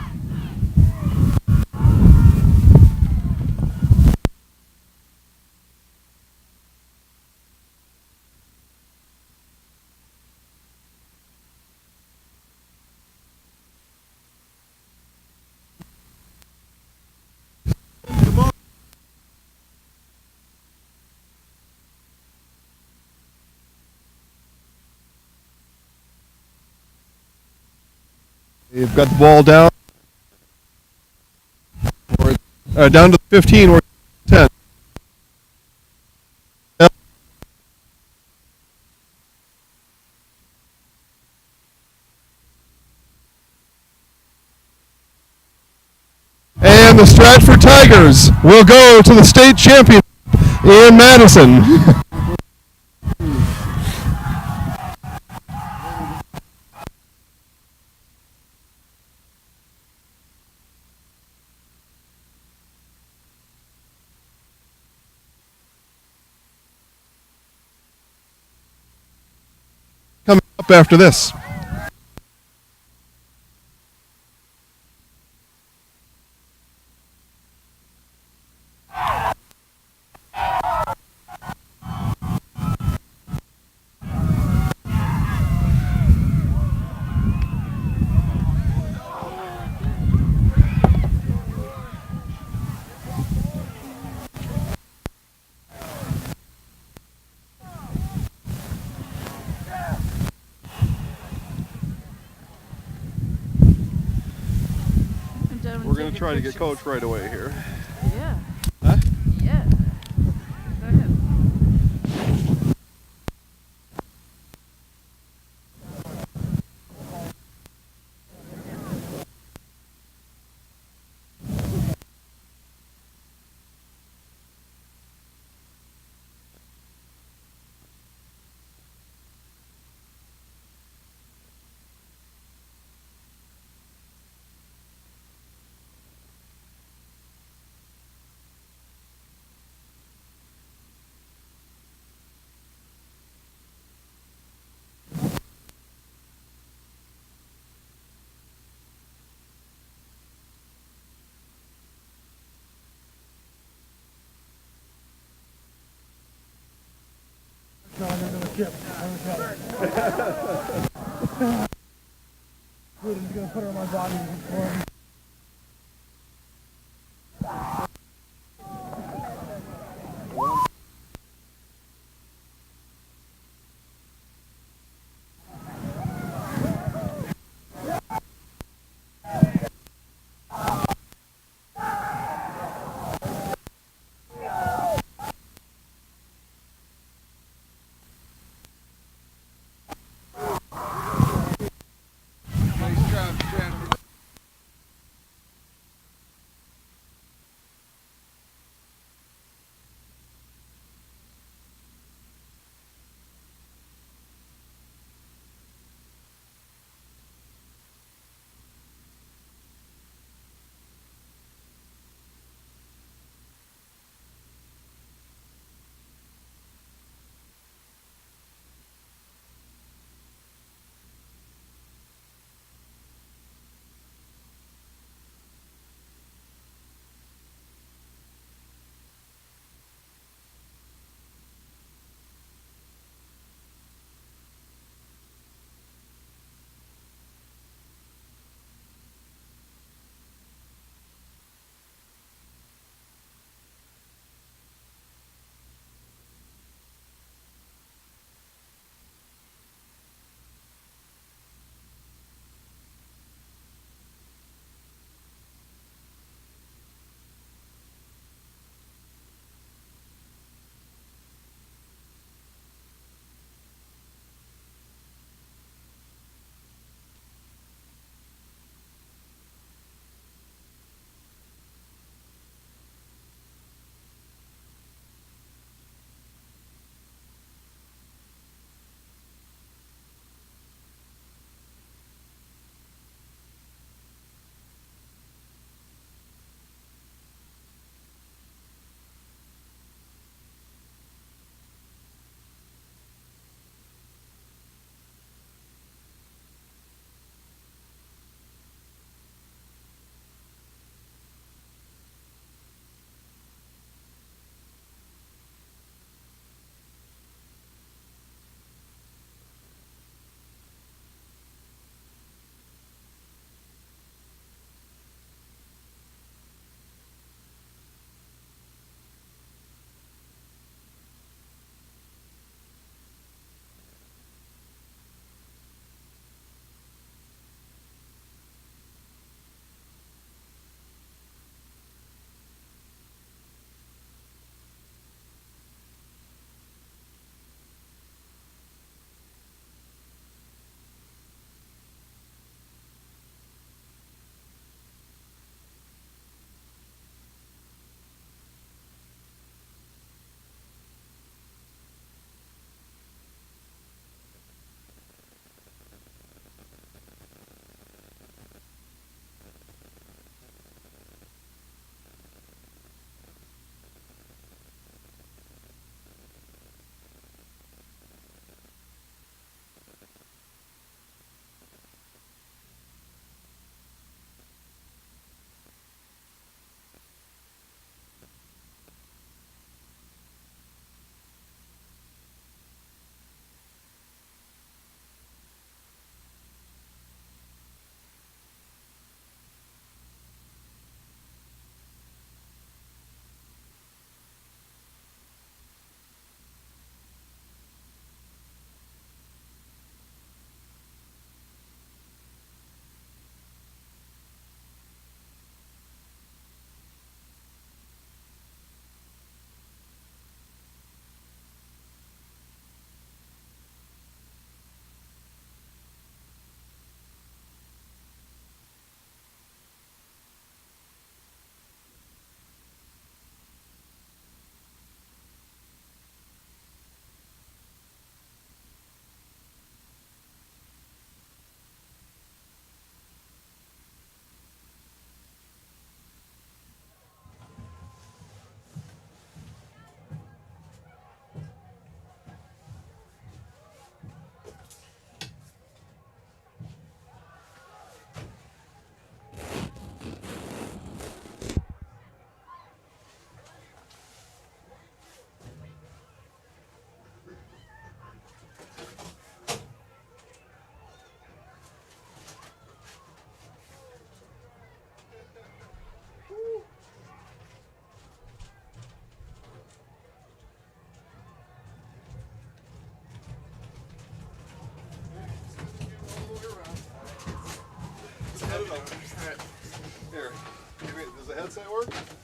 You've got the ball down, down to 15 or 10. And the Stratford Tigers will go to the state championship in Madison. Coming up after this. going to try to get Coach right away here. Yeah. Huh? Yeah. Go ahead. No, I'm gonna chip. Good, I'm gonna put her on my body for him. Nice job, Stratford.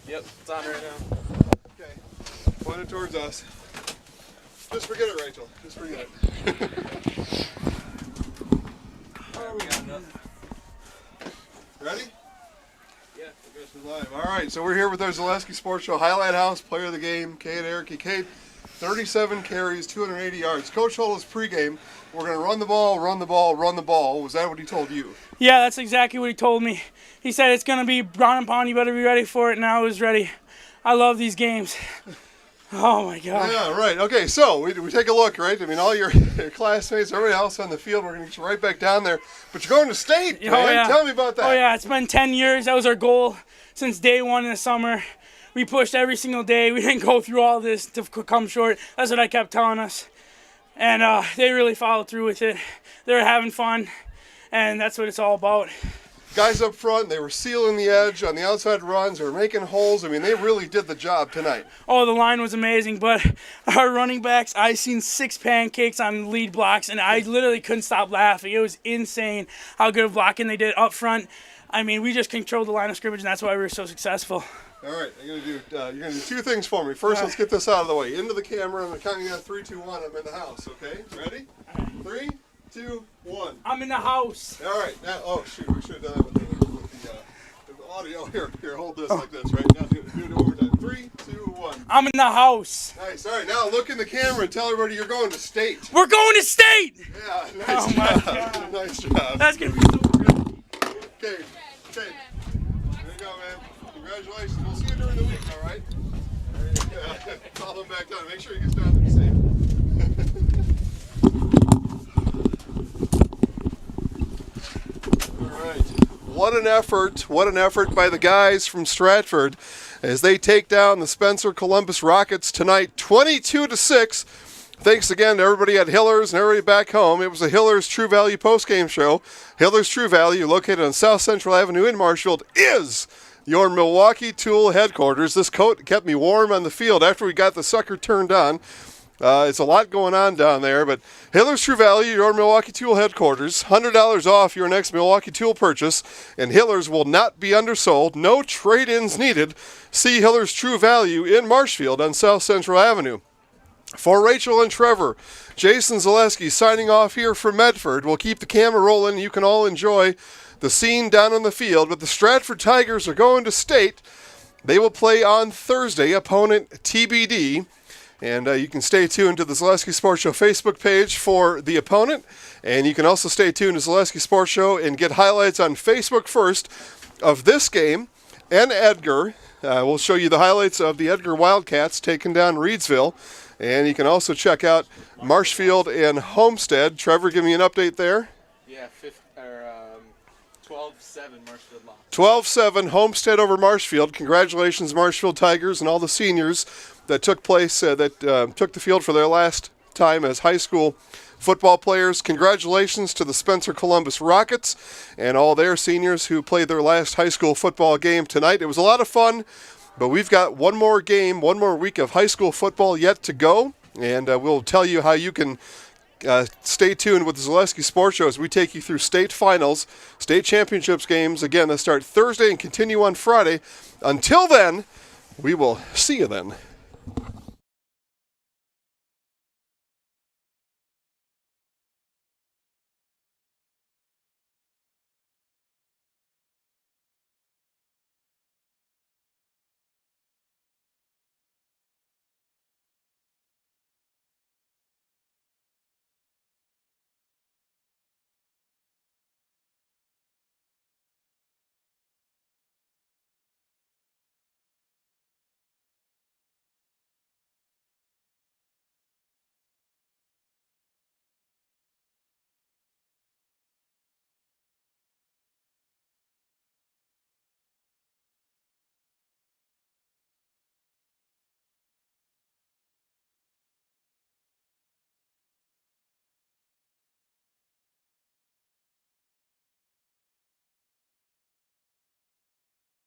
Yep, it's on right now. Okay. Point it towards us. Just forget it, Rachel. Just forget it. Alright, we got enough. Ready? Yeah, we're good. Live. All right, so we're here with our Zaleski Sports Show Highlight House player of the game, Cade Eric. Cade, 37 carries, 280 yards. Coach told us pregame, we're going to run the ball, run the ball, run the ball. Was that what he told you? Yeah, that's exactly what he told me. He said it's going to be Brown and Pound, you better be ready for it, and I was ready. I love these games. Oh, my God. Yeah, right. Okay, so we take a look, right? I mean, all your classmates, everybody else on the field, we're going to get you right back down there. But you're going to state, man. Oh, yeah. Tell me about that. Oh, yeah, it's been 10 years. That was our goal since day one in the summer. We pushed every single day. We didn't go through all this to come short. That's what I kept telling us. And they really followed through with it. They were having fun, and that's what it's all about. Guys up front, they were sealing the edge on the outside runs. They were making holes. I mean, they really did the job tonight. Oh, the line was amazing, but our running backs, I seen 6 pancakes on lead blocks, and I literally couldn't stop laughing. It was insane how good of blocking they did up front. I mean, we just controlled the line of scrimmage, and that's why we were so successful. All right, you're gonna do 2 things for me. First, let's get this out of the way. Into the camera, I'm counting down 3, 2, 1. I'm in the house. Okay, ready? 3, 2, 1. I'm in the house. All right. Now, oh shoot, we should have done that with the audio. Here, hold this like this, right? Now do it one more time. 3, 2, 1. I'm in the house. Nice. All right, now look in the camera and tell everybody you're going to state. We're going to state. Yeah, nice job. My God. Nice job. That's gonna be so good. Okay. There you go, man. Congratulations. We'll see you during the week, all right? Call him back down. Make sure he gets down there safe. All right. What an effort by the guys from Stratford as they take down the Spencer Columbus Rockets tonight, 22-6. Thanks again to everybody at Hillers and everybody back home. It was a Hillers True Value postgame show. Hillers True Value, located on South Central Avenue in Marshfield, is your Milwaukee Tool headquarters. This coat kept me warm on the field after we got the sucker turned on. It's a lot going on down there, but Hillers True Value, your Milwaukee Tool headquarters, $100 off your next Milwaukee Tool purchase, and Hillers will not be undersold. No trade-ins needed. See Hillers True Value in Marshfield on South Central Avenue. For Rachel and Trevor, Jason Zaleski signing off here from Medford. We'll keep the camera rolling. You can all enjoy the scene down on the field, but the Stratford Tigers are going to state. They will play on Thursday, opponent TBD. And you can stay tuned to the Zaleski Sports Show Facebook page for the opponent. And you can also stay tuned to Zaleski Sports Show and get highlights on Facebook first of this game and Edgar. We'll show you the highlights of the Edgar Wildcats taking down Reedsville. And you can also check out Marshfield and Homestead. Trevor, give me an update there. Yeah, 12-7 Marshfield lost. 12-7 Homestead over Marshfield. Congratulations, Marshfield Tigers and all the seniors that took the field for their last time as high school football players. Congratulations to the Spencer Columbus Rockets and all their seniors who played their last high school football game tonight. It was a lot of fun, but we've got one more game, one more week of high school football yet to go, and we'll tell you how you can stay tuned with the Zaleski Sports Show as we take you through state finals, state championships games, again, that start Thursday and continue on Friday. Until then, we will see you then.